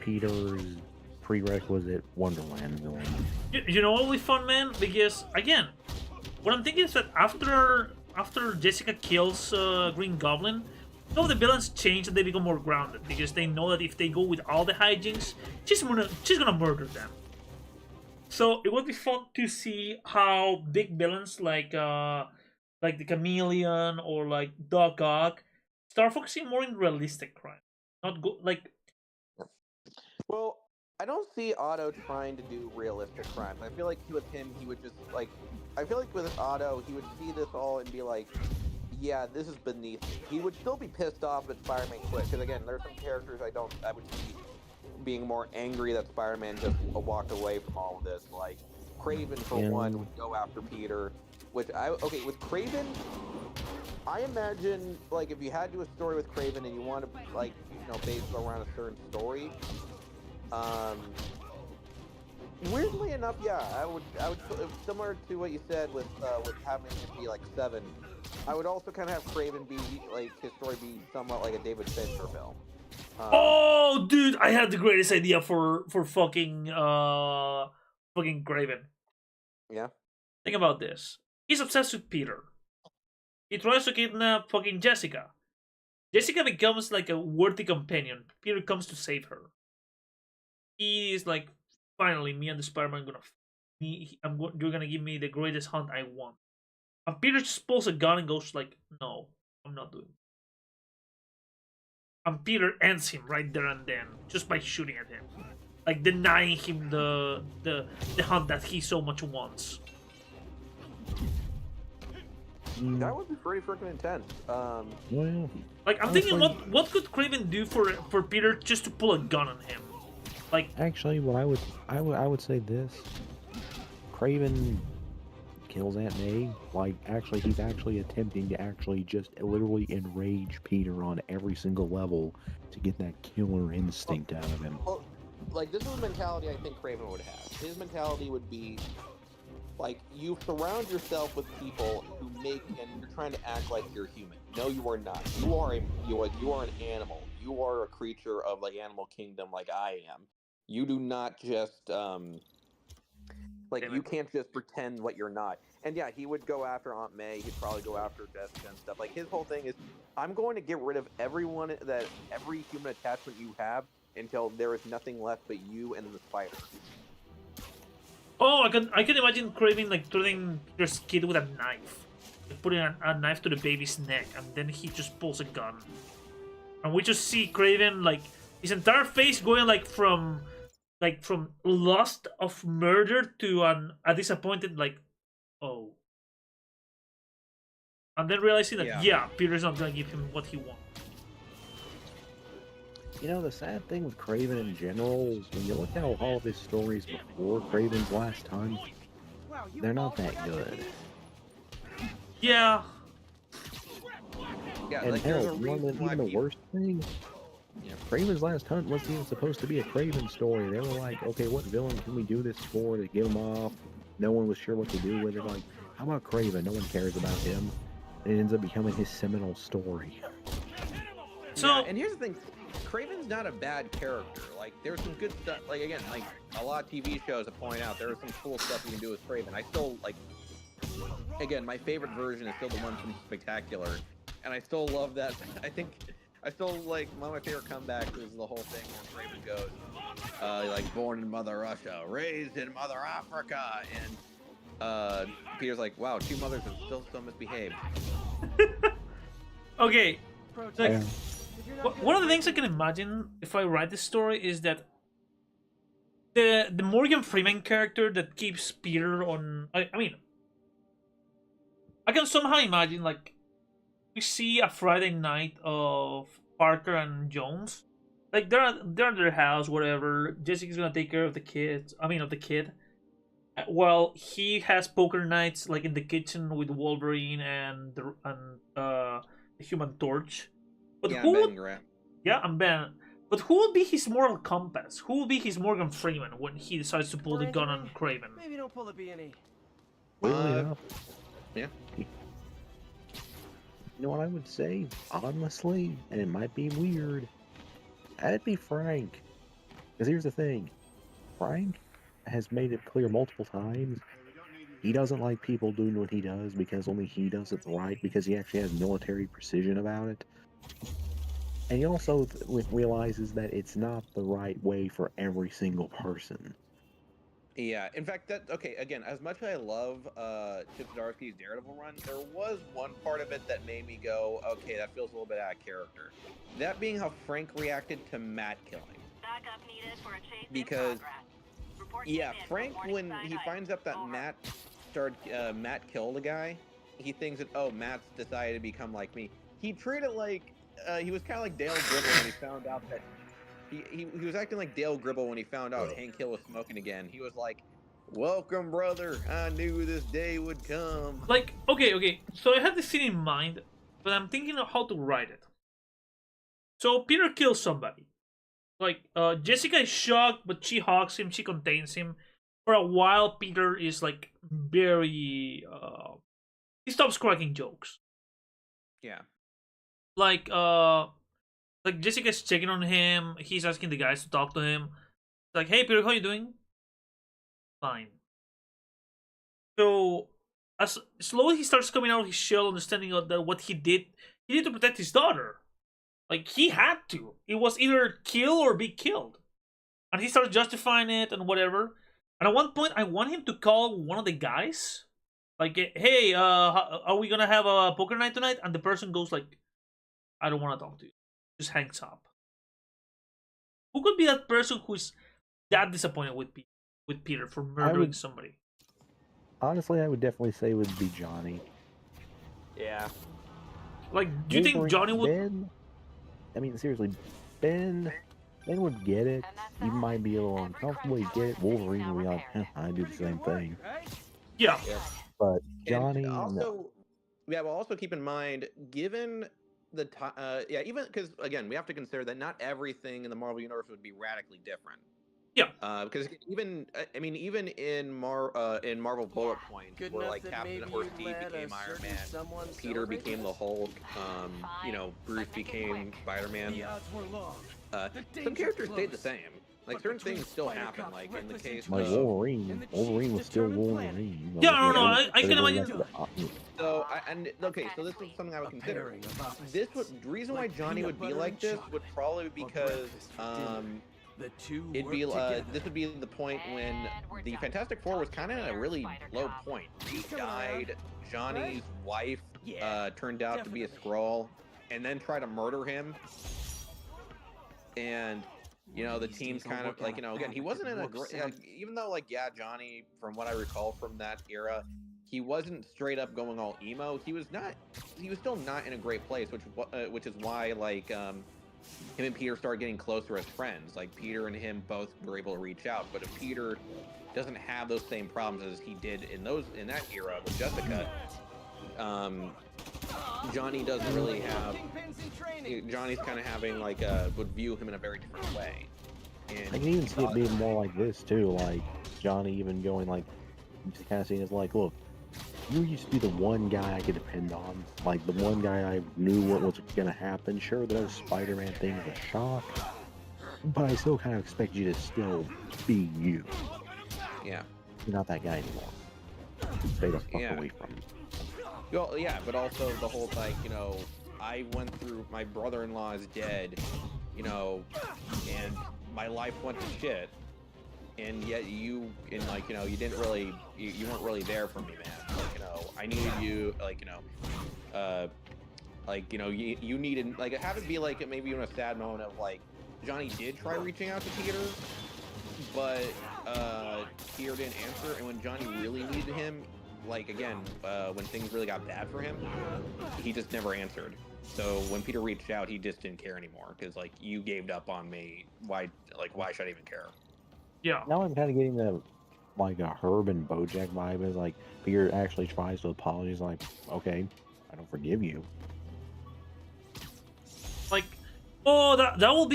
Peter's prerequisite Wonderland villain. You know what will be fun, man? Because again, what I'm thinking is that after Jessica kills Green Goblin, some of the villains change and they become more grounded because they know that if they go with all the hijinks, she's gonna murder them. So it would be fun to see how big villains like the Chameleon or Doc Ock start focusing more in realistic crime, not go Well, I don't see Otto trying to do realistic crimes. I feel like with him, he would just I feel like with Otto, he would see this all and be like, yeah, this is beneath me. He would still be pissed off if Spider-Man quit, because again, there are some characters I would see being more angry that Spider-Man just walked away from all of this. Like, Craven, for one, would go after Peter, with Craven, I imagine, like, if you had to do a story with Craven and you want to, like, base it around a certain story, weirdly enough, yeah, I would, similar to what you said with having it be, like, 7, I would also kind of have Craven be, like, his story be somewhat like a David Fincher film. Oh, dude, I had the greatest idea for fucking Craven. Yeah. Think about this. He's obsessed with Peter. He tries to kidnap fucking Jessica. Jessica becomes like a worthy companion. Peter comes to save her. He is like, finally, me and the Spider-Man you're gonna give me the greatest hunt I want. And Peter just pulls a gun and goes like, no, I'm not doing it. And Peter ends him right there and then, just by shooting at him. Like, denying him the hunt that he so much wants. That would be pretty freaking intense. Yeah. Like, I'm thinking, what could Craven do for Peter just to pull a gun on him? Like, actually, what I would say this: Craven kills Aunt May. Like, actually, he's actually attempting to actually just literally enrage Peter on every single level to get that killer instinct out of him. Well, like, this is the mentality I think Craven would have. His mentality would be, like, you surround yourself with people who and you're trying to act like you're human. No, you are not. You are an animal. You are a creature of, like, animal kingdom, like I am. You do not just you can't just pretend what you're not. And yeah, he would go after Aunt May. He'd probably go after Jessica and stuff. Like, his whole thing is, I'm going to get rid of every human attachment you have until there is nothing left but you and the spider. oh, I can imagine Craven like turning Peter's kid with a knife, like putting a knife to the baby's neck, and then he just pulls a gun, and we just see Craven, like, his entire face going from lust of murder to a disappointed, like, oh, and then realizing that yeah, Peter's not gonna give him what he wants. You know, the sad thing with Craven in general is when you look at all of his stories before Craven's last hunt, they're not that good. Yeah. Yeah, and like, hell, even the worst thing, Craven's last hunt wasn't even supposed to be a Craven story. They were like, okay, what villain can we do this for to get him off? No one was sure what to do with it. Like, how about Craven? No one cares about him. And it ends up becoming his seminal story. So, yeah, and here's the thing. Craven's not a bad character. Like, there's some good stuff. Like, again, like, a lot of TV shows that point out there's some cool stuff you can do with Craven. I still, like, again, my favorite version is still the one from Spectacular. And I still love that. I still, like, one of my favorite comebacks is the whole thing where Craven goes, like, born in Mother Russia, raised in Mother Africa, and Peter's like, wow, 2 mothers and still so misbehaved. Okay. Like, one of the things I can imagine if I write this story is that the Morgan Freeman character that keeps Peter on. I mean, I can somehow imagine, like, we see a Friday night of Parker and Jones. Like, they're at their house, whatever. Jessica's gonna take care of the kids. I mean, of the kid. While he has poker nights, like, in the kitchen with Wolverine and the Human Torch. But yeah, who Ben would, Grant. yeah, and Ben. But who would be his moral compass? Who will be his Morgan Freeman when he decides to pull the gun on Craven? Maybe don't pull the B&E. Weirdly enough. Yeah. You know what I would say? Honestly, and it might be weird, that'd be Frank. Because here's the thing. Frank has made it clear multiple times he doesn't like people doing what he does because only he does it right, because he actually has military precision about it. And he also realizes that it's not the right way for every single person. Yeah, in fact, again, as much as I love Chip Zdarsky's Daredevil run, there was one part of it that made me go, okay, that feels a little bit out of character. That being how Frank reacted to Matt killing. Backup needed for a chase because, in Frank, when he finds out that Matt killed a guy, he thinks that, oh, Matt's decided to become like me. He treated it like, he was kind of like Dale Gribble when he found out that he was acting like Dale Gribble when he found out Hank Hill was smoking again. He was like, "Welcome, brother. I knew this day would come." Like, okay. So I had this scene in mind, but I'm thinking of how to write it. So Peter kills somebody. Like, Jessica is shocked, but she hugs him. She contains him. For a while, Peter is like very. He stops cracking jokes. Yeah. Like Jessica's checking on him. He's asking the guys to talk to him. Like, hey Peter, how you doing? Fine. So as slowly he starts coming out of his shell, understanding that what he did to protect his daughter. Like, he had to. It was either kill or be killed. And he starts justifying it and whatever. And at one point, I want him to call one of the guys. Like, hey, are we gonna have a poker night tonight? And the person goes like, I don't want to talk to you. Just hangs up. Who could be that person who's that disappointed with Peter for murdering somebody? Honestly, I would definitely say it would be Johnny. Yeah. Like, do you think Johnny would? Ben? I mean, seriously, Ben would get it. He might be a little uncomfortable. He'd get it. Wolverine would be like, I do the same thing. Yeah. But Johnny, and also, no. Yeah, but also keep in mind, given the even because again, we have to consider that not everything in the Marvel universe would be radically different. Yeah. Because even in Marvel Bullet Points, where like Captain or Steve became Iron Man, Peter became the Hulk, Bruce became Spider-Man. Some characters stayed the same. Like, certain things still happen. Like in the case like of Wolverine was still Wolverine. Yeah, no, I can imagine. So so this is something I would consider. The reason why Johnny would be like this would probably be because this would be the point when the Fantastic Four was kind of at a really low point. He died. Johnny's wife turned out to be a Skrull, and then tried to murder him. And the team's kind of like, again, he wasn't in a great, even though Johnny, from what I recall from that era, he wasn't straight up going all emo. He was still not in a great place, which is why him and Peter started getting closer as friends. Like, Peter and him both were able to reach out, but if Peter doesn't have those same problems as he did in that era with Jessica, Johnny doesn't really have. Johnny's kind of having would view him in a very different way. And I can even see it being more like this too. Like Johnny even going kind of seeing as like, look, you used to be the one guy I could depend on. Like the one guy I knew what was gonna happen. Sure, those Spider-Man things are a shock, but I still kind of expect you to still be you. Yeah. You're not that guy anymore. Stay the fuck away from me. Well, yeah, but also the whole I went through, my brother-in-law is dead, and my life went to shit, and yet you didn't really, you weren't really there for me, man. I needed you, you needed, have it be maybe in a sad moment of Johnny did try reaching out to Peter, but Peter didn't answer, and when Johnny really needed him, when things really got bad for him, he just never answered. So when Peter reached out, he just didn't care anymore because you gave up on me. Why should I even care? Yeah. Now I'm kind of getting the a Herb and BoJack vibe. Is Peter actually tries to apologize. Okay, I don't forgive you. That will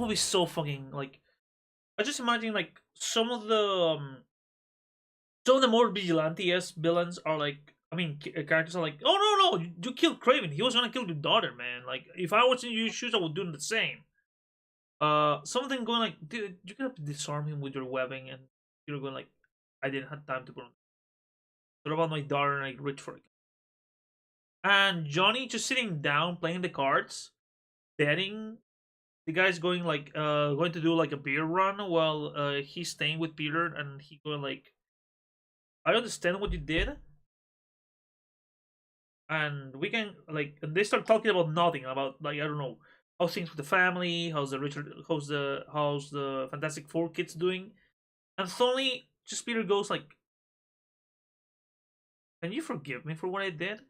be so fucking I just imagine some of the more vigilante-esque villains are characters are oh no, you killed Kraven. He was gonna kill your daughter, man. If I was in your shoes, I would do the same. Something going dude, you gotta disarm him with your webbing, and you're going I didn't have time to put on. What about my daughter? And I reach for it. And Johnny just sitting down playing the cards, betting. The guy's going going to do a beer run while he's staying with Peter, and he going I understand what you did, and we can and they start talking about nothing, about I don't know, how's things with the family, how's the Fantastic Four kids doing, and suddenly just Peter goes can you forgive me for what I did?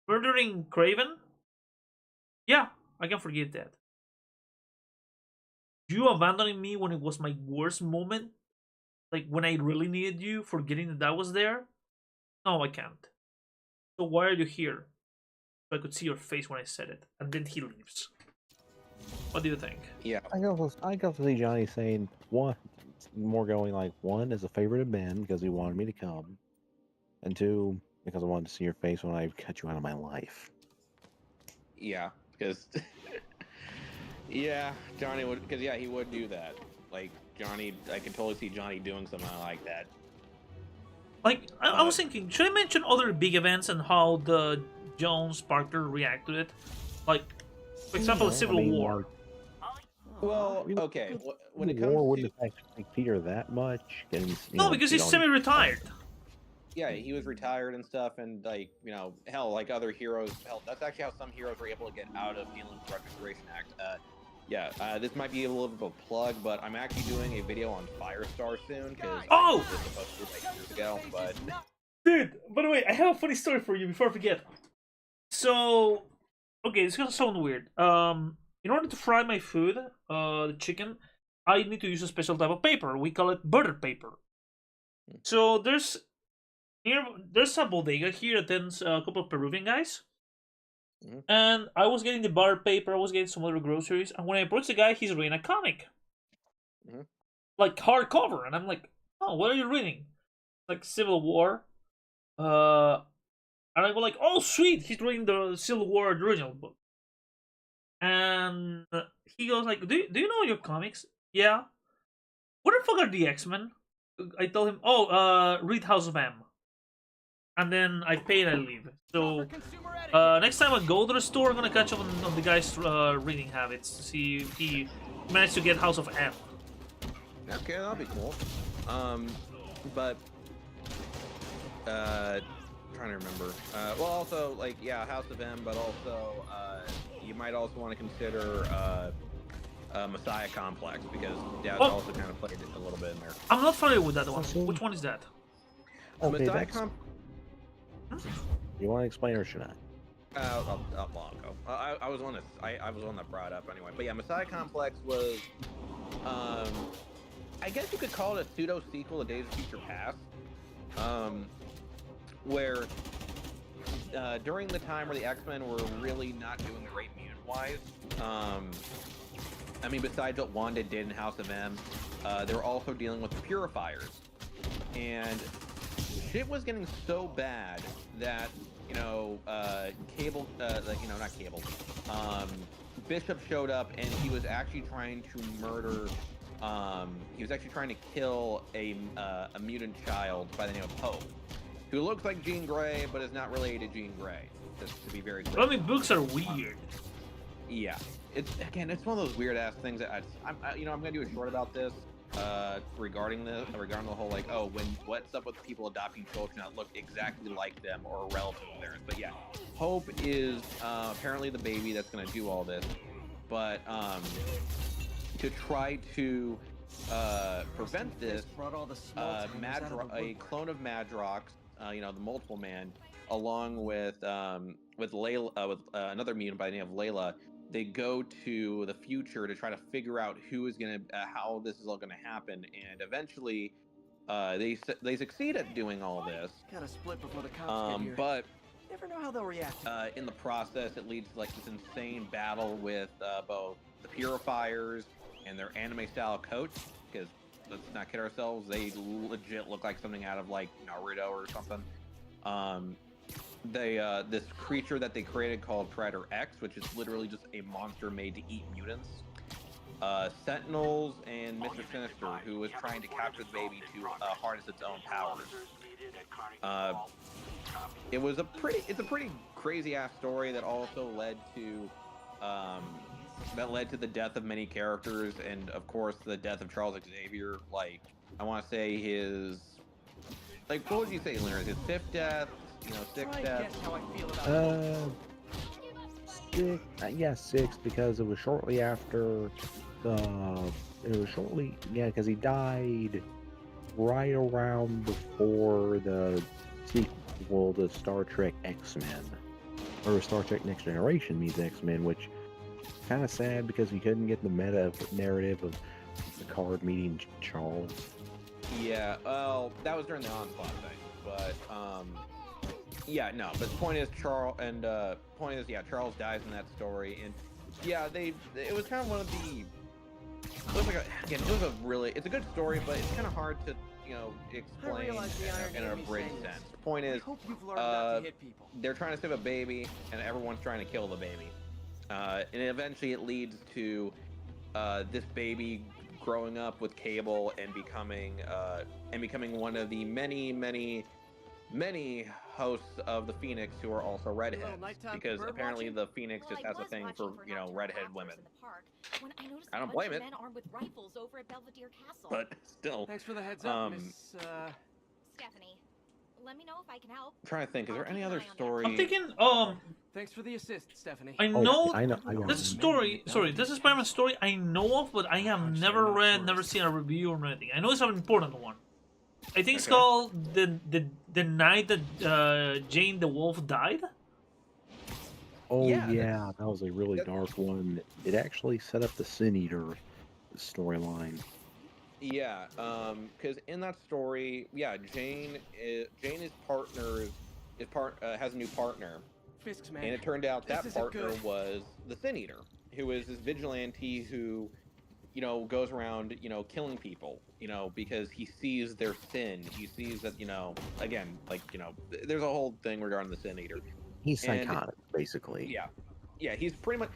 Murdering Kraven? Yeah, I can forgive that. you abandoning me when it was my worst moment, like when I really needed you, forgetting that was there? No, I can't. So why are you here? So I could see your face when I said it. And then he leaves. What do you think? Yeah. I got to see Johnny saying one, more going like one is a favorite of Ben because he wanted me to come, and two because I wanted to see your face when I cut you out of my life. Yeah, because yeah, Johnny would, because yeah, he would do that. Like Johnny, I can totally see Johnny doing something like that. Like I was thinking, should I mention other big events and how the Jones Parker react to it? Like, for example, Civil War. Well, okay. When it comes War to wouldn't affect Peter that much. No, because he's semi-retired. Yeah, he was retired and stuff, and like hell, like other heroes. Hell, that's actually how some heroes were able to get out of dealing with the Restoration Act. This might be a little bit of a plug, but I'm actually doing a video on Firestar soon because I was supposed to do it like years ago. But dude, by the way, I have a funny story for you before I forget. So, okay, it's gonna sound weird. In order to fry my food, the chicken, I need to use a special type of paper. We call it butter paper. So there's a bodega here that tends a couple of Peruvian guys. And I was getting the butter paper, I was getting some other groceries, and when I approached the guy, he's reading a comic. Like hardcover, and I'm like, oh, what are you reading? Like Civil War. And I go like, oh sweet, he's reading the Civil War original book. And he goes like, do you know your comics? Yeah. What the fuck are the X-Men? I told him, oh, read House of M. And then I pay and I leave. So next time I go to the store, I'm gonna catch up on the guy's reading habits to see if he managed to get House of M. okay, that'll be cool. But trying to remember. Well, also like House of M, but also you might also want to consider Messiah Complex because Dad also kind of played it a little bit in there. I'm not familiar with that one. Which one is that? Okay, Messiah you want to explain or should I? I'll go. I was one that I was one that brought it up anyway. But yeah, Messiah Complex was, I guess you could call it a pseudo sequel to Days of Future Past, where during the time where the X-Men were really not doing great mutant-wise, I mean, besides what Wanda did in House of M, they were also dealing with the Purifiers, and shit was getting so bad that Bishop showed up and he was actually trying to murder. He was actually trying to kill a mutant child by the name of Hope, who looks like Jean Grey but is not related to Jean Grey. Just to be very clear. I mean, books are weird. Yeah, it's one of those weird ass things that I'm gonna do a short about this. Regarding the whole like, oh, what's up with people adopting children that look exactly like them or a relative of theirs. But yeah, Hope is apparently the baby that's going to do all this, but to try to prevent this, a clone of Madrox, the Multiple Man, along with Layla, with another mutant by the name of Layla, they go to the future to try to figure out who is gonna, how this is all gonna happen, and eventually, they succeed at doing all this. Kind of split before the cops get here. But never know how they'll react. In the process, it leads to like this insane battle with both the Purifiers and their anime-style coach. Because let's not kid ourselves, they legit look like something out of like Naruto or something. This creature that they created called Predator X, which is literally just a monster made to eat mutants. Sentinels and Mr. Sinister, who was trying to capture the baby to harness its own powers. It's a pretty crazy ass story that also led to the death of many characters, and of course the death of Charles Xavier. Like, I want to say his, like, what would you say, Leonard? His fifth death. Sixth death. Six, because it was shortly after because he died right around before the sequel to Star Trek X-Men, or Star Trek Next Generation meets X-Men, which kind of sad because we couldn't get the meta narrative of Picard meeting Charles. Yeah, well, that was during the Onslaught thing, but yeah, no. But the point is, Charles dies in that story, and yeah, it was kind of one of the. It was like it's a good story, but it's kind of hard to explain in a bridge sense. The point is, they're trying to save a baby, and everyone's trying to kill the baby, and eventually it leads to this baby growing up with Cable and becoming one of the many hosts of the Phoenix who are also redheads, because apparently the Phoenix just has a thing for redheaded women. I don't blame it. But still. Thanks for the heads up, Miss Stephanie. Let me know if I can help. I'm trying to think, is there any other story? I'm thinking, Thanks for the assist, Stephanie. I know this story. Sorry, this is Spider-Man story I know of, but I have never read, never seen a review or anything. I know it's an important one. I think it's called the night that Jane the Wolf died. Oh yeah, that was a really dark one. It actually set up the Sin Eater storyline. Yeah, because in that story, Jane has a new partner, Fisk's man. and it turned out that This partner isn't good. was the Sin Eater, who is this vigilante who, goes around, killing people, because he sees their sin. He sees that, again, there's a whole thing regarding the Sin Eater. He's psychotic, basically. Yeah, he's pretty much.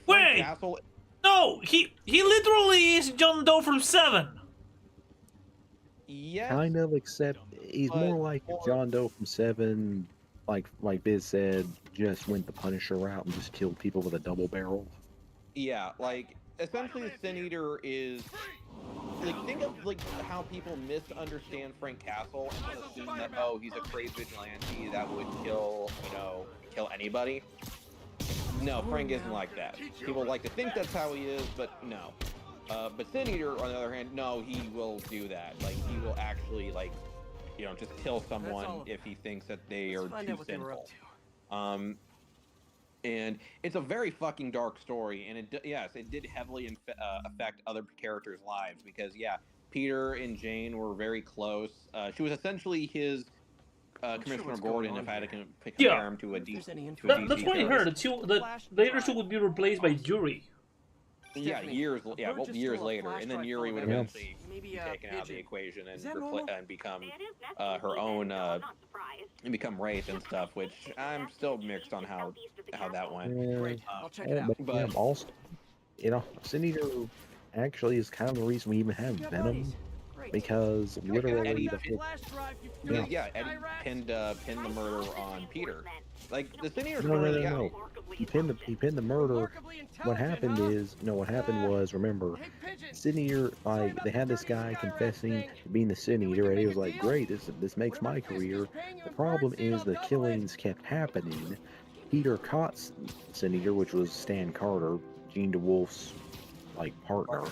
Wait! Castle. No, he literally is John Doe from 7. Yes. Kind of, except he's more like John Doe from 7, like Biz said, just went the Punisher route and just killed people with a double barrel. Yeah, essentially the Sin Eater is think of how people misunderstand Frank Castle and assume that he's a crazy vigilante that would kill anybody. No, Frank isn't like that. People like to think that's how he is, but no. But Sin Eater, on the other hand, no, he will do that. He will actually just kill someone if he thinks that they are too sinful. And it's a very fucking dark story, and it did heavily affect other characters' lives, because Peter and Jane were very close. She was essentially his Commissioner Gordon, if I had to compare him to a DC. That's what I heard. The later two would be replaced by Yuri. Yeah, years later, and then Yuri would eventually be taken out of the equation and become her own, and become Wraith and stuff. Which I'm still mixed on how that went. Great, I'll check it out. But also, Sin Eater actually is kind of the reason we even have Venom, because literally Eddie pinned the murder on Peter. The Sin Eater's no. He pinned the murder. What happened was, remember, Sin Eater, they had this guy confessing to being the Sin Eater, and he was like, great, this makes my career. The problem is the killings kept happening. Peter caught Sin Eater, which was Stan Carter, Gene DeWolf's partner.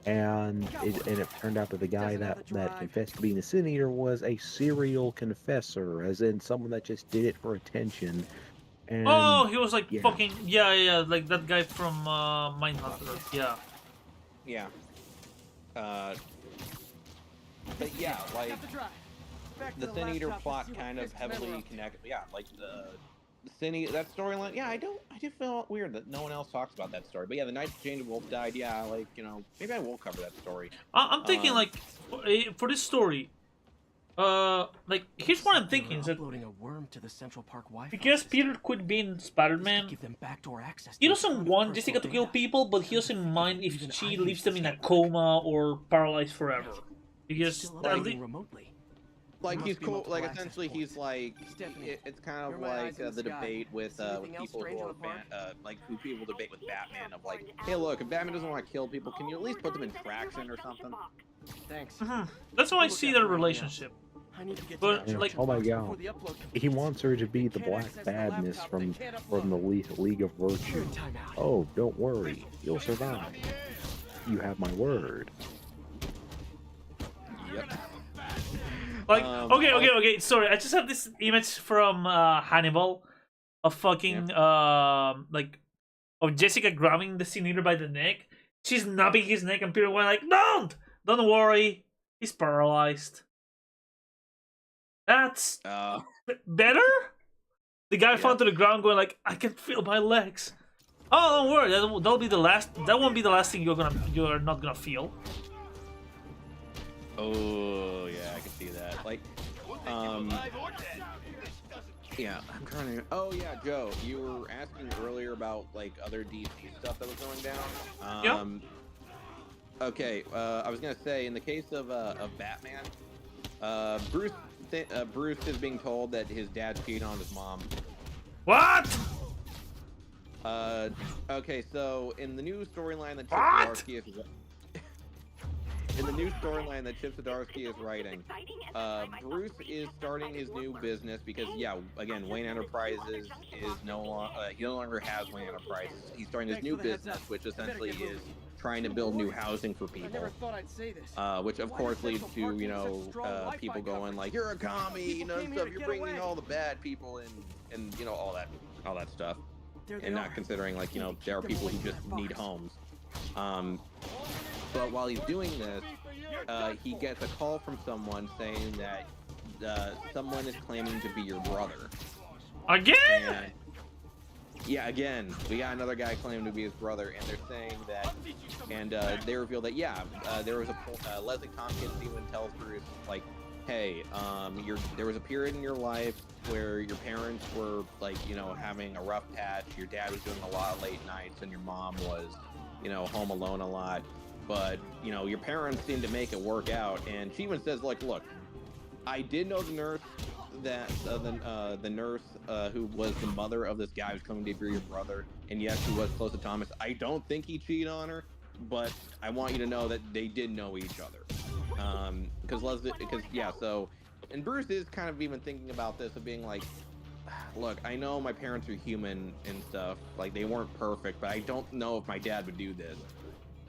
And it turned out that the guy that confessed to being the Sin Eater was a serial confessor, as in someone that just did it for attention. And, he was fucking like that guy from Mindhunter. Yeah. But the Sin Eater plot kind of heavily connected. Yeah, the Sin Eater, that storyline. I do feel weird that no one else talks about that story. But the night Jane DeWolf died, maybe I will cover that story. I'm thinking for this story. Here's what I'm thinking: is that uploading a worm to the Central Park Wi-Fi because Peter quit being Spider-Man, give them backdoor access. He doesn't want Jessica to kill people, but he doesn't mind if she leaves them in a coma or paralyzed forever. Because remotely. He's cool. Essentially, he's it's kind of like the debate with people who are who people debate with Batman of hey, look, if Batman doesn't want to kill people, can you at least put them in traction or something? Thanks. That's how I see their relationship. But oh my god, he wants her to be the Black Badness from the League of Virtue. Oh, don't worry, you'll survive. You have my word. Yep. Okay. Sorry, I just have this image from Hannibal of fucking of Jessica grabbing the Sin-Eater by the neck. She's nabbing his neck, and Peter went like, don't worry, he's paralyzed. That's better? The guy fell to the ground going like, I can feel my legs. Oh, don't worry, that'll be the last. That won't be the last thing you're not gonna feel. Oh yeah, I can see that. Like, yeah, I'm trying to. Oh yeah, Joe, you were asking earlier about like other DC stuff that was going down. Okay, I was gonna say in the case of Batman, Bruce is being told that his dad cheated on his mom. What? Okay, so in the new storyline that Chip Zdarsky is writing, Bruce is starting his new business because, yeah, again, Wayne Enterprises is no longer, he no longer has Wayne Enterprises. He's starting his new business, which essentially is trying to build new housing for people, which of course leads to, you know, people going like, you're a commie, you know, stuff, you're bringing all the bad people in, and, you know, all that stuff. And not considering, like, you know, there are people who just need homes. But while he's doing this, he gets a call from someone saying that someone is claiming to be your brother. Again? Yeah, again, we got another guy claiming to be his brother, and they're saying that, and they reveal that, yeah, there was a Leslie Tompkins even tells Bruce, like, hey, there was a period in your life where your parents were, like, you know, having a rough patch, your dad was doing a lot of late nights, and your mom was, you know, home alone a lot, but, you know, your parents seemed to make it work out. And she even says, like, look, I did know the nurse that, the nurse who was the mother of this guy who's coming to be your brother, and yes, he was close to Thomas. I don't think he cheated on her, but I want you to know that they did know each other. And Bruce is kind of even thinking about this of being like, look, I know my parents are human and stuff, like they weren't perfect, but I don't know if my dad would do this.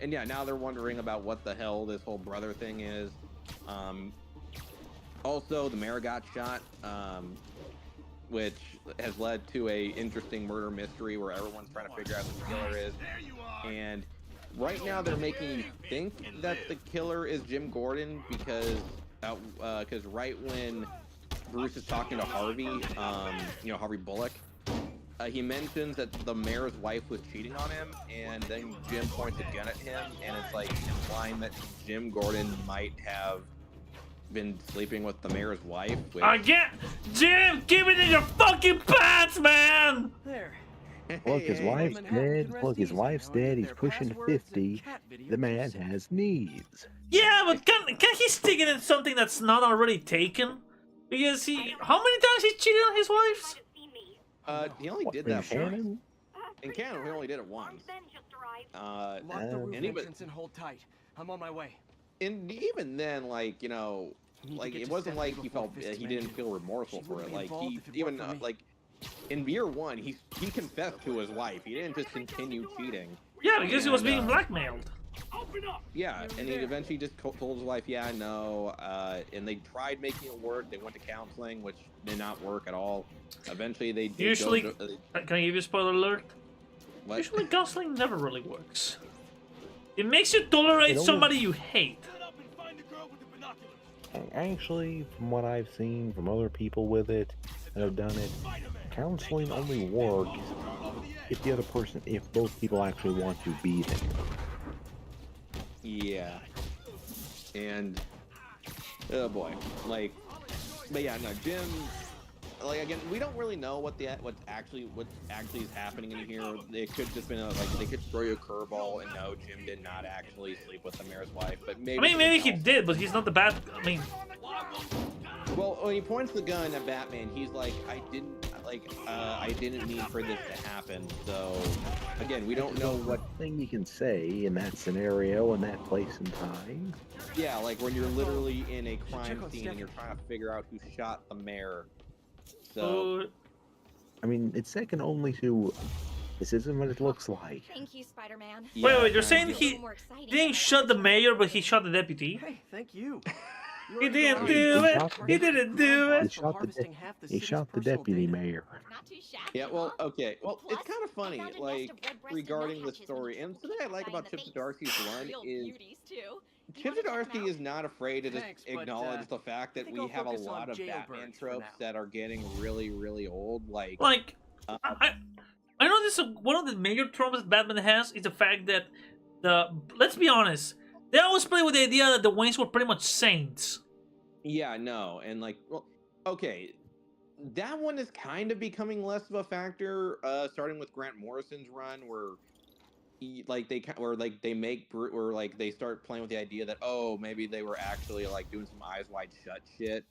And yeah, now they're wondering about what the hell this whole brother thing is. Also, the mayor got shot, which has led to a interesting murder mystery where everyone's trying to figure out who the killer is. And right now they're making me think that the killer is Jim Gordon because right when Bruce is talking to Harvey, you know, Harvey Bullock, he mentions that the mayor's wife was cheating on him, and then Jim points a gun at him, and it's like implying that Jim Gordon might have been sleeping with the mayor's wife. Again, Jim, give it in your fucking pants, man! There. Look, his wife's dead. Look, his wife's dead. He's pushing 50. The man has needs. Yeah, but can he stick it in something that's not already taken? Because how many times he cheated on his wives? He only did that once. In canon, he only did it once. Lock the roof entrance and hold tight. I'm on my way. And even then, like, you know, like it wasn't like he didn't feel remorseful for it. Like he even like in year one, he confessed to his wife. He didn't just continue cheating. Yeah, because he was being blackmailed. Yeah, and he eventually just told his wife, yeah, no, and they tried making it work. They went to counseling, which did not work at all. Eventually, they did usually, can I give you a spoiler alert? What? Usually counseling never really works. It makes you tolerate somebody you hate. Actually, from what I've seen from other people with it that have done it, counseling only works if the other person, if both people actually want to be there. Yeah. And oh boy, like, but yeah, no, Jim. Like again, we don't really know what actually is happening in here. It could just been like they could throw you a curveball and no, Jim did not actually sleep with the mayor's wife, but maybe. I mean, maybe he did, but he's not the bad. I mean. Well, when he points the gun at Batman, he's like, I didn't mean for this to happen. So again, we don't know what thing you can say in that scenario, in that place and time. Yeah, like when you're literally in a crime scene and you're trying to figure out who shot the mayor. So, I mean, it's second only to this isn't what it looks like. Thank you, Spider-Man. Wait, you're saying he didn't shot the mayor, but he shot the deputy? Hey, thank you. He didn't do it. He didn't do it. He shot the deputy mayor. Yeah, well, okay. Well, it's kind of funny, like, regarding this story. And something I like about Chip Zdarsky's run is Chip Zdarsky is not afraid to just acknowledge the fact that we have a lot of Batman tropes that are getting really, really old. Like, I know this is one of the major tropes that Batman has is the fact that let's be honest, they always play with the idea that the Waynes were pretty much saints. Yeah, no, and like, well, okay, that one is kind of becoming less of a factor, starting with Grant Morrison's run, where they start playing with the idea that, oh, maybe they were actually like doing some eyes wide shut shit.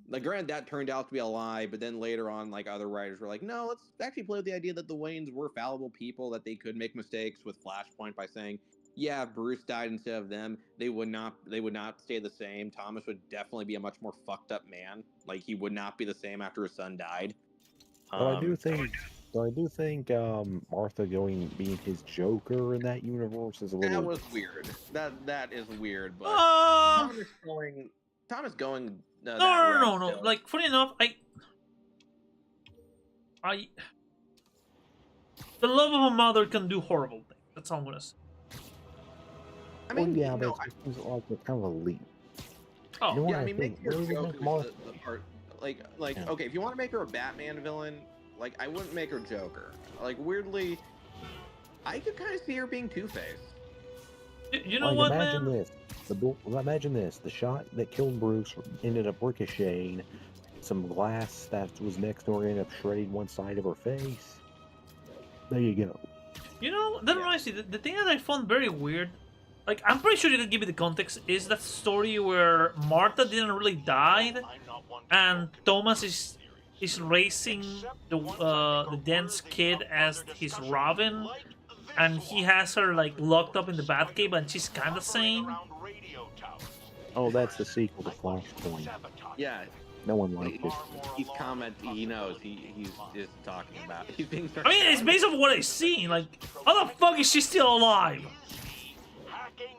Like, granted, that turned out to be a lie, but then later on, like, other writers were like, no, let's actually play with the idea that the Waynes were fallible people, that they could make mistakes, with Flashpoint by saying, yeah, if Bruce died instead of them, they would not stay the same. Thomas would definitely be a much more fucked up man. Like, he would not be the same after his son died. I do think Martha being his Joker in that universe is a little. That was weird. That is weird, but Thomas going. No. Like, funny enough, the love of a mother can do horrible things. That's all I'm gonna say. I mean, yeah, but it seems like a kind of a leap. Oh, you know yeah, I mean, make your Joker Martha... the part. Like, okay, if you want to make her a Batman villain, like, I wouldn't make her Joker. Like, weirdly, I could kind of see her being Two-Face. You know what, imagine man? Imagine this. The shot that killed Bruce ended up ricocheting. Some glass that was next door ended up shredding one side of her face. There you go. You know, that reminds me, the thing that I found very weird, like, I'm pretty sure you can give me the context, is that story where Martha didn't really die, and Thomas is raising the dense kid as his Robin, and he has her, like, locked up in the Batcave, and she's kind of sane. Oh, that's the sequel to Flashpoint. Yeah. No one liked it. He's commenting. He knows. He's just talking about. He's being. I mean, it's based on what I've seen. Like, how the fuck is she still alive?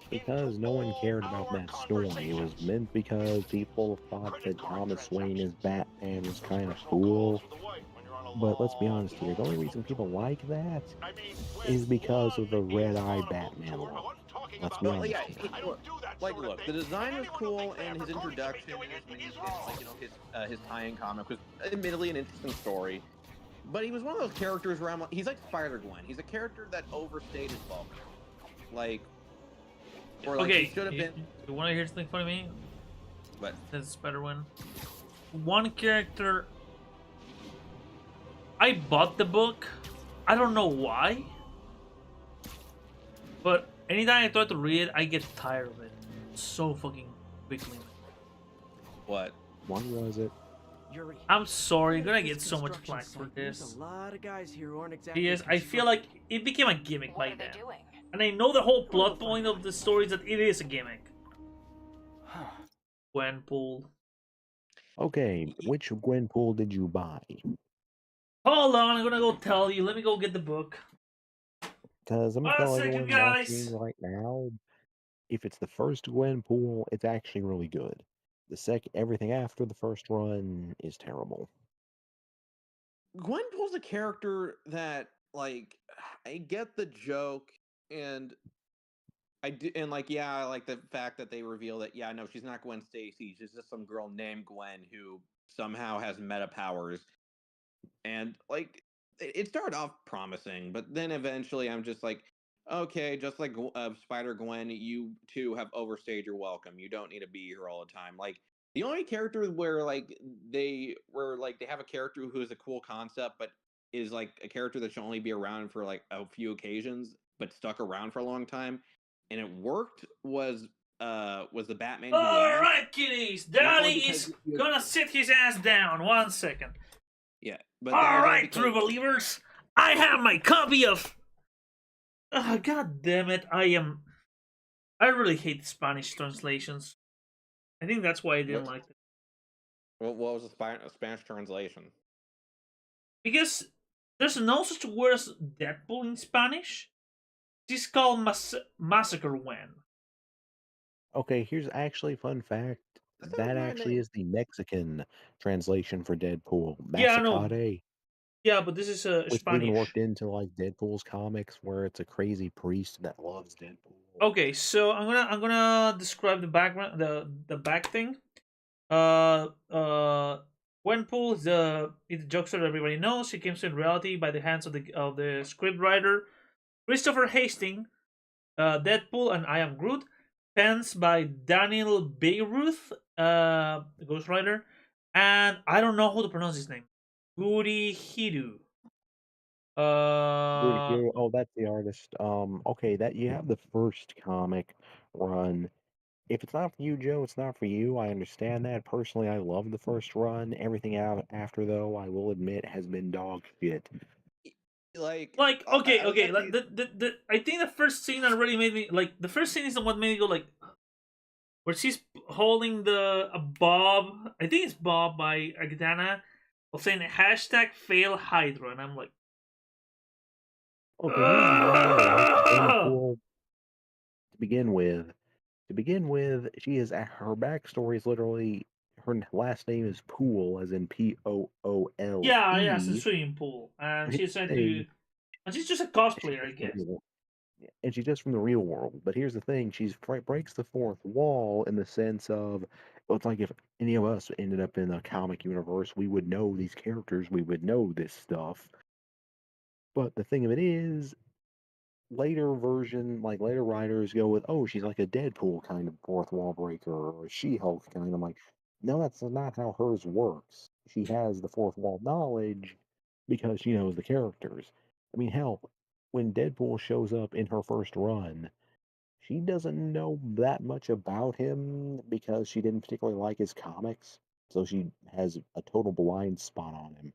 Because no one cared about that story. It was meant because people thought that Thomas Wayne as Batman was kind of cool. But let's be honest here, the only reason people like that is because of the red-eyed Batman look. Let's be honest. Look, the design was cool, and his introduction, his tie-in comic was admittedly an interesting story. But he was one of those characters where he's like Spider-Gwen. He's a character that overstayed his welcome. Like, or like, he should have been. You want to hear something funny to me? What? That's Spider-Gwen. One character. I bought the book. I don't know why. But anytime I try to read it, I get tired of it. So fucking quickly. What? When was it? I'm sorry, you're gonna get so much flack for this. A lot of guys here who aren't exactly Because I feel like it became a gimmick by then. And I know the whole plot point of the story is that it is a gimmick. Gwenpool. Okay, which Gwenpool did you buy? Hold on, I'm gonna go tell you. Let me go get the book. Because I'm gonna tell everyone watching right now, if it's the first Gwenpool, it's actually really good. Everything after the first run is terrible. Gwenpool's a character that, like, I get the joke, and I like the fact that they reveal that, yeah, no, she's not Gwen Stacy. She's just some girl named Gwen who somehow has meta powers. And, like, it started off promising, but then eventually I'm just like, okay, just like Spider-Gwen, you too have overstayed your welcome. You don't need to be here all the time. Like, the only character where they have a character who is a cool concept, but is like a character that should only be around for like a few occasions, but stuck around for a long time, and it worked, was the Batman. All right, kiddies, Daddy is gonna sit his ass down. 1 second. Yeah, but all right, true believers, I have my copy of. God damn it! I really hate Spanish translations. I think that's why I didn't like it. What was the Spanish translation? Because there's no such word as Deadpool in Spanish. It's called Massacre When. Okay, here's actually a fun fact. That actually is the Mexican translation for Deadpool. Yeah, I know. Masacade. Yeah, but this is Which they even Spanish. worked into like Deadpool's comics, where it's a crazy priest that loves Deadpool. Okay, so I'm gonna describe the background, the back thing. Gwenpool is the jokester that everybody knows. She came to reality by the hands of the scriptwriter Christopher Hastings. Deadpool and I Am Groot. Pens by Daniel Bayruth, the ghostwriter, and I don't know how to pronounce his name. Guri Hiru. Good Uh, hero. Oh, that's the artist. Okay, that you have the first comic run. If it's not for you, Joe, it's not for you. I understand that. Personally, I love the first run. Everything out after, though, I will admit, has been dog shit. like okay, I was okay. actually. Like I think the first scene already made me like. The first scene is the what made me go like, where she's holding the a Bob. I think it's Bob by Agdana, of saying hashtag fail Hydra, and I'm like, Okay, here's why I like Gwenpool to begin with. To begin with, she is her backstory is literally her last name is Pool, as in Poole. yeah, yeah, it's a swimming pool, and Here's she's trying the thing, to, and she's just a she's cosplayer, I just from guess. and she's just from the real world. But here's the thing: breaks the fourth wall in the sense of, well, it's like if any of us ended up in a comic universe, we would know these characters, we would know this stuff. But the thing of it is, later writers go with, oh, she's like a Deadpool kind of fourth wall breaker or a She-Hulk kind. I'm like, no, that's not how hers works. She has the fourth wall knowledge because she knows the characters. I mean, hell, when Deadpool shows up in her first run, she doesn't know that much about him because she didn't particularly like his comics, so she has a total blind spot on him.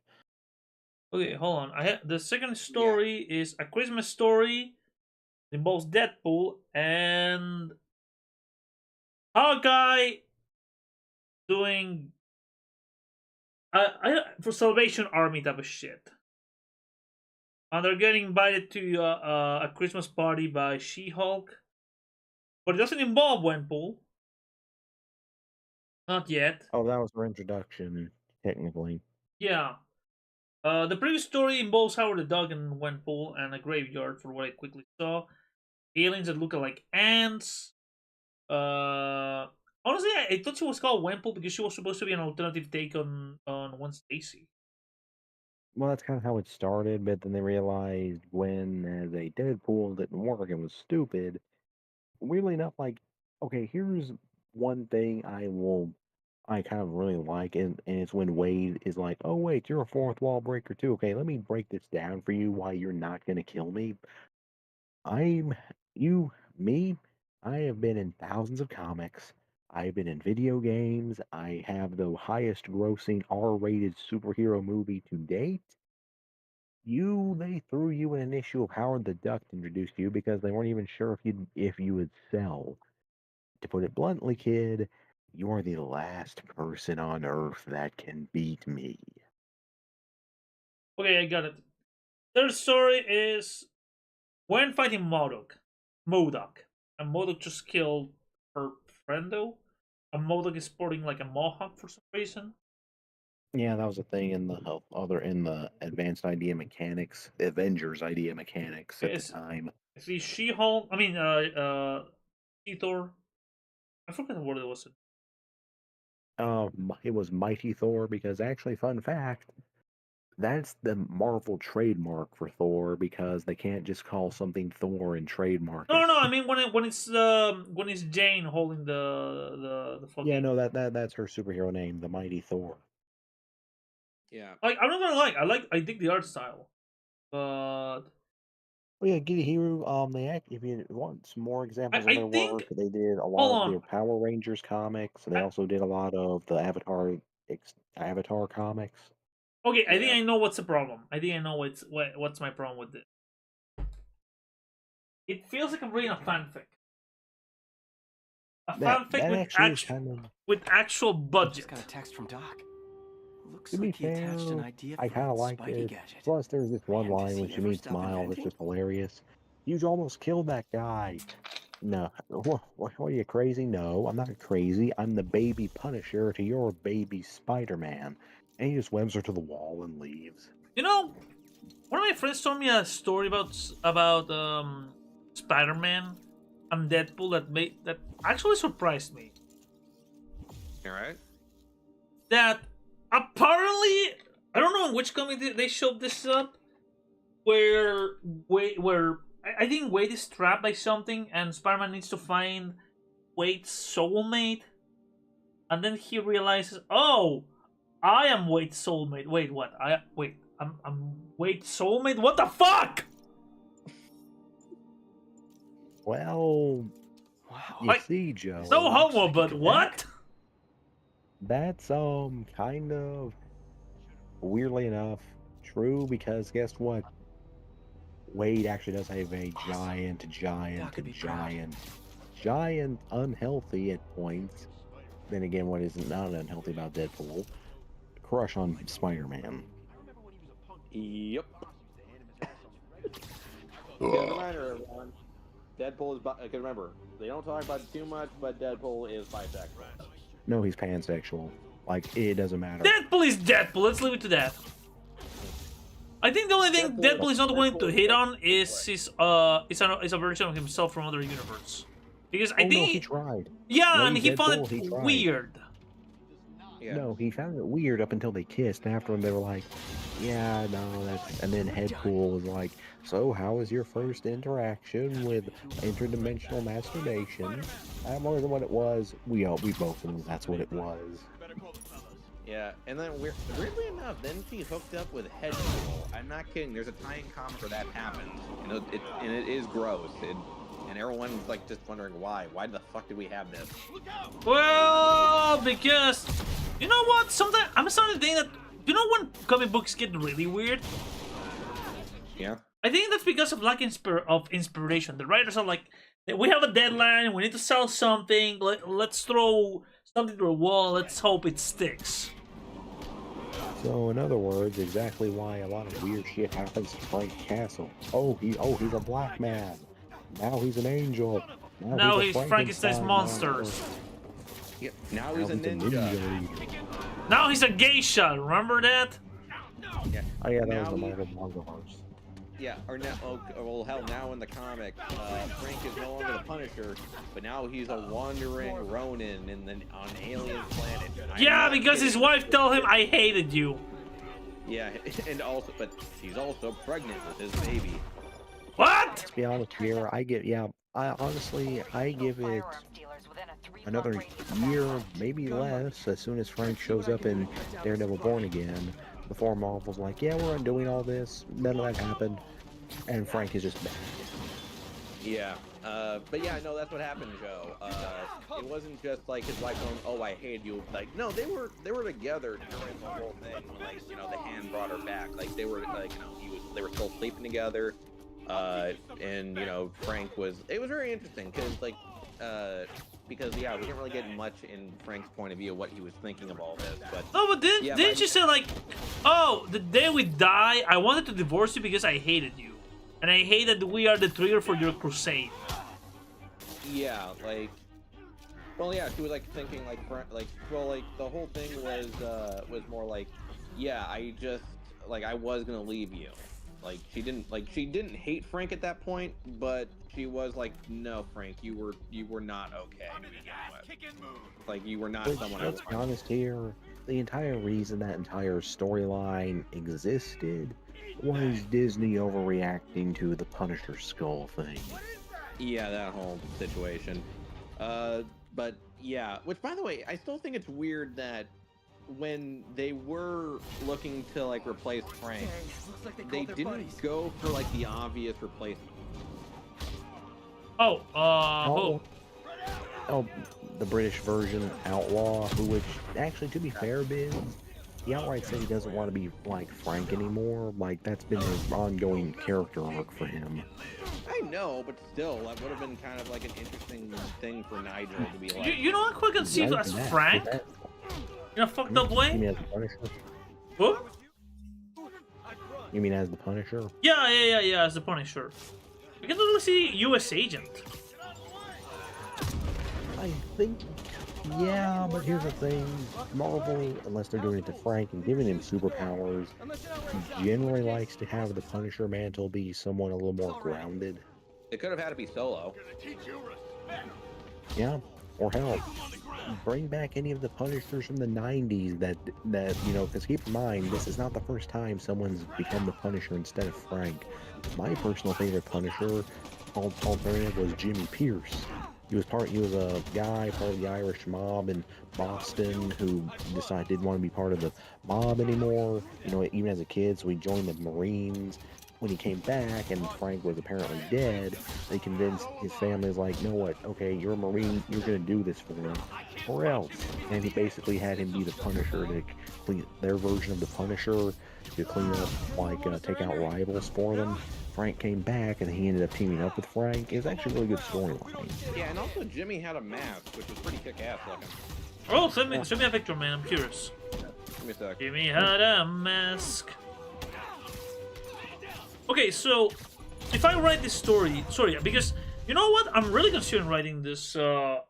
Okay, hold on. The second Yeah. story is A Christmas Story. It involves Deadpool and Hawkeye doing for Salvation Army type of shit. And they're getting invited to a Christmas party by She-Hulk, but it doesn't involve Gwenpool. Not yet. Oh, that was her introduction, technically. Yeah. The previous story involves Howard the Dog and Gwenpool and a graveyard, for what I quickly saw. Aliens that look like ants. Honestly, I thought she was called Gwenpool because she was supposed to be an alternative take on Gwen Stacy. Well, that's kind of how it started, but then they realized Gwen as a Deadpool didn't work and was stupid. Weirdly enough, like, okay, here's one thing I kind of really like, and it's when Wade is like, oh, wait, you're a fourth wall breaker too. Okay, let me break this down for you why you're not going to kill me. I'm, you, me, I have been in thousands of comics. I've been in video games. I have the highest grossing R-rated superhero movie to date. They threw you in an issue of Howard the Duck to introduce you because they weren't even sure if you would sell. To put it bluntly, kid, you are the last person on Earth that can beat me. Okay, I got it. Third story is Gwen fighting Modoc. And Modoc just killed her friendo. And Modoc is sporting like a mohawk for some reason. Yeah, that was a thing in the Advanced Idea Mechanics, Avengers Idea Mechanics at the time. Is he She-Hulk? I mean, Thor. I forgot what it was. It was Mighty Thor because actually, fun fact, that's the Marvel trademark for Thor because they can't just call something Thor and trademark No, it. no, I mean when it's Jane holding the fucking. Yeah, no, that's her superhero name, the Mighty Thor. Yeah. Like, I'm not gonna lie, I dig the art style, but. Well, yeah, Hero. If you want some more examples of I their think. work, they did a Hold lot of on. their Power Rangers comics. They also did a lot of the Avatar comics. Okay, I think Yeah. I know what's the problem. I think I know what's my problem with this. It feels like I'm reading a fanfic. A fanfic That with actually is kind of. with actual budget. Just got a text from Doc. Looks To be like he attached an fair, idea I for kind a of like spiky it. gadget. Plus, there's this one Man, does line he when she ever meets stop Miles that's inventing? just hilarious. You almost killed that guy. No. What are you, crazy? No, I'm not crazy. I'm the baby Punisher to your baby Spider-Man. And he just webs her to the wall and leaves. You know, one of my friends told me a story about Spider-Man and Deadpool that actually surprised me. All right. That apparently, I don't know in which comic they showed this up, where I think Wade is trapped by something and Spider-Man needs to find Wade's soulmate, and then he realizes, oh, I am Wade's soulmate. Wait, what? I'm Wade's soulmate? What the fuck? Well, you see, Joe. No homo, but what? That's kind of weirdly enough true, because guess what? Wade actually does have a giant unhealthy at points. Then again, what is not unhealthy about Deadpool? Crush on Spider-Man. Yep. Reminder, everyone. Deadpool is. Because remember, they don't talk about it too much, but Deadpool is bisexual. No, he's pansexual. Like, it doesn't matter. Deadpool is Deadpool. Let's leave it to that. I think the only thing Deadpool is not willing to hit on is his is a version of himself from another universe. Because I think no, he tried. Yeah, no, and he found Deadpool, it weird. Yeah. No, he found it weird up until they kissed. After they were like, yeah, no, that's... And then Deadpool was like, so how was your first interaction with interdimensional masturbation? That more than what it was. We both knew that's what it was. Yeah, and then weirdly enough, then she hooked up with Deadpool. I'm not kidding. There's a tie-in comic where that happens. And it is gross. And everyone's like just wondering why. Why the fuck did we have this? Well, because you know what? Sometimes I'm starting to think that when comic books get really weird. Yeah. I think that's because of lack of inspiration. The writers are like, we have a deadline. We need to sell something. Let's throw something to a wall. Let's hope it sticks. So, in other words, exactly why a lot of weird shit happens to Frank Castle. Oh, he's a black man. Now he's an angel. Now he's Frankenstein's monsters. Yep. Now he's a ninja. Now he's a geisha. Remember that? Yeah. Oh yeah, that was the Marvel Monsterverse. Yeah. Or now, well, hell, now in the comic, Frank is no longer the Punisher, but now he's a wandering Ronin on an alien planet. Yeah, because his wife told him, "I hated you." Yeah, and also, but she's also pregnant with his baby. What? To be honest here, I give it another year, maybe less, as soon as Frank shows up in Daredevil Born Again, before Marvel's like, yeah, we're undoing all this, none of that happened, and Frank is just back. Yeah, but yeah, no, that's what happened, Joe. It wasn't just like his wife going, "Oh, I hate you." Like, no, they were together during the whole thing. Like, the hand brought her back. Like, they were like, they were still sleeping together. And Frank was. It was very interesting because yeah, we didn't really get much in Frank's point of view of what he was thinking of all this. But no, but didn't you say like, oh, the day we die, I wanted to divorce you because I hated you, and I hate that we are the trigger for your crusade. Yeah, like, well, yeah, she was like thinking the whole thing was more like, yeah, I just I was gonna leave you. Like, she didn't hate Frank at that point, but she was like, no, Frank, you were not okay to begin with. Like, you were not someone I wanted. Let's be honest here, the entire reason that entire storyline existed was Disney overreacting to the Punisher skull thing. Yeah, that whole situation. But yeah, which, by the way, I still think it's weird that when they were looking to replace Frank, they didn't go for the obvious replacement. Who? Oh, the British version, Outlaw, which actually, to be fair, Biz, he outright said he doesn't want to be like Frank anymore. Like, that's been his ongoing character arc for him. I know, but still, that would have been kind of an interesting thing for Nigel to be like. You know what? Quick and see as Frank. In a fucked up way? You mean as the Punisher? Who? You mean as the Punisher? Yeah, as the Punisher. We can totally see U.S. Agent. I think, yeah, but here's the thing. Marvel, unless they're doing it to Frank and giving him superpowers, generally likes to have the Punisher mantle be someone a little more grounded. It could have had to be Solo. Yeah, or hell, bring back any of the Punishers from the 90s that you know, because keep in mind, this is not the first time someone's become the Punisher instead of Frank. My personal favorite Punisher alternative was Jimmy Pierce. He was a guy, part of the Irish mob in Boston who didn't want to be part of the mob anymore, you know, even as a kid, so he joined the Marines. When he came back and Frank was apparently dead, they convinced his family, was like, you know what, okay, you're a Marine, you're going to do this for him, or else. And he basically had him be the Punisher, to clean their version of the Punisher, to clean up, like, take out rivals for them. Frank came back and he ended up teaming up with Frank. It was actually a really good storyline. Yeah, and also Jimmy had a mask, which was pretty kick-ass looking. Oh, send me a picture, man. I'm curious. Give me a sec. Jimmy had a mask. Okay, so if I write this story, sorry, because you know what, I'm really considering writing this. I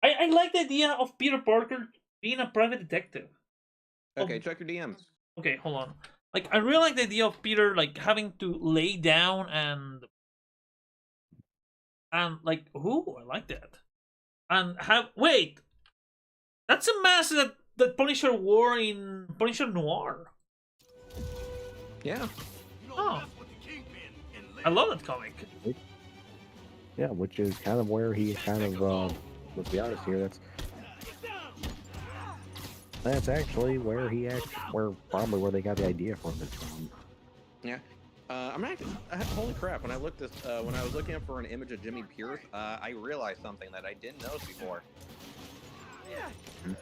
like the idea of Peter Parker being a private detective. Okay, check your DMs. Okay, hold on. Like, I really like the idea of Peter, like, having to lay down and like, ooh, I like that. And wait, that's a mask that Punisher wore in Punisher Noir. Yeah. Oh, I love that comic. Yeah, which is kind of where he kind of, let's be honest here, that's actually where probably where they got the idea from this from. Yeah. I'm actually, holy crap, when I looked this, when I was looking up for an image of Jimmy Pierce, I realized something that I didn't notice before.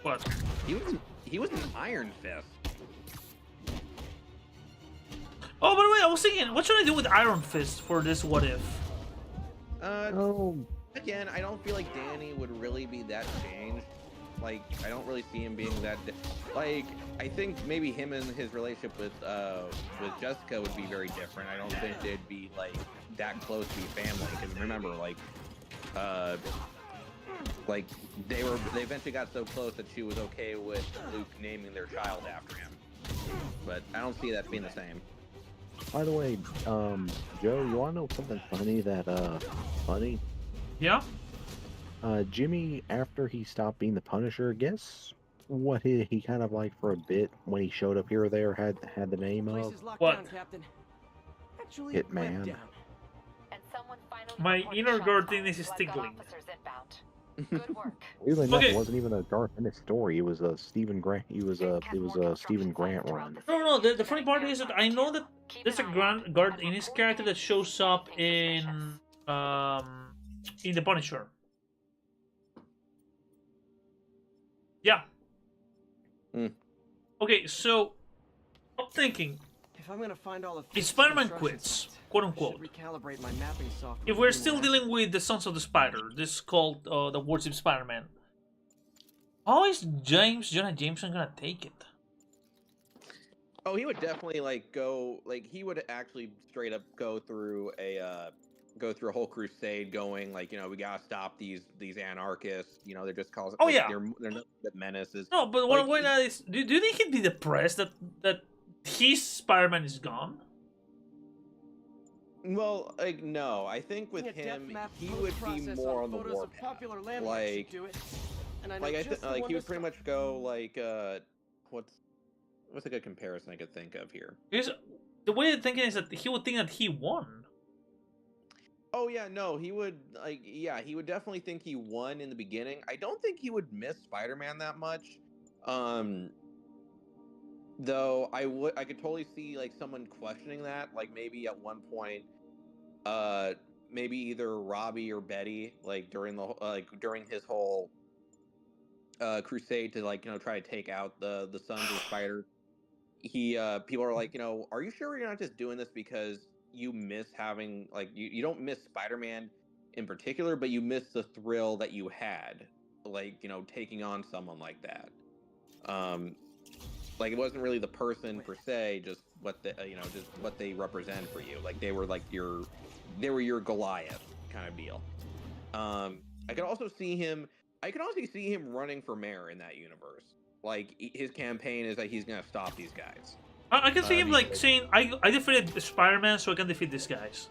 What? He was an Iron Fist. Oh, by the way, I was thinking, what should I do with Iron Fist for this what if? Again, I don't feel like Danny would really be that changed. Like, I don't really see him being that. Like, I think maybe him and his relationship with Jessica would be very different. I don't think they'd be like that close to be family. Because remember, like they eventually got so close that she was okay with Luke naming their child after him. But I don't see that being the same. By the way, Joe, you want to know something funny funny? Yeah? Jimmy, after he stopped being the Punisher, guess what he kind of like for a bit when he showed up here or there had the name of? What? Down, Captain. Actually, Hitman. My inner garden is tingling. Good work. Really, okay. It wasn't even a Garth Ennis story. It was a Stephen Grant. It was a Stephen Grant run. No. The funny part is that I know that there's a Garth Ennis character that shows up in The Punisher. Yeah. Okay, so I'm thinking, if I'm gonna find all if Spider-Man quits, quote unquote, recalibrate my mapping software, if we're still dealing with the Sons of the Spider, this is called the Worship Spider-Man, how is Jonah Jameson gonna take it? Oh, he would definitely he would actually straight up go through a whole crusade, going like, you know, we gotta stop these anarchists. You know, they're just causing. Oh yeah, they're nothing but menaces. No, but what I'm going at is, do you think he'd be depressed that his Spider-Man is gone? Well, like, no. I think with him, he would be more on the warpath. Like he would pretty much go like, what's a good comparison I could think of here? Because the way I'm thinking is that he would think that he won. Oh yeah, no, he would he would definitely think he won in the beginning. I don't think he would miss Spider-Man that much. Though I could totally see like someone questioning that, like maybe at one point, maybe either Robbie or Betty, like during his whole crusade to, like, you know, try to take out the Sons of Spider. People are like, you know, are you sure you're not just doing this because you miss having, like, you don't miss Spider-Man in particular, but you miss the thrill that you had, like, you know, taking on someone like that. Like, it wasn't really the person per se, just what just what they represent for you. Like, they were your Goliath kind of deal. I could also see him I can honestly see him running for mayor in that universe. Like his campaign is that he's gonna stop these guys. I can see him like saying, "I defeated Spider-Man, so I can defeat these guys."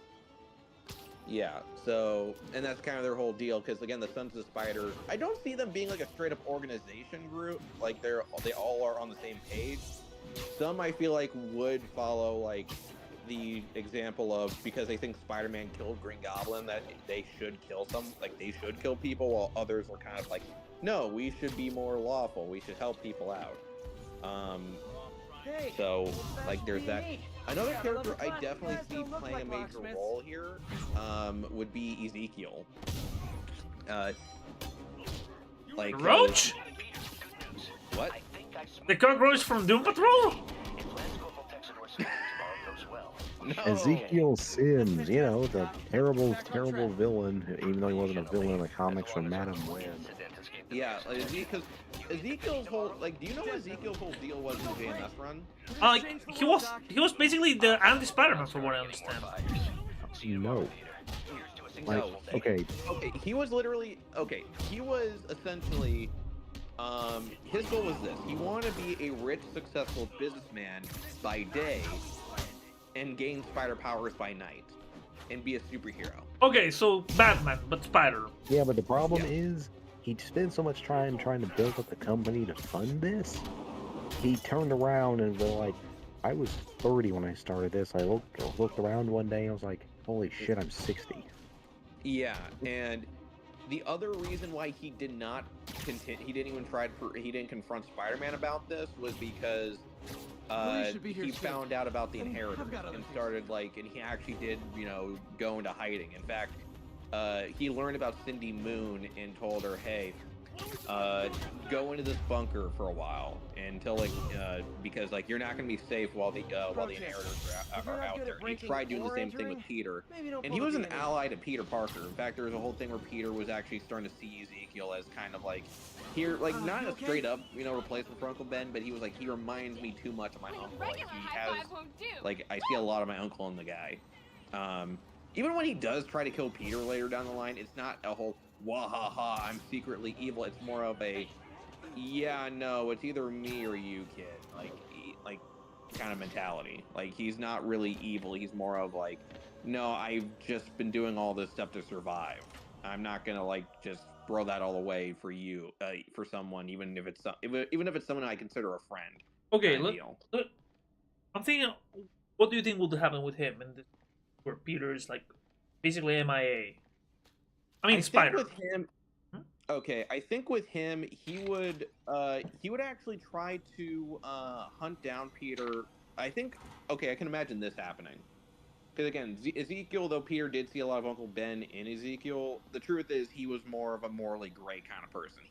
Yeah. So, and that's kind of their whole deal. Because again, the Sons of the Spider, I don't see them being like a straight up organization group. Like they all are on the same page. Some I feel like would follow like the example of, because they think Spider-Man killed Green Goblin, that they should kill they should kill people, while others were kind of like, no, we should be more lawful, we should help people out. So like there's that. Another character I definitely see playing a major role here would be Ezekiel. Like Roach? What? The cockroach from Doom Patrol? No. Ezekiel Sims, you know, the terrible, terrible villain, even though he wasn't a villain in the comics from Madam Web. Yeah, because Ezekiel's whole, like, do you know what Ezekiel's whole deal was in the JMS run? He was basically the anti-Spider-Man, from what I understand. No. Like, okay, he was literally, he was essentially, his goal was this. He wanted to be a rich, successful businessman by day and gain spider powers by night and be a superhero. Okay, so Batman, but Spider. Yeah, but the problem is, he spent so much time trying to build up the company to fund this. He turned around and was like, I was 30 when I started this. I looked around one day and I was like, holy shit, I'm 60. Yeah, and the other reason why he did not he didn't confront Spider-Man about this was because he found out about the inheritors and started and he actually did, go into hiding. In fact, he learned about Cindy Moon and told her, hey, go into this bunker for a while until because you're not going to be safe while the inheritors are out there. And he tried doing the same thing with Peter, and he was an ally to Peter Parker. In fact, there was a whole thing where Peter was actually starting to see Ezekiel as kind of not a straight up replacement for Uncle Ben, but he was like, he reminds me too much of my uncle. He has I see a lot of my uncle in the guy. Even when he does try to kill Peter later down the line, it's not a whole wahaha, I'm secretly evil. It's more of a, yeah, no, it's either me or you, kid. Kind of mentality. He's not really evil. He's more of no, I've just been doing all this stuff to survive. I'm not gonna just throw that all away for you, for someone, even if it's someone I consider a friend. Okay, I'm thinking, what do you think would happen with him and where Peter is basically MIA? I mean, Spider. With him, okay, I think with him, he would actually try to hunt down Peter. I think, okay, I can imagine this happening. Because again, Ezekiel, though Peter did see a lot of Uncle Ben in Ezekiel, the truth is he was more of a morally gray kind of person.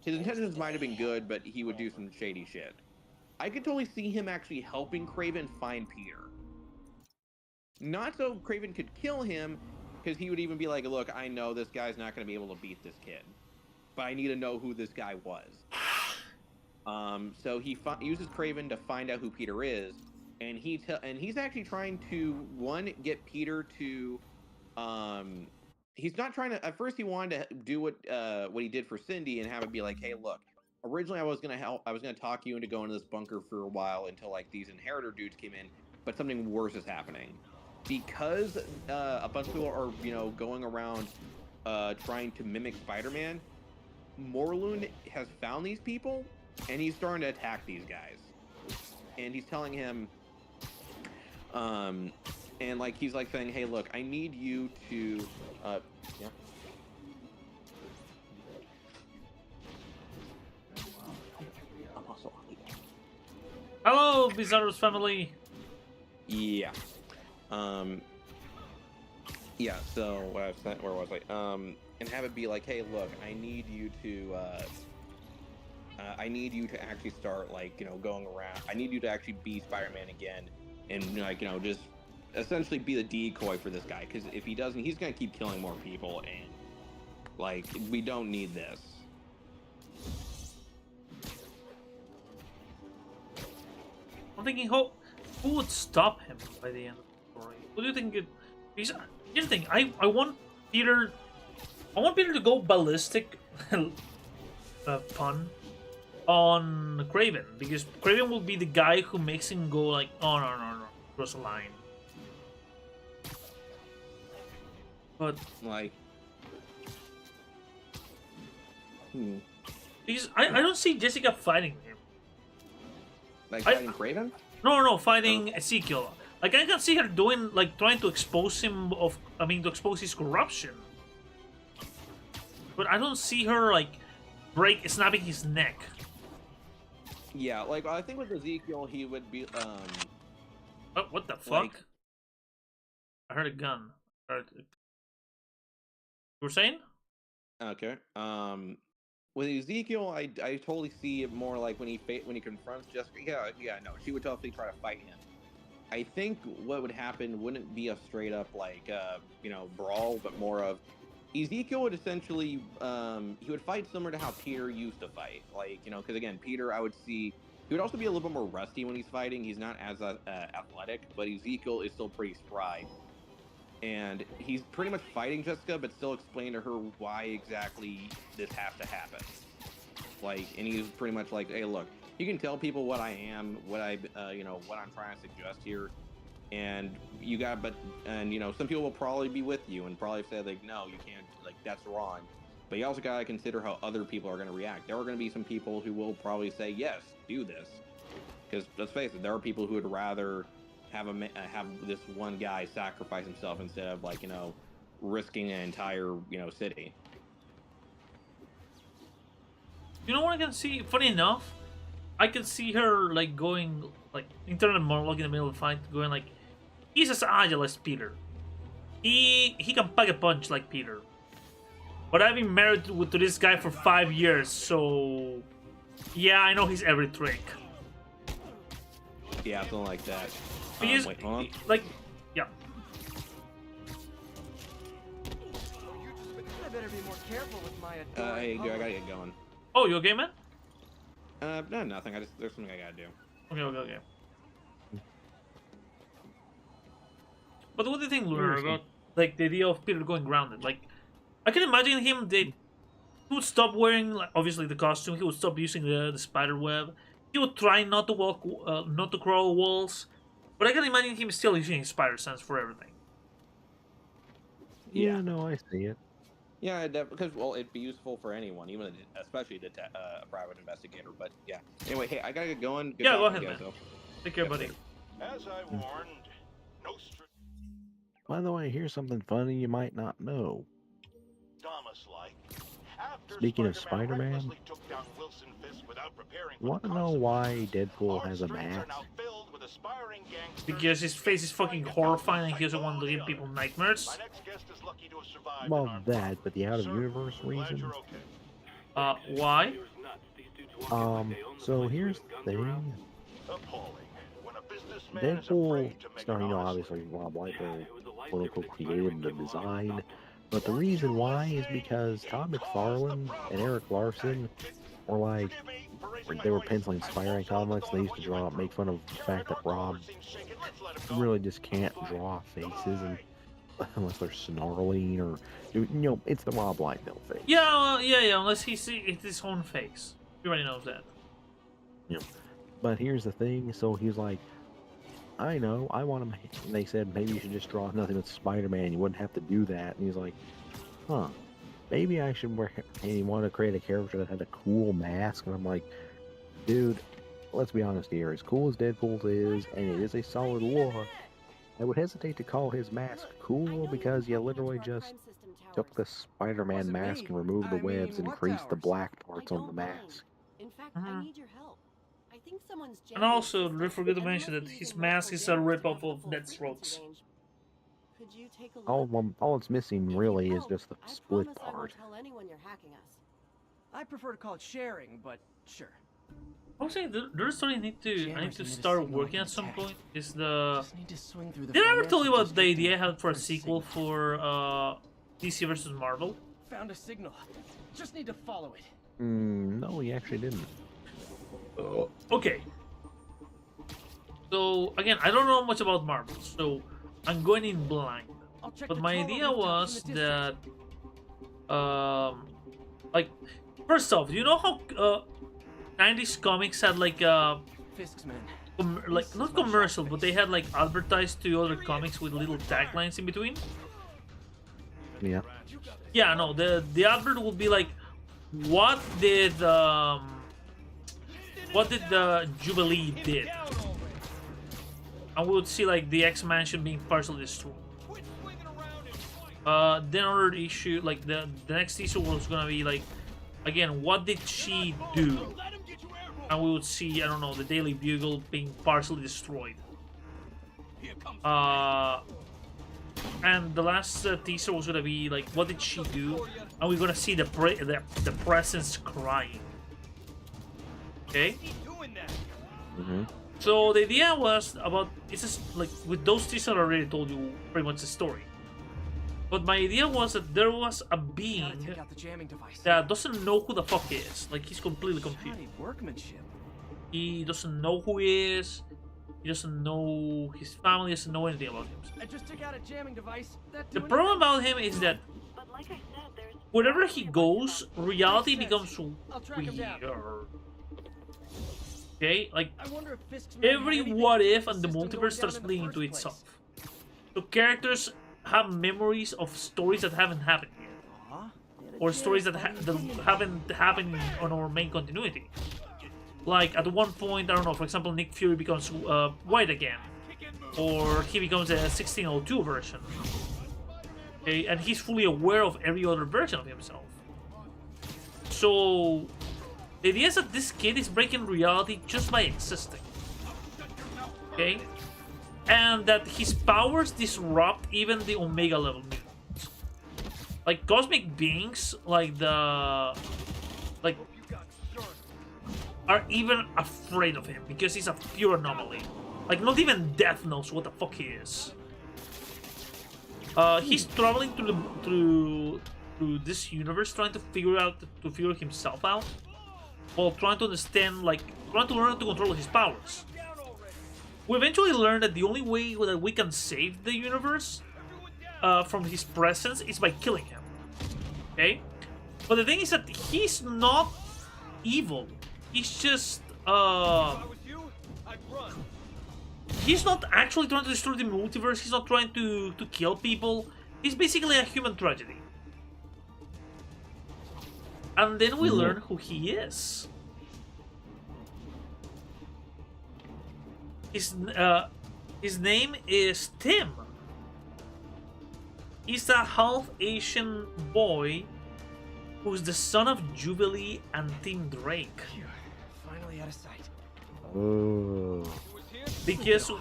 His intentions might have been good, but he would do some shady shit. I could totally see him actually helping Kraven find Peter. Not so Kraven could kill him, because he would even be like, look, I know this guy's not going to be able to beat this kid, but I need to know who this guy was. So he uses Kraven to find out who Peter is, and he's actually trying to, get Peter to, he's not trying to, at first he wanted to do what he did for Cindy and have it be like, hey, look, originally I was going to talk you into going to this bunker for a while until these inheritor dudes came in, but something worse is happening. Because a bunch of people are, going around trying to mimic Spider-Man, Morlun has found these people, and he's starting to attack these guys. And he's telling him, and he's saying, hey, look, I need you to, yeah. Hello, Bizarro's family. Yeah. Yeah, so where was I? And have it be like, hey, look, I need you to actually start going around. I need you to actually be Spider-Man again, and just essentially be the decoy for this guy. Because if he doesn't, he's gonna keep killing more people, and we don't need this. I'm thinking, who would stop him by the end of the story? What do you think? Here's the thing. I want Peter I want Peter to go ballistic, pun, on Craven, because Craven will be the guy who makes him go like, oh no, cross a line. But like, because I don't see Jessica fighting him. Like fighting Craven? No, fighting Ezekiel. Like I can see her doing like trying to expose him to expose his corruption. But I don't see her like snapping his neck. Yeah, like I think with Ezekiel he would be Oh, what the fuck? Like, I heard a gun. You were saying? Okay. With Ezekiel, I totally see it more like when he confronts Jessica. Yeah, no, she would totally try to fight him. I think what would happen wouldn't be a straight up like brawl, but more of Ezekiel would essentially he would fight similar to how Peter used to fight, like because again Peter I would see he would also be a little bit more rusty when he's fighting. He's not as athletic, but Ezekiel is still pretty spry. And he's pretty much fighting Jessica, but still explaining to her why exactly this has to happen. Like, and he's pretty much like, "Hey, look, you can tell people what I am, what what I'm trying to suggest here, and some people will probably be with you and probably say like, no, you can't, like that's wrong. But you also gotta consider how other people are gonna react. There are gonna be some people who will probably say, yes, do this, because let's face it, there are people who would rather have this one guy sacrifice himself instead of risking an entire city. You know what I can see? Funny enough, I can see her like going like internal monologue in the middle of the fight, going like, he's as agile as Peter. He can pack a punch like Peter. But I've been married to this guy for 5 years, so yeah, I know his every trick. Yeah, something like that. Because, wait, hold on. like, yeah. I better be more careful with my Hey, I gotta get going. Oh, you okay, man? No, nothing. There's something I gotta do. Okay. But what do you think, Lunar, about like the idea of Peter going grounded? Like, I can imagine him. He would stop wearing, like, obviously the costume. He would stop using the spider web. He would try not to walk, not to crawl walls. But I can imagine him still using his spider sense for everything. Yeah, no, I see it. Yeah, because it'd be useful for anyone, even especially a private investigator. But yeah. Anyway, hey, I gotta get going. Good yeah, go ahead, again, man. So. Take care, buddy. As I warned, no By the way, here's something funny you might not know. Speaking of Spider-Man, want to know why Deadpool has a mask? Because his face is fucking horrifying and he doesn't want to give people nightmares. Well, that, but the out-of-universe reason. Why? So here's the thing. Deadpool, obviously Rob Liefeld, quote-unquote, created the design. But the reason why is because Todd McFarlane and Eric Larson were like, they were penciling Spider-Man comics. They used to make fun of the fact that Rob really just can't draw faces unless they're snarling or, it's the Rob Liefeld face. Yeah, unless it's his own face. Everybody knows that. Yeah. But here's the thing. So he's like, I know, I want him. They said maybe you should just draw nothing but Spider-Man. You wouldn't have to do that. And he's like, huh, maybe I should wear. And he wanted to create a character that had a cool mask. And I'm like, dude, let's be honest here. As cool as Deadpool is, and it is a solid look, I would hesitate to call his mask cool because you literally just took the Spider-Man mask and removed the webs and increased the black parts on the mask. In fact, I need your help. I think someone's And also, don't forget to mention that his mask is a ripoff of Deathstroke's. All it's missing really is just the split part. I prefer to call it sharing, but sure. I was saying, there's something I need to start working at some point. Is the... Did I ever tell you about the idea I had for a sequel for DC vs. Marvel? Found a signal. Just need to follow it. No, he actually didn't. Okay. So, again, I don't know much about Marvel, so I'm going in blind. But my idea was that like, first off, you know how 90s comics had like Fisk's men. like not commercial, but they had like advertised to other comics with little taglines in between. Yeah. Yeah, no, the advert would be like, what did the Jubilee did, and we would see like the X Mansion being partially destroyed. Then another issue, like the next issue was gonna be like, again, what did she do? And we would see, I don't know, the Daily Bugle being partially destroyed. And the last teaser was gonna be like, what did she do? And we're gonna see the presence crying. Okay. So the idea was about, it's just like with those teasers, I already told you pretty much the story. But my idea was that there was a being that doesn't know who the fuck he is. Like, he's completely confused. He doesn't know who he is. He doesn't know his family. Doesn't know anything about him. I just took out a jamming device. The problem about him is that wherever he goes, reality becomes weird. Okay, like every what if and the multiverse starts bleeding into itself. So characters have memories of stories that haven't happened yet, or stories that haven't happened on our main continuity. Like at one point, I don't know, for example, Nick Fury becomes white again, or he becomes a 1602 version. Okay, and he's fully aware of every other version of himself. So the idea is that this kid is breaking reality just by existing. Okay? And that his powers disrupt even the Omega level mutants. Like cosmic beings, like are even afraid of him because he's a pure anomaly. Like not even Death knows what the fuck he is. He's traveling through this universe, trying to figure himself out, while trying to understand, like trying to learn to control his powers. We eventually learn that the only way that we can save the universe from his presence is by killing him. Okay? But the thing is that he's not evil. He's just he's not actually trying to destroy the multiverse. He's not trying to kill people. He's basically a human tragedy. And then we learn who he is. His name is Tim. He's a half Asian boy who's the son of Jubilee and Tim Drake. Finally out of sight. Oh. Because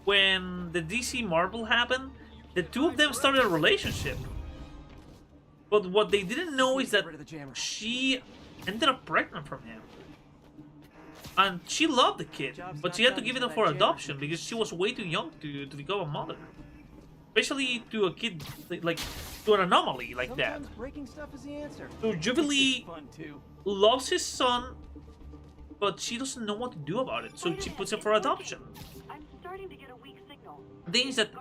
when the DC Marvel happened, the two of them started a relationship. But what they didn't know is that she ended up pregnant from him. And she loved the kid, but she had to give it up for adoption because she was way too young to become a mother. Especially to a kid, like, to an anomaly like that. So Jubilee loves his son, but she doesn't know what to do about it, so she puts him for adoption. I'm starting to get a weak signal. The thing is that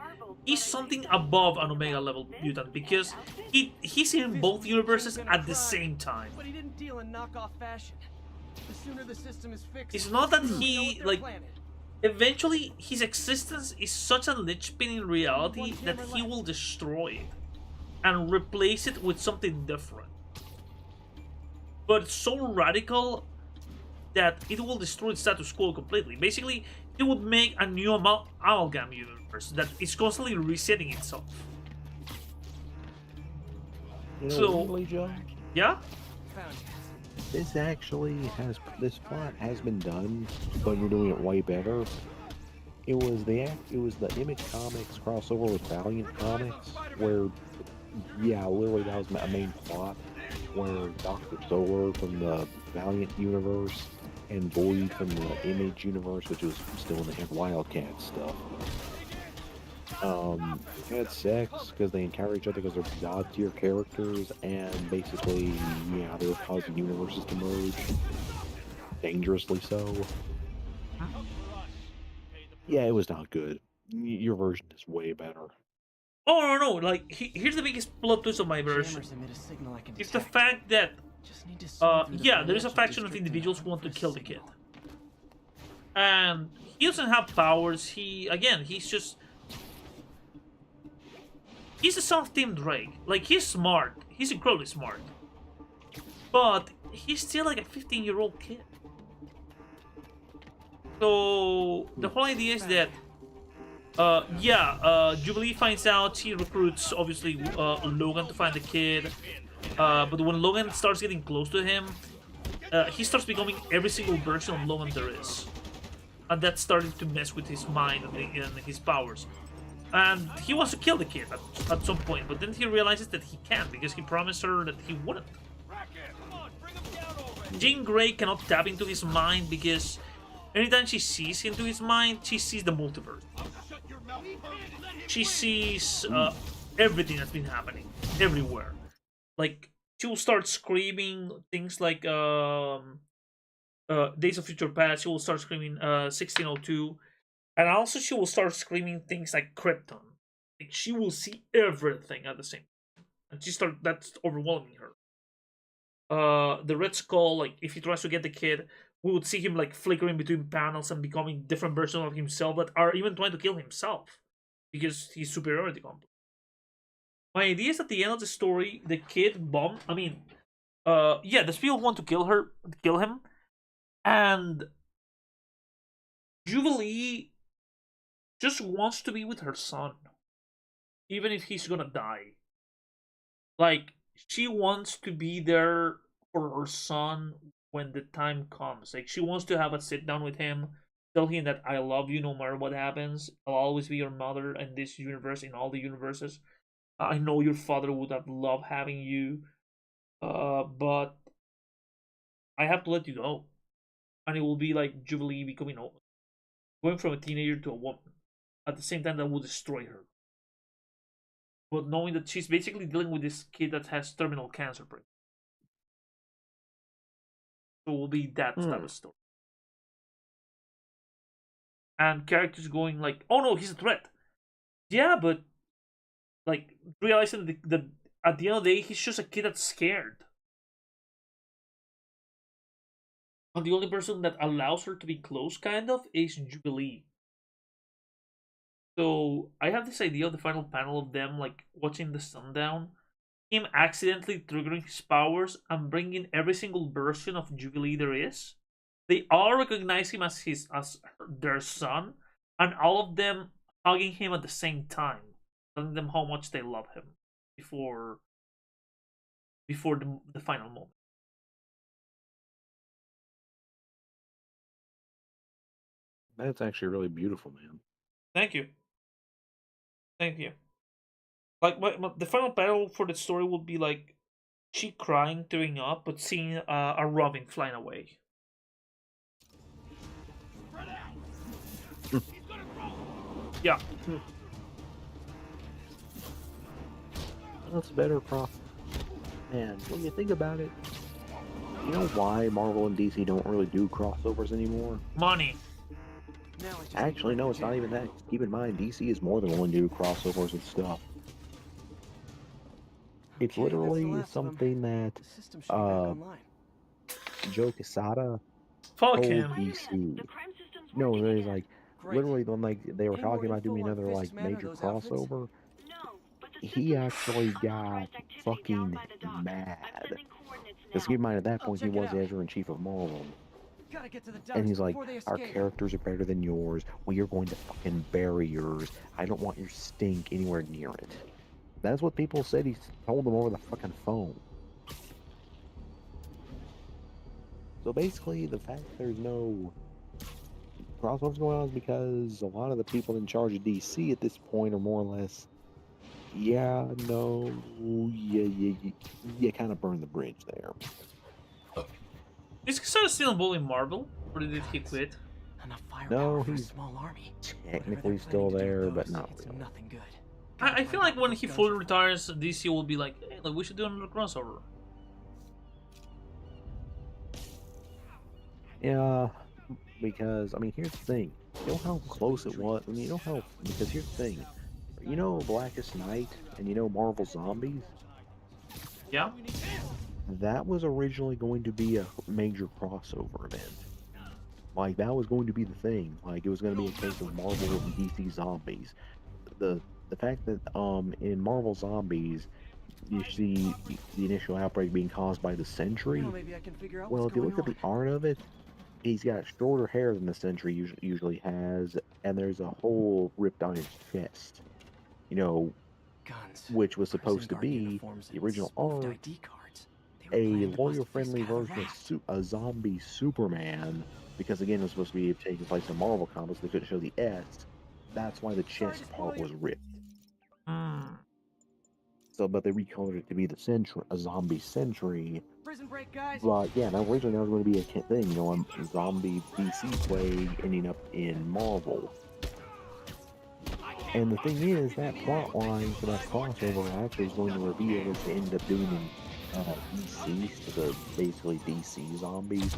he's something above an Omega level mutant because he's in both universes at the same time. But he didn't deal in knockoff fashion. The sooner the system is fixed, it's not that he, like, eventually his existence is such a linchpin in reality that he will destroy it and replace it with something different. But so radical that it will destroy the status quo completely. Basically, it would make a new amalgam universe that is constantly resetting itself. You know, So, weirdly, Joe, yeah? this plot has been done, but you're doing it way better. It was the Image Comics crossover with Valiant Comics, where, yeah, literally that was a main plot, where Dr. Solar from the Valiant universe and Void from the Image universe, which was still in the Wildcat stuff, had sex because they encounter each other because they're god tier characters, and basically, yeah, they were causing universes to merge, dangerously so. Yeah, it was not good. Your version is way better. Oh no, like here's the biggest plot twist of my version. Jammers emit a signal I can It's the detect. fact that Just need to sort through the yeah, there is a financial faction of district individuals who and want to hunt for kill a the kid. signal. And he doesn't have powers. He's the son of Tim Drake. Like, he's smart. He's incredibly smart. But he's still like a 15-year-old kid. So the whole idea is that Jubilee finds out. He recruits, obviously, Logan to find the kid. But when Logan starts getting close to him, he starts becoming every single version of Logan there is. And that's starting to mess with his mind and his powers. And he wants to kill the kid at some point, but then he realizes that he can't because he promised her that he wouldn't. Jean Grey cannot tap into his mind because anytime she sees into his mind, she sees the multiverse. She sees everything that's been happening everywhere. Like, she will start screaming things like Days of Future Past. She will start screaming 1602. And also she will start screaming things like Krypton. Like, she will see everything at the same time. And that's overwhelming her. The Red Skull, like, if he tries to get the kid, we would see him like flickering between panels and becoming different versions of himself that are even trying to kill himself. Because he's superiority complex. My idea is at the end of the story, the kid bomb. I mean, the people want to kill him, and Jubilee just wants to be with her son, even if he's gonna die. Like, she wants to be there for her son when the time comes. Like, she wants to have a sit down with him, tell him that I love you no matter what happens. I'll always be your mother in this universe, in all the universes. I know your father would have loved having you, but I have to let you go. And it will be like Jubilee becoming old, going from a teenager to a woman. At the same time, that will destroy her. But knowing that she's basically dealing with this kid that has terminal cancer. So it will be that type of story. And characters going like, oh no, he's a threat. Yeah, but like realizing that at the end of the day, he's just a kid that's scared. And the only person that allows her to be close, kind of, is Jubilee. So I have this idea of the final panel of them like watching the sundown, him accidentally triggering his powers and bringing every single version of Jubilee there is. They all recognize him as their son, and all of them hugging him at the same time, telling them how much they love him before the final moment. That's actually really beautiful, man. Thank you. Thank you. Like, the final battle for the story would be like she crying, tearing up, but seeing a robin flying away. Yeah. That's better, Prof. Man, when you think about it, you know why Marvel and DC don't really do crossovers anymore? Money. Actually, no, it's not even that. Keep in mind, DC is more than willing to do crossovers and stuff. It's literally something that Joe Quesada told DC. No, there's like literally when like they were talking about doing another like major crossover. He actually got fucking mad. Because keep in mind, at that point, he was the editor-in-chief of Marvel. And he's like, our characters are better than yours. We are going to fucking bury yours. I don't want your stink anywhere near it. That's what people said he told them over the fucking phone. So basically, the fact there's no crossovers going on is because a lot of the people in charge of DC at this point are more or less, you kind of burned the bridge there. Is Quesada still involved in Marvel, or did he quit? No, he's technically still there, but not really. I feel like when he fully retires, DC will be like, hey, we should do another crossover. Yeah, because, I mean, here's the thing. You know how close it was? I mean, because here's the thing. you know Blackest Night and you know Marvel Zombies? Yeah. That was originally going to be a major crossover event. Like, that was going to be the thing. Like, it was going to be a case of Marvel and DC Zombies. The fact that in Marvel Zombies you see the initial outbreak being caused by the Sentry. Now maybe I can figure out Well, what's if you going look at the art of it, he's got shorter hair than the Sentry usually has, and there's a hole ripped on his chest. You know, Guns, which was prison supposed to guard be uniforms, the and original spoofed art, ID cards. They were a planning to bust a lawyer-friendly fist out of version the of a zombie Superman, because again, it was supposed to be taking place in Marvel comics, they couldn't show the S. That's why the chest part was ripped. Hmm. So, but they recolored it to be the Sentry, a zombie Sentry. Prison break, guys. But yeah, now originally that was going to be a thing, you know, a zombie DC play ending up in Marvel. And the thing is, that plot line for that crossover actually is going to reveal as they end up doing in DC, so the basically DC zombies.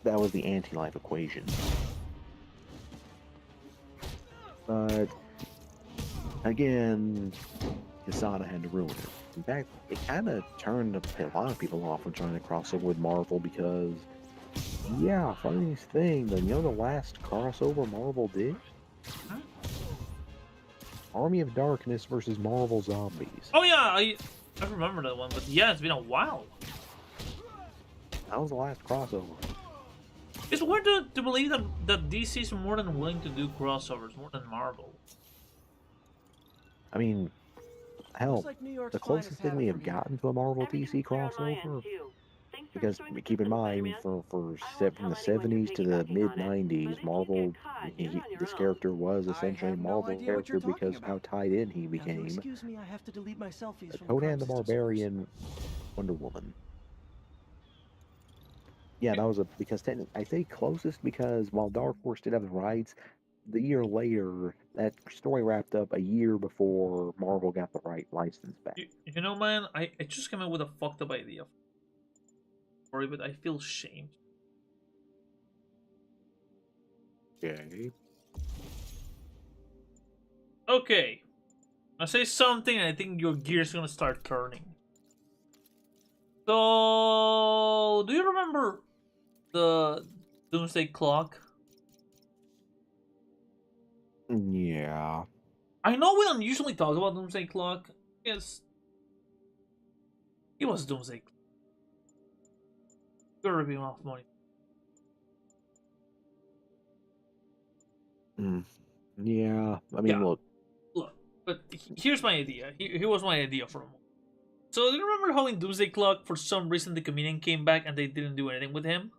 That was the anti-life equation. But again, Quesada had to ruin it. In fact, it kind of turned a lot of people off from trying to cross over with Marvel because, yeah, funniest thing, you know the last crossover Marvel did? Army of Darkness versus Marvel Zombies. Oh yeah, I remember that one, but yeah, it's been a while. That was the last crossover. It's weird to believe that DC is more than willing to do crossovers, more than Marvel. I mean, hell, like New York's the closest finest thing we habit have from here. gotten to a Marvel DC crossover, because keep in mind, from the 70s to the mid 90s, Marvel, this character was essentially a Marvel idea what character you're because of how tied in he Now, if you'll became. excuse me, I have to delete my selfies from Conan the crime system Barbarian, Wonder Woman. Yeah, that was because technically I say closest because while Dark Horse did have the rights, the year later that story wrapped up a year before Marvel got the right license back. You know, man, I just came up with a fucked up idea. Sorry, but I feel shamed. Okay. Okay. I say something and I think your gear's gonna start turning. So, do you remember the Doomsday Clock? Yeah. I know we don't usually talk about Doomsday Clock. Yes. It was Doomsday Clock. You're ripping off money. Yeah. I mean, Look, but here's my idea. Here was my idea for a moment. So, do you remember how in Doomsday Clock, for some reason, the comedian came back and they didn't do anything with him?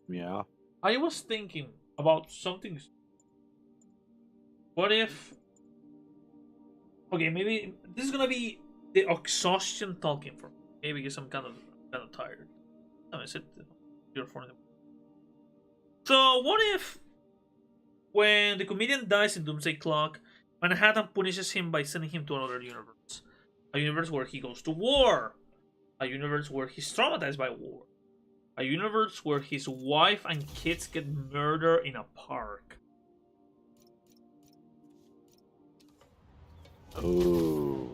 Yeah. I was thinking about something. What if... Okay, maybe this is gonna be the exhaustion talking for me. Maybe because I'm kind of tired. No, I said you're for them. So what if when the comedian dies in Doomsday Clock, Manhattan punishes him by sending him to another universe? A universe where he goes to war. A universe where he's traumatized by war. A universe where his wife and kids get murdered in a park. Oh.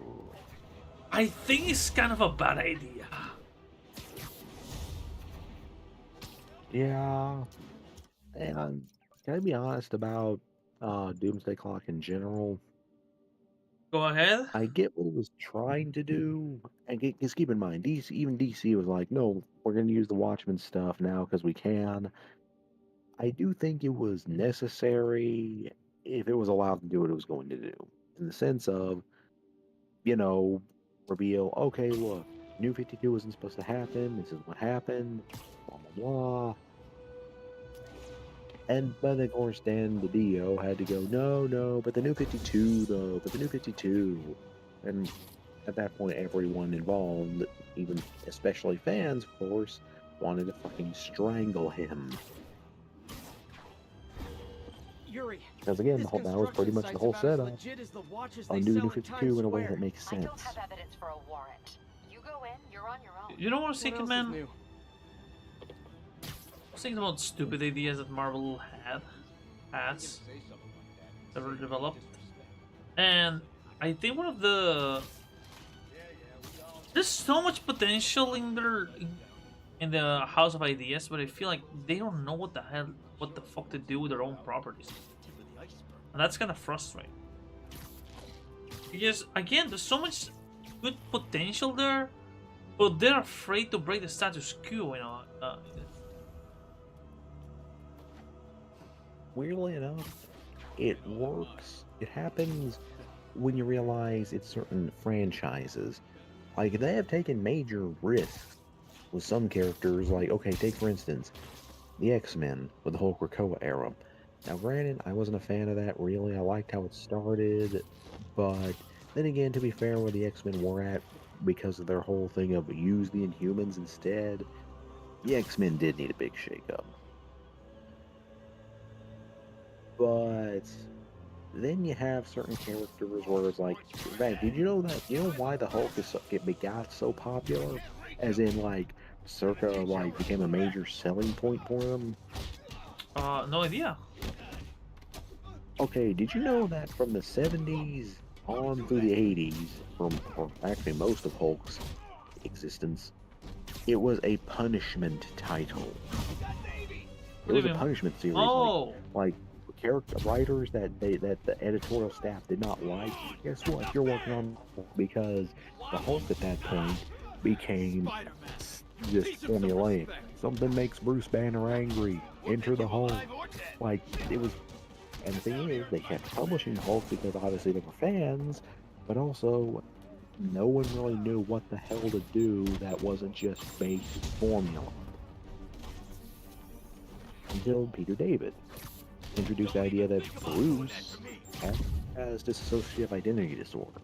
I think it's kind of a bad idea. Yeah. And can I be honest about Doomsday Clock in general? Go ahead. I get what it was trying to do, and just keep in mind, even DC was like, no, we're going to use the Watchmen stuff now because we can. I do think it was necessary if it was allowed to do what it was going to do, in the sense of, you know, reveal, okay, look, New 52 wasn't supposed to happen, this is what happened, blah, blah, blah. And but of course, then the DO had to go, no, but the New 52, though, but the New 52. And at that point, everyone involved, even especially fans, of course, wanted to fucking strangle him. Yuri, because again, that was pretty much the whole setup on New 52 in a way that makes sense. I don't have evidence for a warrant. You go in, you're on your own. You know what I was thinking, man? I was thinking about stupid ideas that Marvel has. ever developed. And I think one of the there's so much potential in their in the House of Ideas, but I feel like they don't know what the fuck to do with their own properties, and that's kind of frustrating. Because again, there's so much good potential there, but they're afraid to break the status quo. Weirdly enough, it works. It happens when you realize it's certain franchises. Like, they have taken major risks with some characters. Like, okay, take for instance, the X-Men with the whole Krakoa era. Now, granted, I wasn't a fan of that, really. I liked how it started, but then again, to be fair, where the X-Men were at, because of their whole thing of use the Inhumans instead, the X-Men did need a big shake-up. But then you have certain characters where it's like, man, did you know that? You know why the Hulk got so popular? As in, like, circa, like, became a major selling point for them? No idea. Okay, did you know that from the 70s on through the 80s, or actually most of Hulk's existence, it was a punishment title. It was a punishment series. Oh. Like character writers that the editorial staff did not like. Guess what? You're working on because the Hulk at that point became just formulaic. Something makes Bruce Banner angry. Enter the Hulk. Like, it was. And the thing is, they kept publishing Hulk because obviously they were fans, but also no one really knew what the hell to do that wasn't just basic formula. Until Peter David introduced the idea that Bruce has dissociative identity disorder.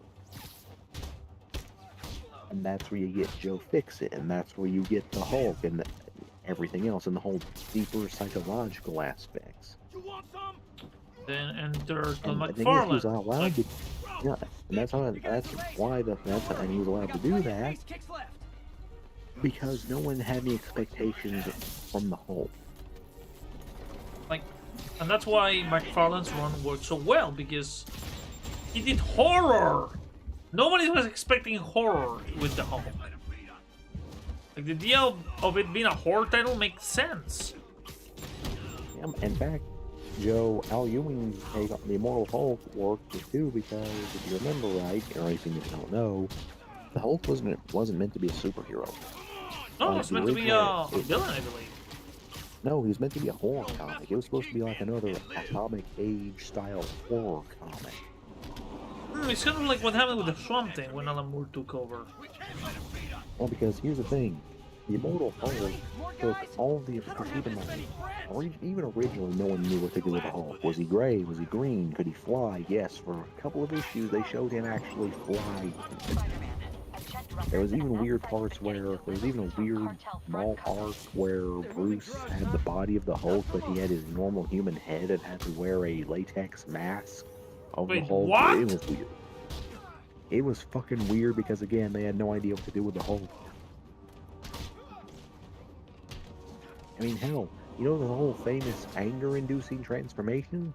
And that's where you get Joe Fixit, and that's where you get the Hulk and everything else, and the whole deeper psychological aspects. Then enter the And McFarlane. he was allowed to, yeah, and that's why and he was allowed to do that because no one had any expectations from the Hulk. Like, and that's why McFarlane's run worked so well, because he did horror. Nobody was expecting horror with the Hulk. Like, the idea of it being a horror title makes sense. Yeah, in fact, Joe, Al Ewing's take on the Immortal Hulk worked too, because if you remember right, or anything you don't know, the Hulk wasn't meant to be a superhero. No, it's meant to be a villain, I believe. No, he was meant to be a horror comic. It was supposed to be like another Atomic Age style horror comic. It's kind of like what happened with the Swamp Thing when Alan Moore took over. Well, because here's the thing. The Immortal Hulk took all the... Even originally, no one knew what to do with the Hulk. Was he gray? Was he green? Could he fly? Yes, for a couple of issues, they showed him actually fly. There was even weird parts where... There was even a weird small arc where Bruce had the body of the Hulk, but he had his normal human head and had to wear a latex mask of the Hulk. What? It was weird. It was fucking weird because, again, they had no idea what to do with the Hulk. I mean, hell, you know the whole famous anger-inducing transformation?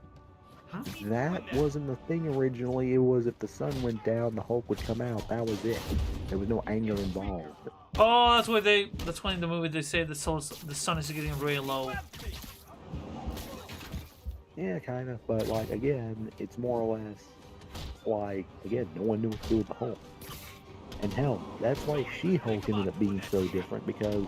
That wasn't the thing originally. It was if the sun went down, the Hulk would come out. That was it. There was no anger involved. Oh, that's why in the movie they say the sun is getting really low. Yeah, kind of. But, like, again, it's more or less like, again, no one knew what to do with the Hulk. And hell, that's why She-Hulk ended up being so different, because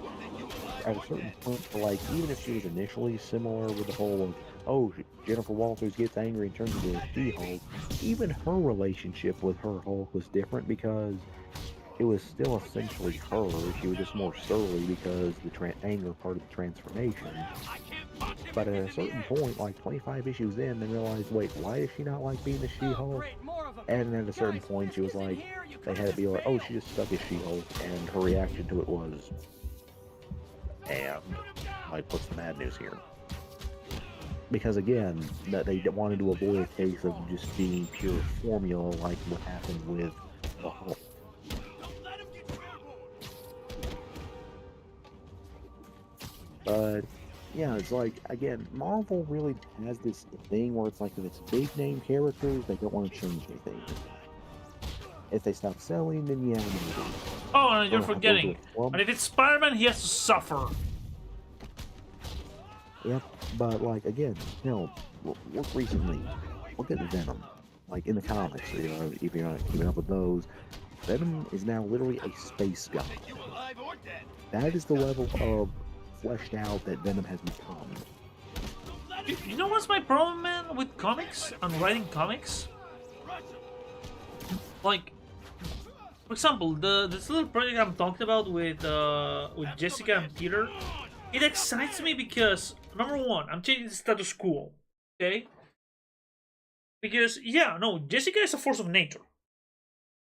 at a certain point, like, even if she was initially similar with the whole, oh, Jennifer Walters gets angry and turns into a She-Hulk, even her relationship with her Hulk was different because it was still essentially her. She was just more surly because the anger part of the transformation. But at a certain point, like 25 issues in, they realized, wait, why is she not like being the She-Hulk? And at a certain point, she was like, they had to be like, oh, she just stuck as She-Hulk, and her reaction to it was, and like, what's the bad news here? Because again, that they wanted to avoid a case of just being pure formula like what happened with the Hulk. But yeah, it's like, again, Marvel really has this thing where it's like, if it's big name characters, they don't want to change anything. If they stop selling, then yeah, maybe. Oh, and you're forgetting. And if it's Spider-Man, he has to suffer. Yep, but like, again, you know, look recently, look at Venom. Like, in the comics, you know, if you're not keeping up with those, Venom is now literally a space god. That is the level of fleshed out that Venom has become. You know what's my problem, man, with comics and writing comics? Like, for example, this little project I'm talking about with Jessica and Peter, it excites me because, number one, I'm changing the status quo, okay? Because, yeah, no, Jessica is a force of nature.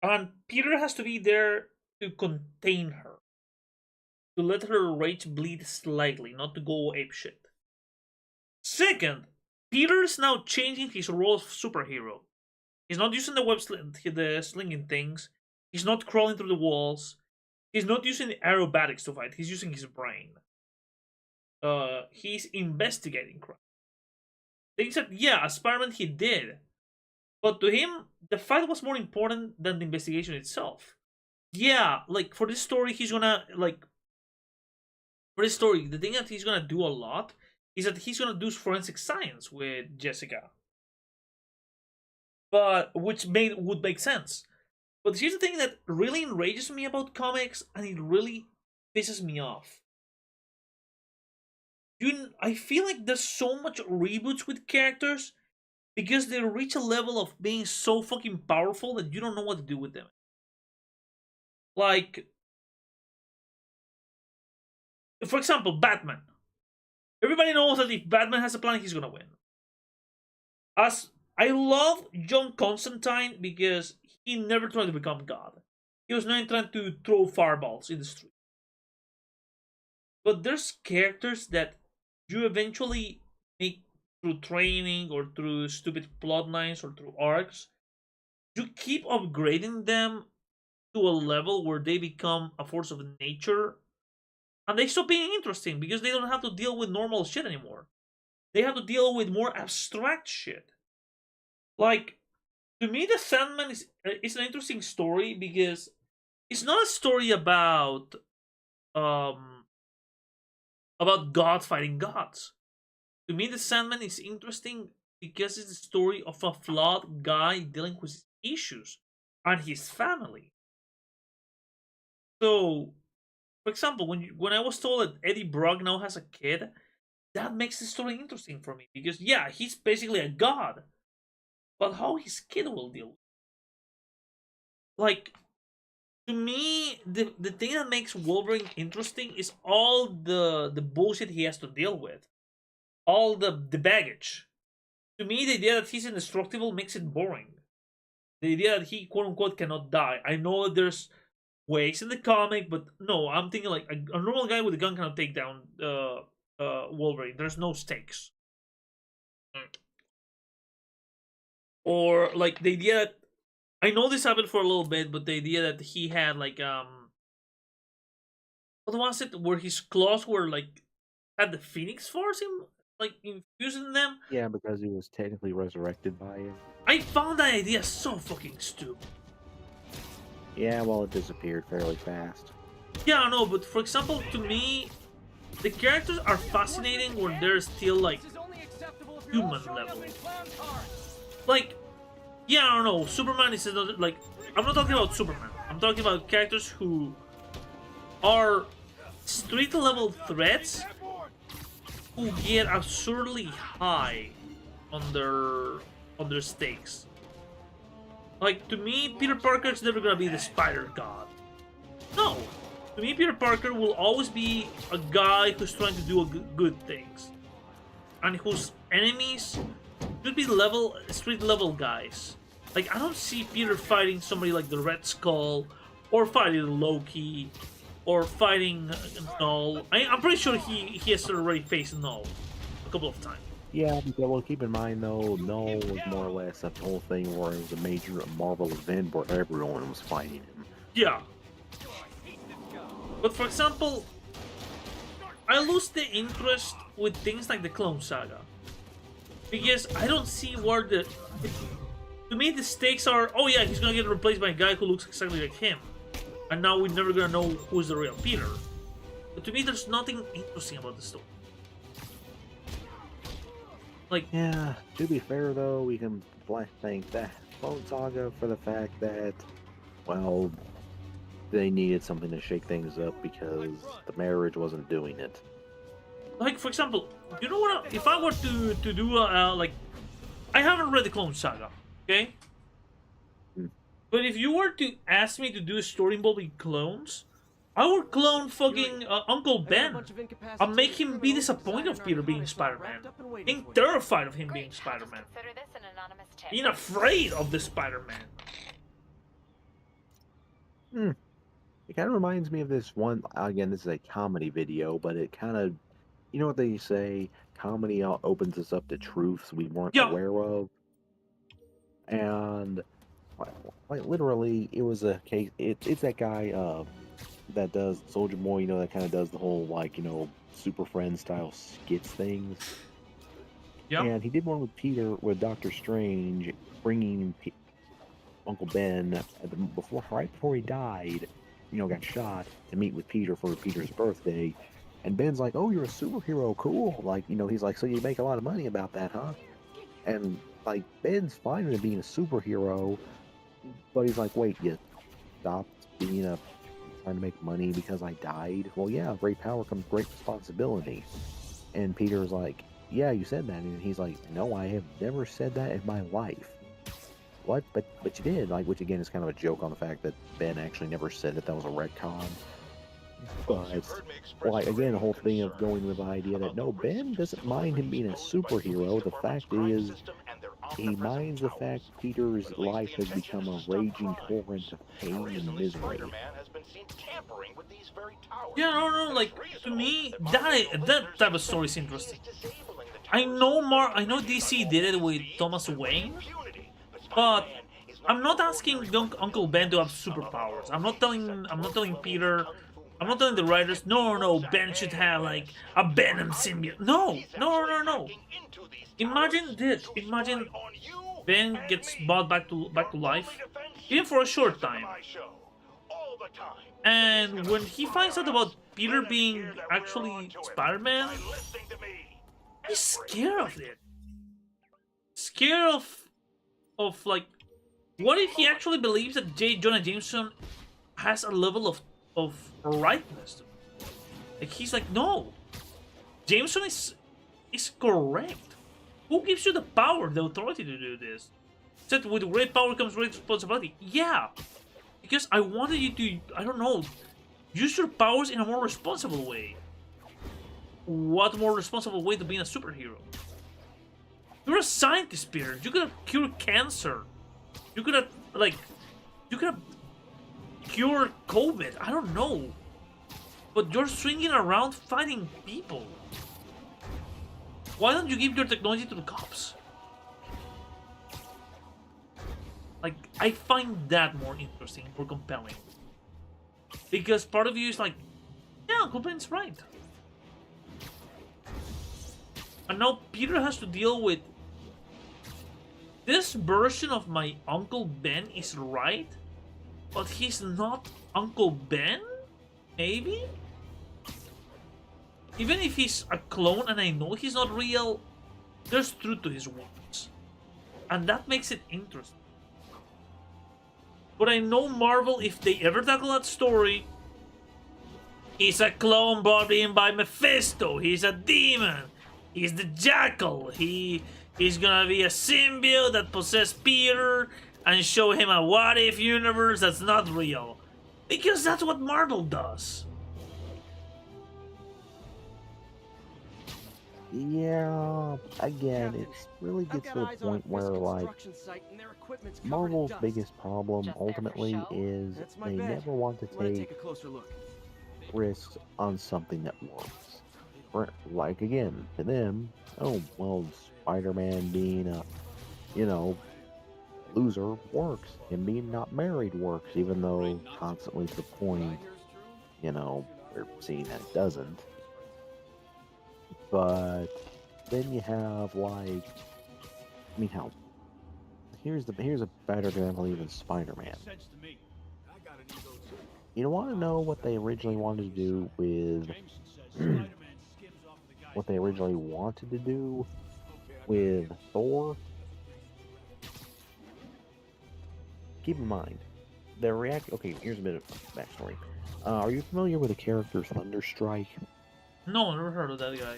And Peter has to be there to contain her. To let her rage bleed slightly, not to go apeshit. Second, Peter is now changing his role as superhero. He's not using the slinging things. He's not crawling through the walls. He's not using aerobatics to fight. He's using his brain. He's investigating crime. Things that, yeah, as Spider-Man he did. But to him, the fight was more important than the investigation itself. Yeah, like, for this story, he's gonna, like... For this story, the thing that he's gonna do a lot is that he's gonna do forensic science with Jessica. But, which would make sense. But here's the thing that really enrages me about comics, and it really pisses me off. I feel like there's so much reboots with characters because they reach a level of being so fucking powerful that you don't know what to do with them. Like, for example, Batman. Everybody knows that if Batman has a plan, he's gonna win. As I love John Constantine because he never tried to become God. He was not trying to throw fireballs in the street. But there's characters that you eventually make through training or through stupid plot lines or through arcs. You keep upgrading them to a level where they become a force of nature. And they stop being interesting because they don't have to deal with normal shit anymore. They have to deal with more abstract shit. Like, to me, The Sandman is an interesting story because it's not a story about gods fighting gods. To me, The Sandman is interesting because it's the story of a flawed guy dealing with his issues and his family. So, for example, when I was told that Eddie Brock now has a kid, that makes the story interesting for me because, yeah, he's basically a god. But how his kid will deal with it? Like, to me, the thing that makes Wolverine interesting is all the bullshit he has to deal with. All the baggage. To me, the idea that he's indestructible makes it boring. The idea that he, quote-unquote, cannot die. I know that there's ways in the comic, but no, I'm thinking like a normal guy with a gun cannot take down Wolverine. There's no stakes. Or like the idea that I know this happened for a little bit, but the idea that he had like what was it where his claws were like had the Phoenix Force like infusing them? Yeah, because he was technically resurrected by it. I found that idea so fucking stupid. Yeah, well, it disappeared fairly fast. Yeah, I know, but for example, to me, the characters are fascinating when they're still like human level. Like, yeah, I don't know, Superman is another, like, I'm not talking about Superman. I'm talking about characters who are street level threats who get absurdly high on their stakes. Like, to me, Peter Parker's never gonna be the Spider God. No. To me, Peter Parker will always be a guy who's trying to do good things. And whose enemies should be street level guys. Like, I don't see Peter fighting somebody like the Red Skull, or fighting Loki, or fighting Null. I'm pretty sure he has already faced Null a couple of times. Yeah, because, well, keep in mind though, Null was more or less a whole thing where it was a major Marvel event where everyone was fighting him. Yeah. But for example, I lose the interest with things like the Clone Saga. Because I don't see where the... To me, the stakes are, oh yeah, he's gonna get replaced by a guy who looks exactly like him. And now we're never gonna know who's the real Peter. But to me, there's nothing interesting about the story. Like... Yeah, to be fair though, we can thank that Clone Saga for the fact that, well, they needed something to shake things up because the marriage wasn't doing it. Like, for example, you know what? If I were to do like, I haven't read the Clone Saga, okay? But if you were to ask me to do a story involving clones, I would clone fucking Uncle Ben. I'll make him be disappointed of Peter being Spider-Man, being terrified of him being Spider-Man, being afraid of the Spider-Man. It kind of reminds me of this one. Again, this is a comedy video, but it kind of, you know what they say, comedy opens us up to truths we weren't aware of. And like literally, it was a case. It's that guy that does Soldier Boy, you know, that kind of does the whole, like, you know, Super Friends style skits things. Yeah. And he did one with Peter, with Doctor Strange, bringing Uncle Ben right before he died. You know, got shot to meet with Peter for Peter's birthday. And Ben's like, oh, you're a superhero, cool. Like, you know, he's like, so you make a lot of money about that, huh? And, like, Ben's fine with being a superhero, but he's like, wait, you stopped being trying to make money because I died? Well, yeah, great power comes great responsibility. And Peter's like, yeah, you said that. And he's like, no, I have never said that in my life. What? But you did, like, which again is kind of a joke on the fact that Ben actually never said that was a retcon. But, well, like, again, the whole thing of going with the idea that no, Ben doesn't mind him being a superhero. The fact is, he minds the fact Peter's life has become a raging torrent of pain and misery. Yeah, no, like, to me, that type of story is interesting. I know DC did it with Thomas Wayne, but I'm not asking Uncle Ben to have superpowers. I'm not telling Peter, I'm not telling the writers, no, Ben should have, like, a Venom symbiote. No. Imagine this. Imagine Ben gets brought back to life, even for a short time. And when he finds out about Peter being actually Spider-Man, he's scared of it. Scared of like, what if he actually believes that J. Jonah Jameson has a level of rightness? Like, he's like, no, Jameson is correct. Who gives you the power, the authority to do this? Said with great power comes great responsibility. Yeah, because I wanted you to, I don't know, use your powers in a more responsible way. What more responsible way to being a superhero? You're a scientist, Peter. You could have cured cancer. You could have cured COVID. I don't know. But you're swinging around fighting people. Why don't you give your technology to the cops? Like, I find that more interesting, more compelling. Because part of you is like, yeah, Uncle Ben's right. And now Peter has to deal with, this version of my Uncle Ben is right, but he's not Uncle Ben? Maybe? Even if he's a clone and I know he's not real, there's truth to his words. And that makes it interesting. But I know Marvel, if they ever tackle that story, he's a clone brought in by Mephisto, he's a demon, he's the Jackal, he's gonna be a symbiote that possessed Peter and show him a what-if universe that's not real. Because that's what Marvel does. Yeah, again, it really gets to the point where, like, Marvel's biggest problem ultimately is they never want to take risks on something that works. Like, again, to them, oh, well, Spider-Man being a, you know, loser works. Him being not married works, even though constantly to the point, you know, we're seeing that it doesn't. But then you have like, I mean, hell, here's a better example even Spider-Man. You want to know what they originally wanted to do with what they originally wanted to do with Thor? Keep in mind, the react. Okay, here's a bit of backstory. Are you familiar with the character Thunderstrike? No, I never heard of that guy.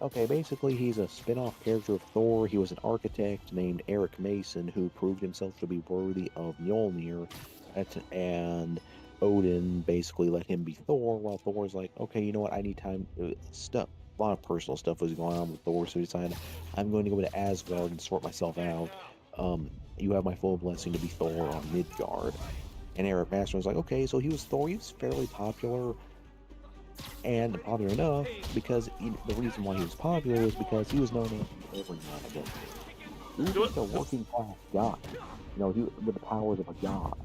Okay, basically he's a spin-off character of Thor. He was an architect named Eric Mason who proved himself to be worthy of Mjolnir, and Odin basically let him be Thor, while Thor's like, okay, you know what, I need time. Stuff, a lot of personal stuff was going on with Thor, so he decided, I'm going to go to Asgard and sort myself out. You have my full blessing to be Thor on Midgard. And Eric Mason was like, okay, so he was Thor. He was fairly popular, and popular enough because the reason why he was popular was because he was known as every man again. He was just a working class guy, he with the powers of a god.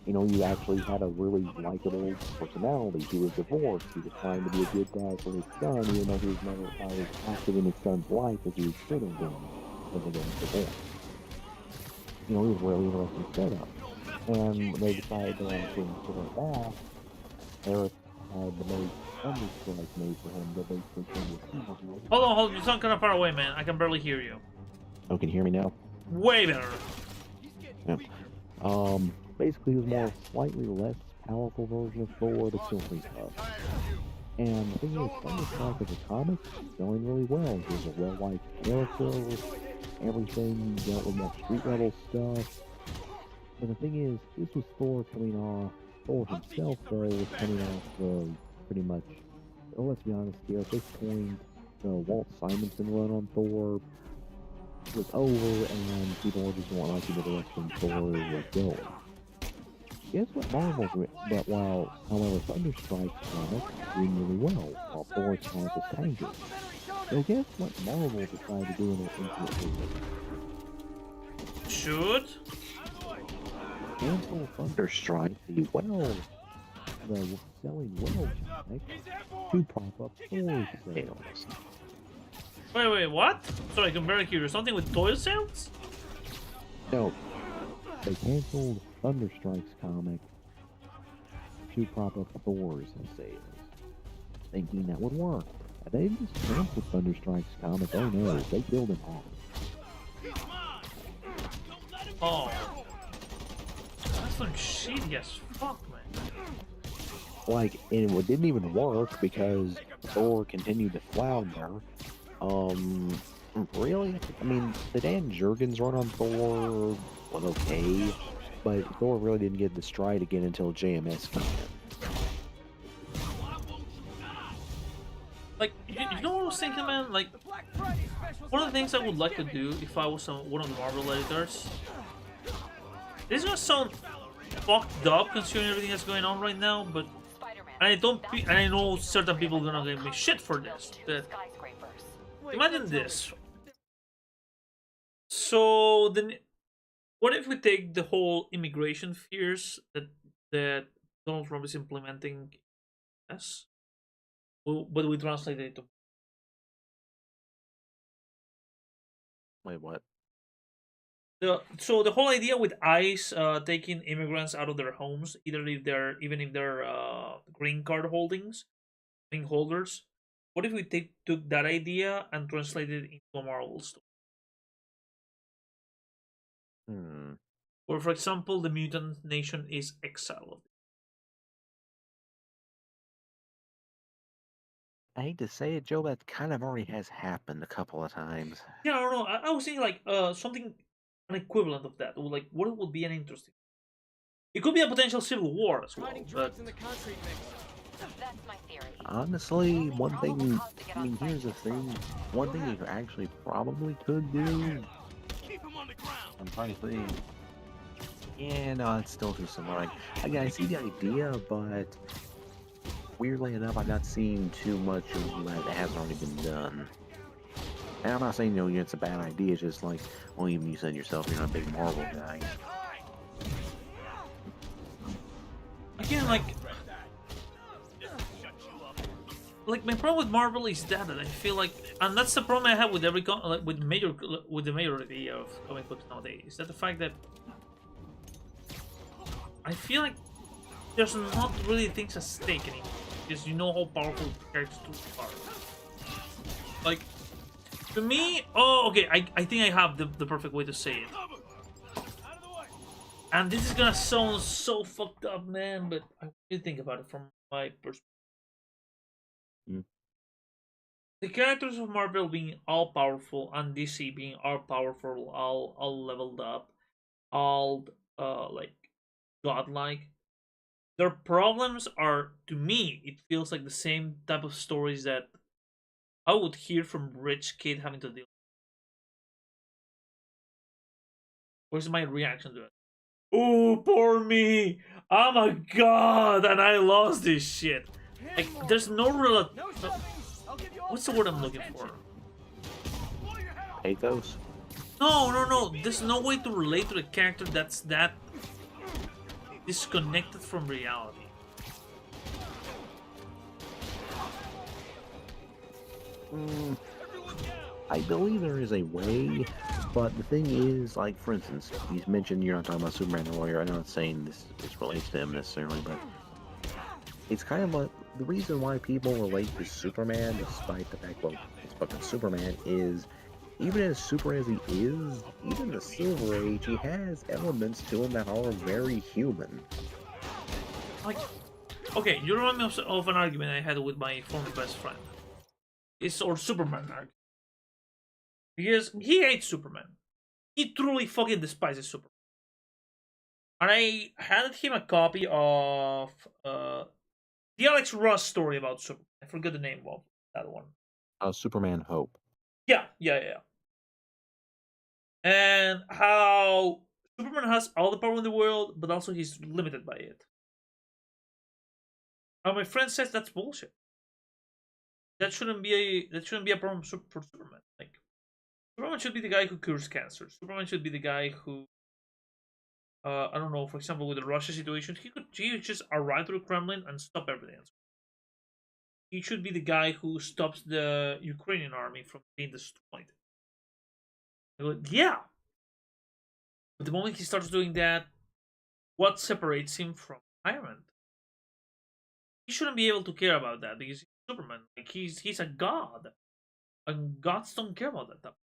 He actually had a really likable personality. He was divorced. He was trying to be a good dad for his son, even though he was never as active in his son's life as he should have been when they got divorced. He was really interesting setup. And they decided they wanted to bring it back. Eric had the most Thunderstrike made for him that basically came with Hold on, you sound kind of far away, man. I can barely hear you. Oh, can you hear me now? Way better. Yeah. Basically, he was more slightly less powerful version of Thor, but still pretty tough. And the thing is, Thunderstrike as a comic is selling really well. He's a well-liked character, everything, dealt with more street-level stuff. But the thing is, this was Thor coming off. Thor himself, though, was coming off pretty much. Let's be honest here. At this point, the Walt Simonson run on Thor was over, and people were just not liking the direction Thor was going. Guess what Marvel but however, Thunderstrike's comic doing really well, while Thor's comic was tanking. So guess what Marvel decided to do in their Infinite War? Should? Cancel Thunderstrike, the selling well comic, to prop up Thor's sales. Wait, what? Sorry, I can barely hear you. Something with toy sales? No, they canceled Thunderstrike's comic to prop up Thor's sales, thinking that would work. They just canceled Thunderstrike's comic. Oh no, they killed him off. Oh. That's some shitty as fuck, man. Like, and it didn't even work because Thor continued to flounder. Really? I mean, the Dan Jurgens run on Thor was okay, but Thor really didn't get the stride again until JMS came in. Like, you know what I was thinking, man? Like, one of the things I would like to do if I was one of the Marvel editors. This is gonna sound fucked up considering everything that's going on right now, but and I know certain people are gonna give me shit for this. But imagine this. So then, what if we take the whole immigration fears that Donald Trump is implementing, yes, but we translate it to. Wait, what? So the whole idea with ICE taking immigrants out of their homes, even if they're green card holders, what if we took that idea and translated it into a Marvel story? Or, for example, the mutant nation is exiled. I hate to say it, Joe, that kind of already has happened a couple of times. Yeah, I don't know. I was thinking like something an equivalent of that. Or like what would be an interesting. It could be a potential civil war as well. But... That's my theory. Honestly, one thing. I mean, here's the thing. One thing you actually probably could do. I'm trying to think. Yeah, no, it's still too similar. Like, again, I see the idea, but weirdly enough, I've not seen too much of that hasn't already been done. And I'm not saying, it's a bad idea, it's just like, well, even you said yourself, you're not a big Marvel guy. Again, like, like my problem with Marvel is that I feel like, and that's the problem I have with every with the majority of comic books nowadays. Is that the fact that I feel like there's not really things at stake anymore, because you know how powerful characters are. Like, to me, oh, okay, I think I have the perfect way to say it. And this is gonna sound so fucked up, man, but I really think about it from my perspective. The characters of Marvel being all powerful and DC being all powerful, all leveled up, all like godlike. Their problems are, to me, it feels like the same type of stories that I would hear from rich kid having to deal. What's my reaction to it? Oh, poor me! I'm a god, and I lost this shit. Like, there's no real. What's the word I'm looking for? Pathos? No. There's no way to relate to the character that's that disconnected from reality. I believe there is a way, but the thing is, like, for instance, you mentioned you're not talking about Superman earlier. I'm not saying this relates to him necessarily, but it's kind of like the reason why people relate to Superman, despite the fact, well, it's fucking Superman, is even as super as he is, even in the Silver Age, he has elements to him that are very human. Like, okay, you remind me of an argument I had with my former best friend. It's or Superman argument. Because he hates Superman. He truly fucking despises Superman. And I handed him a copy of the Alex Ross story about Superman. I forget the name of that one. Superman Hope. Yeah. And how Superman has all the power in the world, but also he's limited by it. And my friend says that's bullshit. That shouldn't be a problem for Superman. Like, Superman should be the guy who cures cancer. Superman should be the guy who, I don't know, for example, with the Russia situation, he could just arrive to the Kremlin and stop everything. He should be the guy who stops the Ukrainian army from being destroyed. Yeah. But the moment he starts doing that, what separates him from Iron Man? He shouldn't be able to care about that because he's Superman. Like, he's a god. And gods don't care about that stuff.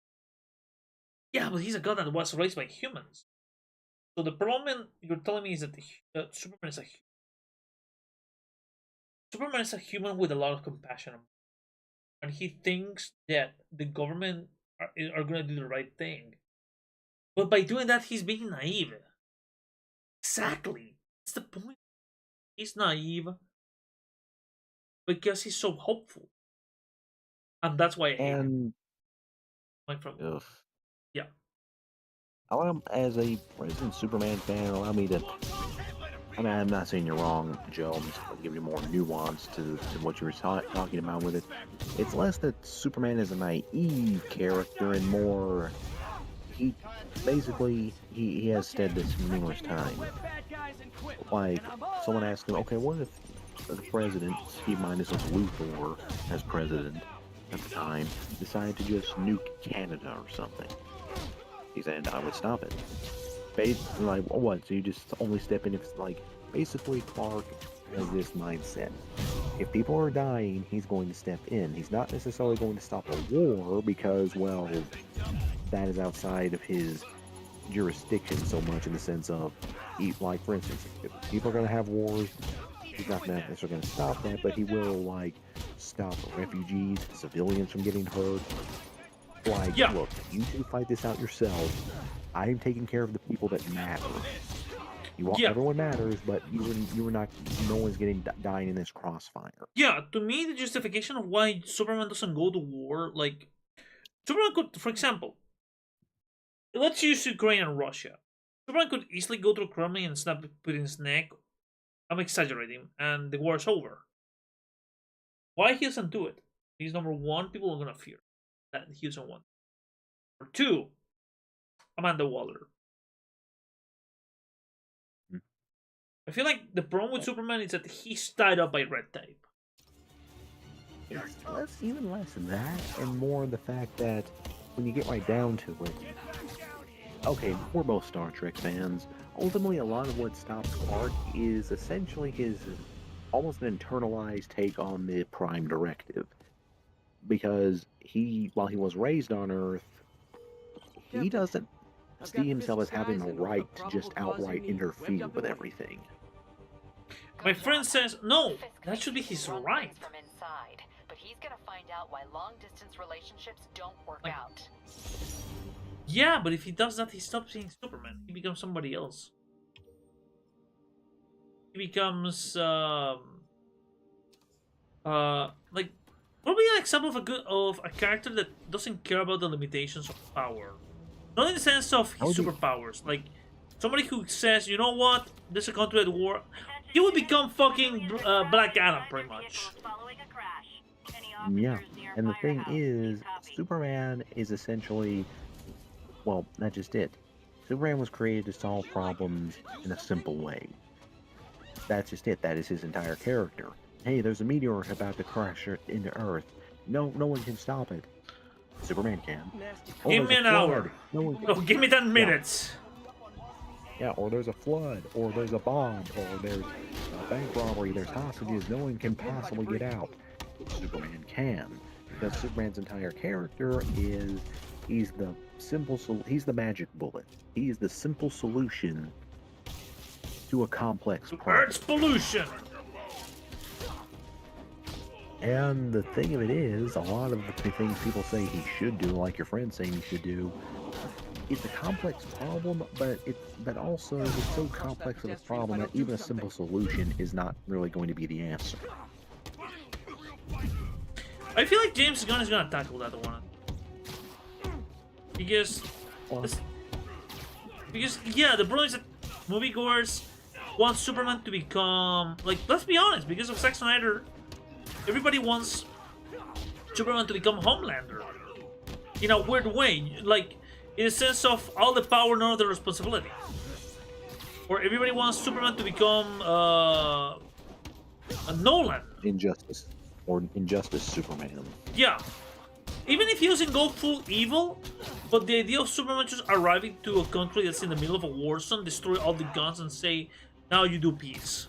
Yeah, but he's a god that was raised by humans. So the problem you're telling me is that Superman is a human with a lot of compassion, and he thinks that the government are going to do the right thing. But by doing that, he's being naive. Exactly. That's the point. He's naive because he's so hopeful, and that's why I hate him. Yeah. As a resident Superman fan, allow me to. I mean, I'm not saying you're wrong, Joe. I'm just giving you more nuance to what you were talking about with it. It's less that Superman is a naive character and more. He basically he has said this numerous times. Like, someone asked him, okay, what if the president, Steve Minus of Luthor, as president at the time, decided to just nuke Canada or something? He said, I would stop it. Like, what? So you just only step in if, like, basically Clark has this mindset. If people are dying, he's going to step in. He's not necessarily going to stop a war because, well, that is outside of his jurisdiction so much in the sense of, like, for instance, if people are going to have wars, he's not necessarily going to stop that, but he will, like, stop refugees, civilians from getting hurt. Like, look, you can fight this out yourselves. I'm taking care of the people that matter. Everyone matters, but you were not. No one's dying in this crossfire. Yeah, to me, the justification of why Superman doesn't go to war, like, Superman could, for example, let's use Ukraine and Russia. Superman could easily go to the Kremlin and snap Putin's neck. I'm exaggerating, and the war is over. Why he doesn't do it? Because number one, people are gonna fear that he doesn't want. Number two, Amanda Waller. I feel like the problem with Superman is that he's tied up by red tape. it's even less that, and more the fact that when you get right down to it, okay, we're both Star Trek fans. Ultimately, a lot of what stops Quark is essentially his almost an internalized take on the Prime Directive. Because while he was raised on Earth, he doesn't see himself as having the right to just outright interfere with everything. My friend says, no, that should be his right. From inside, but he's gonna find out why long-distance relationships don't work out. Yeah, but if he does that, he stops being Superman. He becomes somebody else. He becomes, like, probably an example of a character that doesn't care about the limitations of power. Not in the sense of his superpowers. Like, somebody who says, you know what, there's a country at war. He would become fucking Black Adam, pretty much. Yeah, and the thing is, Superman is essentially, well, that's just it. Superman was created to solve problems in a simple way. That's just it. That is his entire character. Hey, there's a meteor about to crash into Earth. No one can stop it. Superman can. Give me an hour. No, give me 10 minutes. Yeah, or there's a flood, or there's a bomb, or there's a bank robbery, there's hostages, no one can possibly get out. Superman can. Because Superman's entire character is, he's the magic bullet. He is the simple solution to a complex problem. Earth's pollution! And the thing of it is, a lot of the things people say he should do, like your friend saying he should do, it's a complex problem, but also it's so complex of a problem that even a simple solution is not really going to be the answer. I feel like James Gunn is gonna tackle that one. Because yeah, the problem is that moviegoers want Superman to become, like, let's be honest, because of Zack Snyder, everybody wants Superman to become Homelander. In a weird way, like, in a sense of all the power, none of the responsibility. Or everybody wants Superman to become a Nolan. Injustice. Or Injustice Superman. Yeah. Even if he doesn't go full evil, but the idea of Superman just arriving to a country that's in the middle of a war zone, destroy all the guns and say, now you do peace.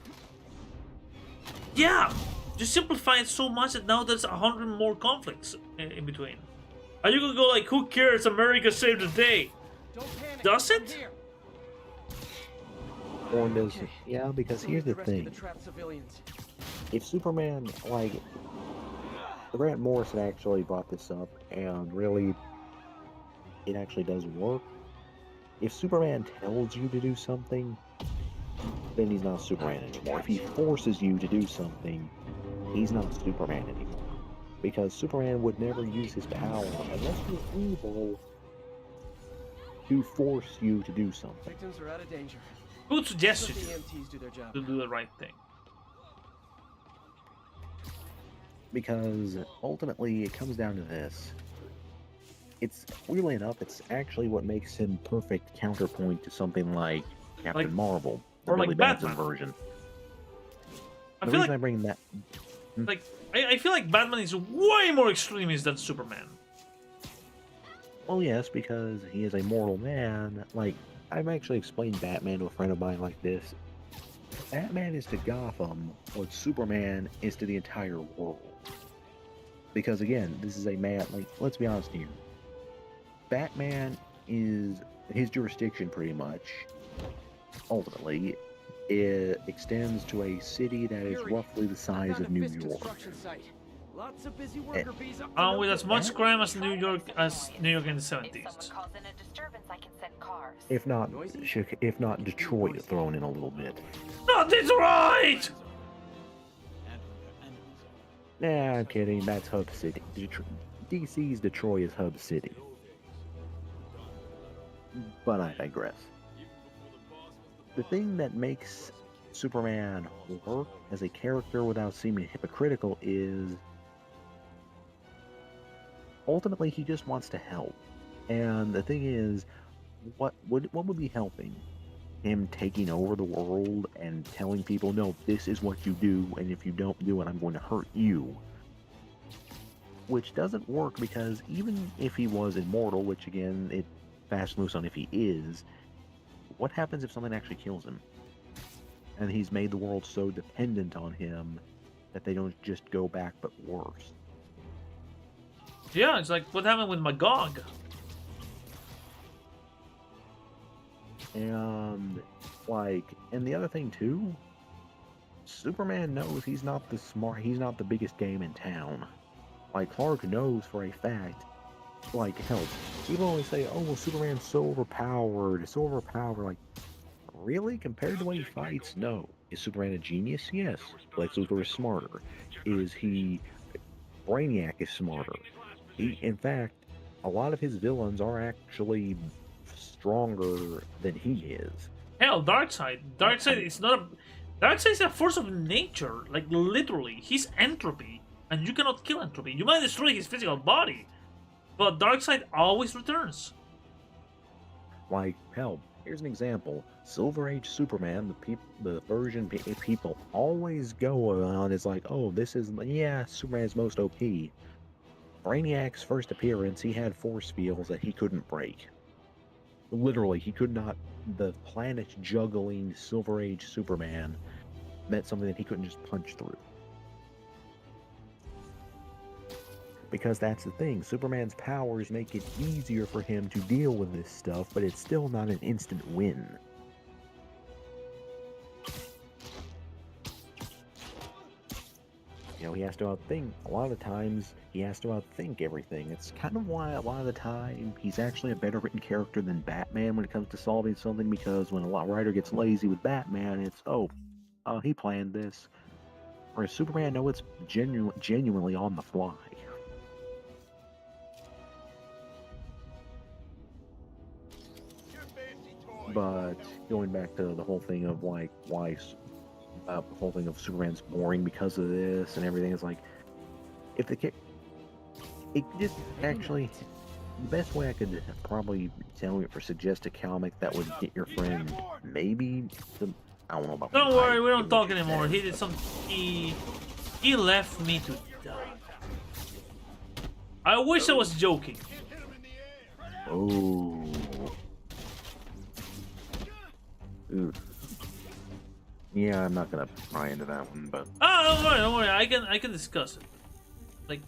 Yeah. Just simplify it so much that now there's 100 more conflicts in between. Are you gonna go like, who cares? America saved the day. Does it? Or does it? Yeah, because here's the thing. If Superman, like, Grant Morrison actually brought this up, and really, it actually does work. If Superman tells you to do something, then he's not Superman anymore. If he forces you to do something, he's not Superman anymore. Because Superman would never use his power unless you're able to force you to do something. Victims are out of danger. Who would suggest you Let the EMTs do their job. to do the right thing? Because ultimately it comes down to this. It's, weirdly enough, it's actually what makes him perfect counterpoint to something like Captain Marvel, the or like Billy Batson Batman. version. I The feel reason like, I bring that, like I feel like Batman is way more extremist than Superman. well, yes, because he is a mortal man. Like, I've actually explained Batman to a friend of mine like this. Batman is to Gotham what Superman is to the entire world. Because again, this is a man, like, let's be honest here. Batman is, his jurisdiction pretty much, ultimately, it extends to a city that is roughly the size of New York. Lots of busy worker bees up With as much crime as New York in the 70s. If not Detroit thrown in a little bit. Not Detroit! Nah, I'm kidding. That's Hub City. DC's Detroit is Hub City. But I digress. The thing that makes Superman work as a character without seeming hypocritical is ultimately he just wants to help. And the thing is, what would be helping? Him taking over the world and telling people, no, this is what you do, and if you don't do it, I'm going to hurt you. which doesn't work because even if he was immortal, which again, it fast and loose on if he is, what happens if something actually kills him? And he's made the world so dependent on him that they don't just go back but worse. Yeah, it's like what happened with Magog. And and the other thing too, Superman knows he's not the biggest game in town. Like, Clark knows for a fact, like, hell, people always say, oh, well, Superman's so overpowered, like, really? Compared to when he fights? No. Is Superman a genius? Yes. Lex Luthor is smarter. Is he... Brainiac is smarter. In fact, a lot of his villains are actually stronger than he is. Hell, Darkseid. Darkseid is not a... Darkseid is a force of nature. Like, literally. He's entropy. And you cannot kill entropy. You might destroy his physical body. But Darkseid always returns. Like, hell, here's an example. Silver Age Superman, the version people always go on is like, oh, this is, yeah, Superman's most OP. Brainiac's first appearance, he had force fields that he couldn't break. Literally, he could not. The planet juggling Silver Age Superman meant something that he couldn't just punch through. Because that's the thing, Superman's powers make it easier for him to deal with this stuff, but it's still not an instant win. You know, he has to outthink. A lot of the times, he has to outthink everything. It's kind of why a lot of the time, he's actually a better written character than Batman when it comes to solving something, because when a writer gets lazy with Batman, it's, oh, he planned this. Whereas Superman, no, it's genuinely on the fly. But going back to the whole thing of like why the whole thing of Superman's boring because of this and everything, is like, if it just actually, the best way I could probably suggest a comic that would get your friend maybe I don't know about. Don't worry, we don't talk anymore. He did some. He left me to die. I wish I was joking. Oh. Ooh. Yeah, I'm not gonna pry into that one, but don't worry. I can discuss it. Like,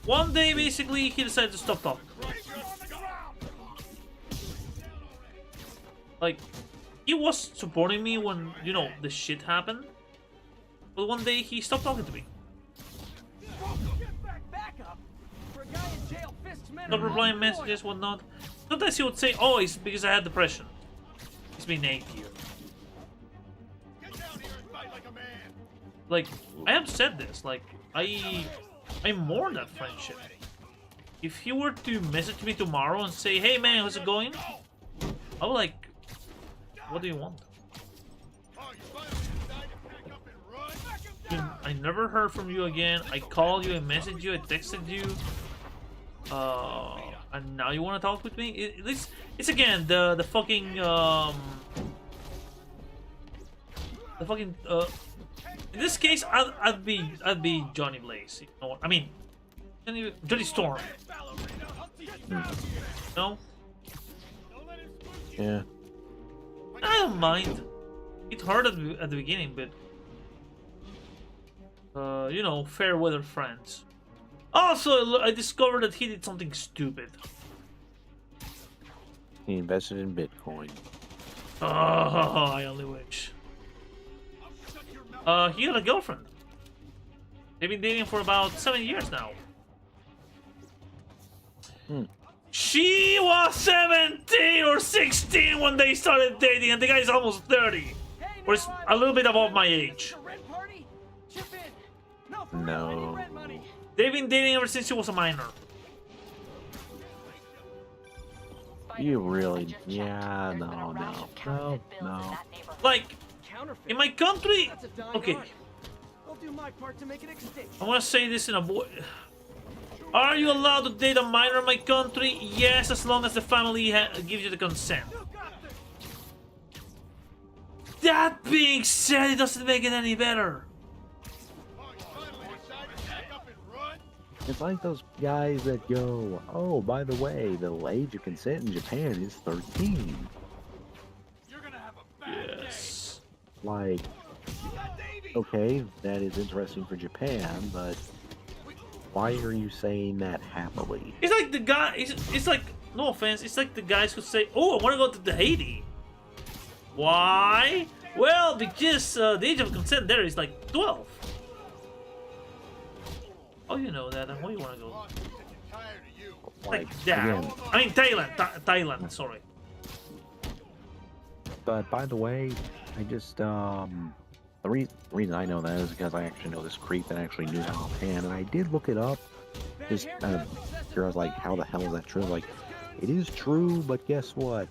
one day, basically, he decided to stop talking. Like, he was supporting me when, you know, the shit happened, but one day he stopped talking to me. Not replying messages, whatnot. Sometimes he would say, oh, it's because I had depression. He's been 8 years. Like, I have said this, like, I mourn that friendship. If he were to message me tomorrow and say, hey man, how's it going? I would like, what do you want? I never heard from you again. I called you, I messaged you, I texted you. And now you want to talk with me? It's again the fucking in this case I'd be Johnny Blaze. You know what I mean? Johnny Storm. No? Yeah. I don't mind. It hurt at the beginning, but you know, fair weather friends. Also, I discovered that he did something stupid. He invested in Bitcoin. Oh, I only wish. He had a girlfriend. They've been dating for about 7 years now. She was 17 or 16 when they started dating, and the guy's almost 30. Or it's a little bit above my age. No. They've been dating ever since she was a minor. You really? Yeah, no. Like, in my country, okay. I want to say this in a voice. Are you allowed to date a minor in my country? Yes, as long as the family gives you the consent. That being said, it doesn't make it any better. It's like those guys that go, oh, by the way, the age of consent in Japan is 13. Yes. Like, okay, that is interesting for Japan, but why are you saying that happily? It's like the guy. It's like, no offense. It's like the guys who say, "Oh, I want to go to Haiti." Why? Well, because the age of consent there is like 12. Oh, you know that. And where you want to go? Like that. Again, I mean Thailand. Thailand. Sorry. but by the way, I just the reason I know that is because I actually know this creep that actually knew how to pan, and I did look it up. Just here, I was like, how the hell is that true? Like, it is true, but guess what?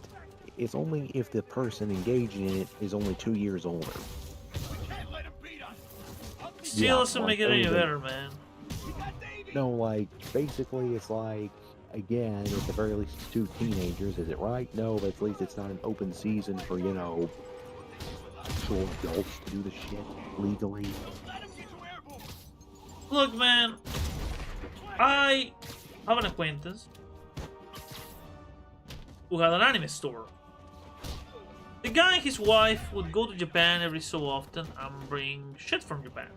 It's only if the person engaging in it is only 2 years older. Still doesn't make it any better, man. No, like, basically, it's like, again, at the very least, it's 2 teenagers. Is it right? No, but at least it's not an open season for, you know, actual adults to do the shit legally. Look, man, I have an acquaintance who had an anime store. The guy and his wife would go to Japan every so often and bring shit from Japan.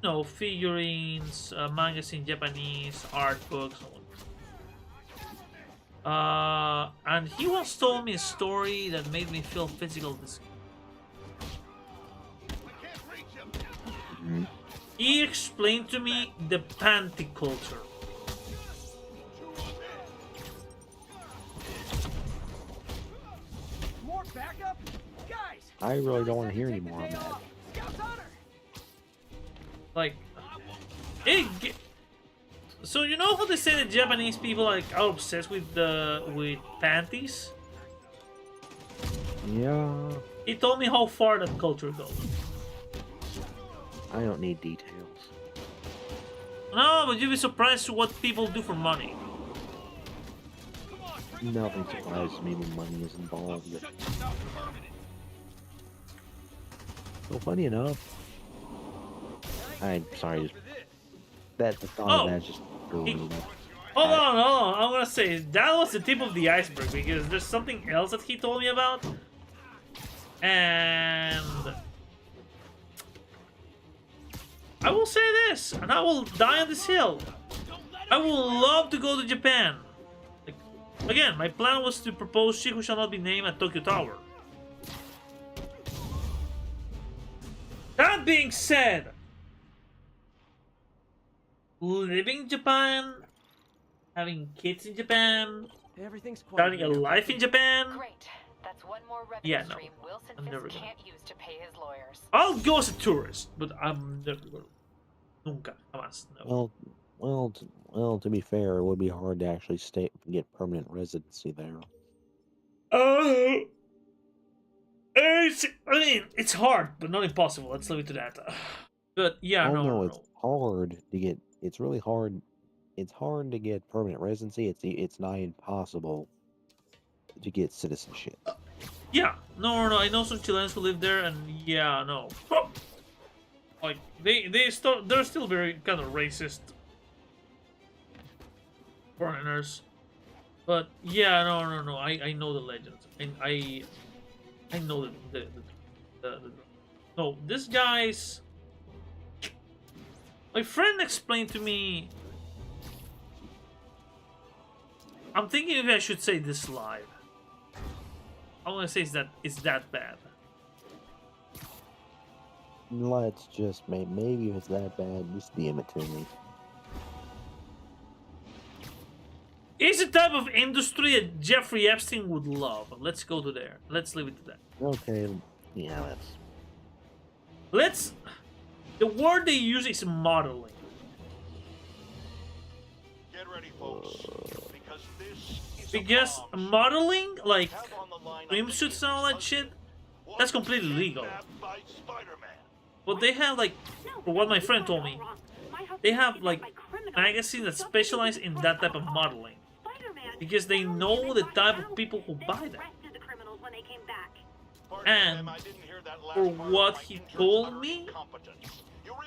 You know, figurines, mangas in Japanese, art books. And he once told me a story that made me feel physical disgust. He explained to me the panty culture. More backup? Guys! I really don't want to hear any more on that. Like, so you know how they say that Japanese people like are obsessed with panties? Yeah. He told me how far that culture goes. I don't need details. No, but you'd be surprised to what people do for money. Nothing surprises me when money is involved. So funny enough, I'm sorry, the thought of that just threw me. Hold on. I'm gonna say that was the tip of the iceberg because there's something else that he told me about, and I will say this, and I will die on this hill. I would love to go to Japan. Like, again, my plan was to propose She Who Shall Not Be Named at Tokyo Tower. That being said, living in Japan, having kids in Japan, starting a life in Japan. Great. That's one more revenue Yeah, no. stream Wilson I'm Fisk never gonna. can't use to pay his lawyers. I'll go as a tourist, but I'm never going. Nunca, jamás. No. Well, to be fair, it would be hard to actually get permanent residency there. It's hard, but not impossible. Let's leave it to that. But yeah, no. It's hard to get. It's really hard. It's hard to get permanent residency. It's not impossible to get citizenship. Yeah, no. I know some Chileans who live there, and yeah, no. Like they're still very kind of racist foreigners, but yeah, no. I know the legends, and I know the no. This guy's. My friend explained to me. I'm thinking if I should say this live. I want to say it's that bad. Let's just maybe if it's that bad, just DM it to me. It's a type of industry that Jeffrey Epstein would love. Let's go to there. Let's leave it to that. Okay, yeah, The word they use is modeling. Get ready, folks, because this is Because modeling, like swimsuits and all that shit, that's completely legal. But they have like, for what my friend told me, they have like magazines that specialize in that type of modeling. Because they know the type of people who buy them. And for what he told me,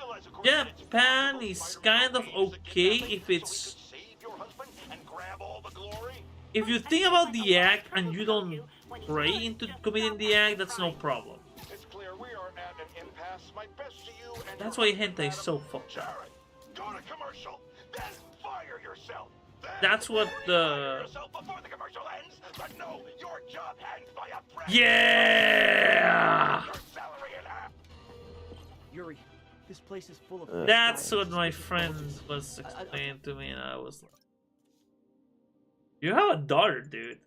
realize, of course, that it's Japan possible is Spider-Man kind of arranges the okay kidnapping if so he it's... could save your husband and grab all the glory. If you think about the act and you don't pray into committing the act, that's no problem. It's clear we are at an impasse. My best to you and That's your why husband, hentai is so madam. fucked up. Jared, go to commercial, then fire yourself. Then That's what fire the... yourself before the commercial ends. But no, your job hangs by a thread. Yeah! Your salary in half. Yuri, this place is full of. That's what my friend was explaining to me, and I was like, you have a daughter, dude.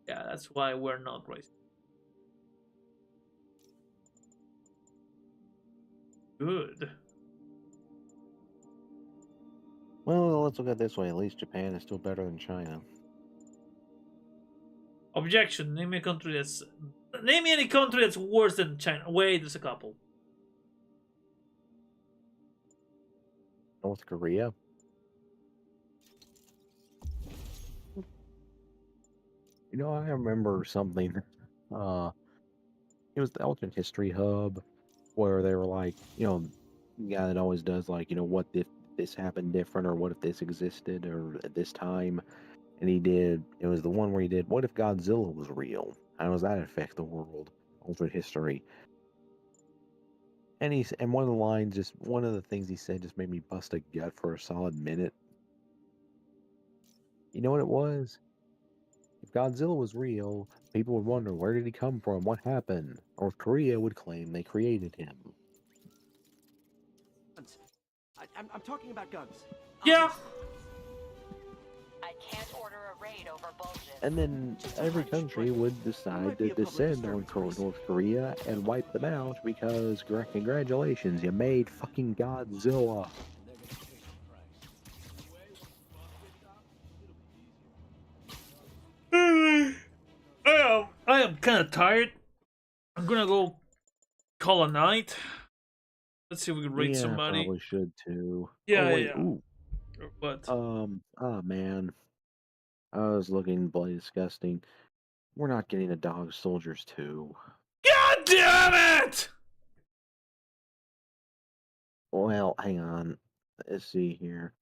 Yeah, that's why we're not racist. Good. Well, let's look at it this way. At least Japan is still better than China. Objection. Name me a country that's... Name me any country that's worse than China. Wait, there's a couple. North Korea. You know, I remember something. It was the Alternate History Hub, where they were like, you know, the guy that always does like, you know, what if this happened different, or what if this existed, or at this time, and he did. It was the one where he did, what if Godzilla was real? How does that affect the world? Alternate history. And one of the lines, just one of the things he said, just made me bust a gut for a solid minute. You know what it was? If Godzilla was real, people would wonder, where did he come from? What happened? North Korea would claim they created him. I'm talking about guns. Yeah. I can't order a raid over bullshit. And then every country would decide to descend on North Korea and wipe them out because, congratulations, you made fucking Godzilla. I am kind of tired. I'm gonna go call a night. Let's see if we can rate somebody. Probably should too. Yeah, oh, wait, yeah. Ooh. What? Oh man. I was looking bloody disgusting. We're not getting a Dog Soldiers 2. God damn it! Well, hang on. Let's see here.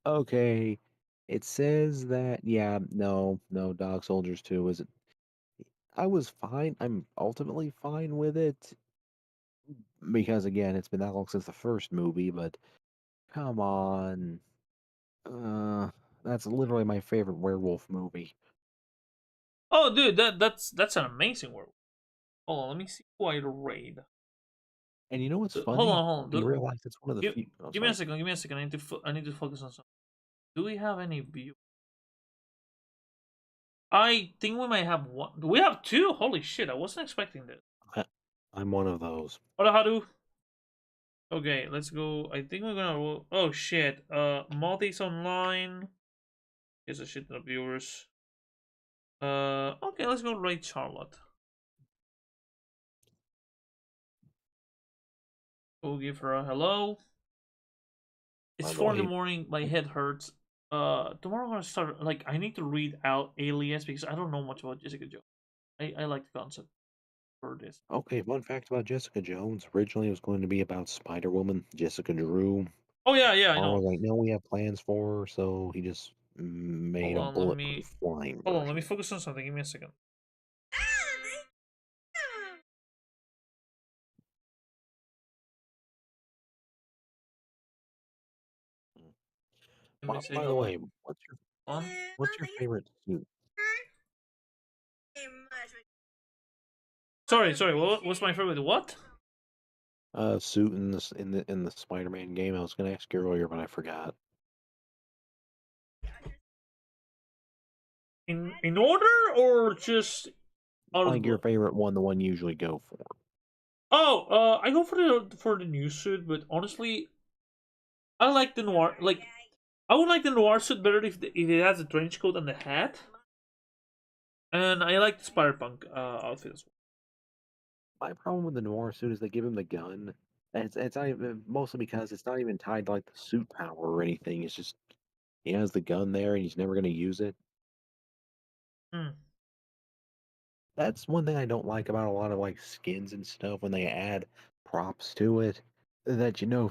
Okay. It says that, yeah, no, Dog Soldiers 2 isn't. I was fine. I'm ultimately fine with it. Because, again, it's been that long since the first movie, but come on. That's literally my favorite werewolf movie. Oh, dude, that's an amazing world. Hold on, let me see who I raid. And you know what's funny? Hold on. You realize it's one of the few. Give me a second. I need to focus on something. Do we have any view? I think we might have one. Do we have two? Holy shit! I wasn't expecting this. I'm one of those. Hola, Haru. Okay, let's go. I think we're gonna. Oh shit! Multi's online. Here's a shit ton of viewers. Okay, let's go raid Charlotte. We'll give her a hello. It's 4 in the morning. My head hurts. Tomorrow I'm gonna start. Like, I need to read out Alias because I don't know much about Jessica Jones. I like the concept for this. Okay, fun fact about Jessica Jones. Originally, it was going to be about Spider-Woman, Jessica Drew. Oh yeah, I know. Was like, no, we have plans for her, so he just made a bulletproof flying. Hold on, let me focus on something. Give me a second. By the way, what's your favorite suit? Sorry. What's my favorite? What? Suit in the Spider-Man game. I was gonna ask you earlier, but I forgot. In order or just like your favorite one, the one you usually go for. Oh, I go for the new suit, but honestly, I like the noir. Like, I would like the noir suit better if it has a trench coat and the hat. And I like the Spider-Punk outfit as well. My problem with the noir suit is they give him the gun. And it's not even, mostly because it's not even tied to like the suit power or anything. It's just he has the gun there and he's never going to use it. that's one thing I don't like about a lot of like skins and stuff when they add props to it. That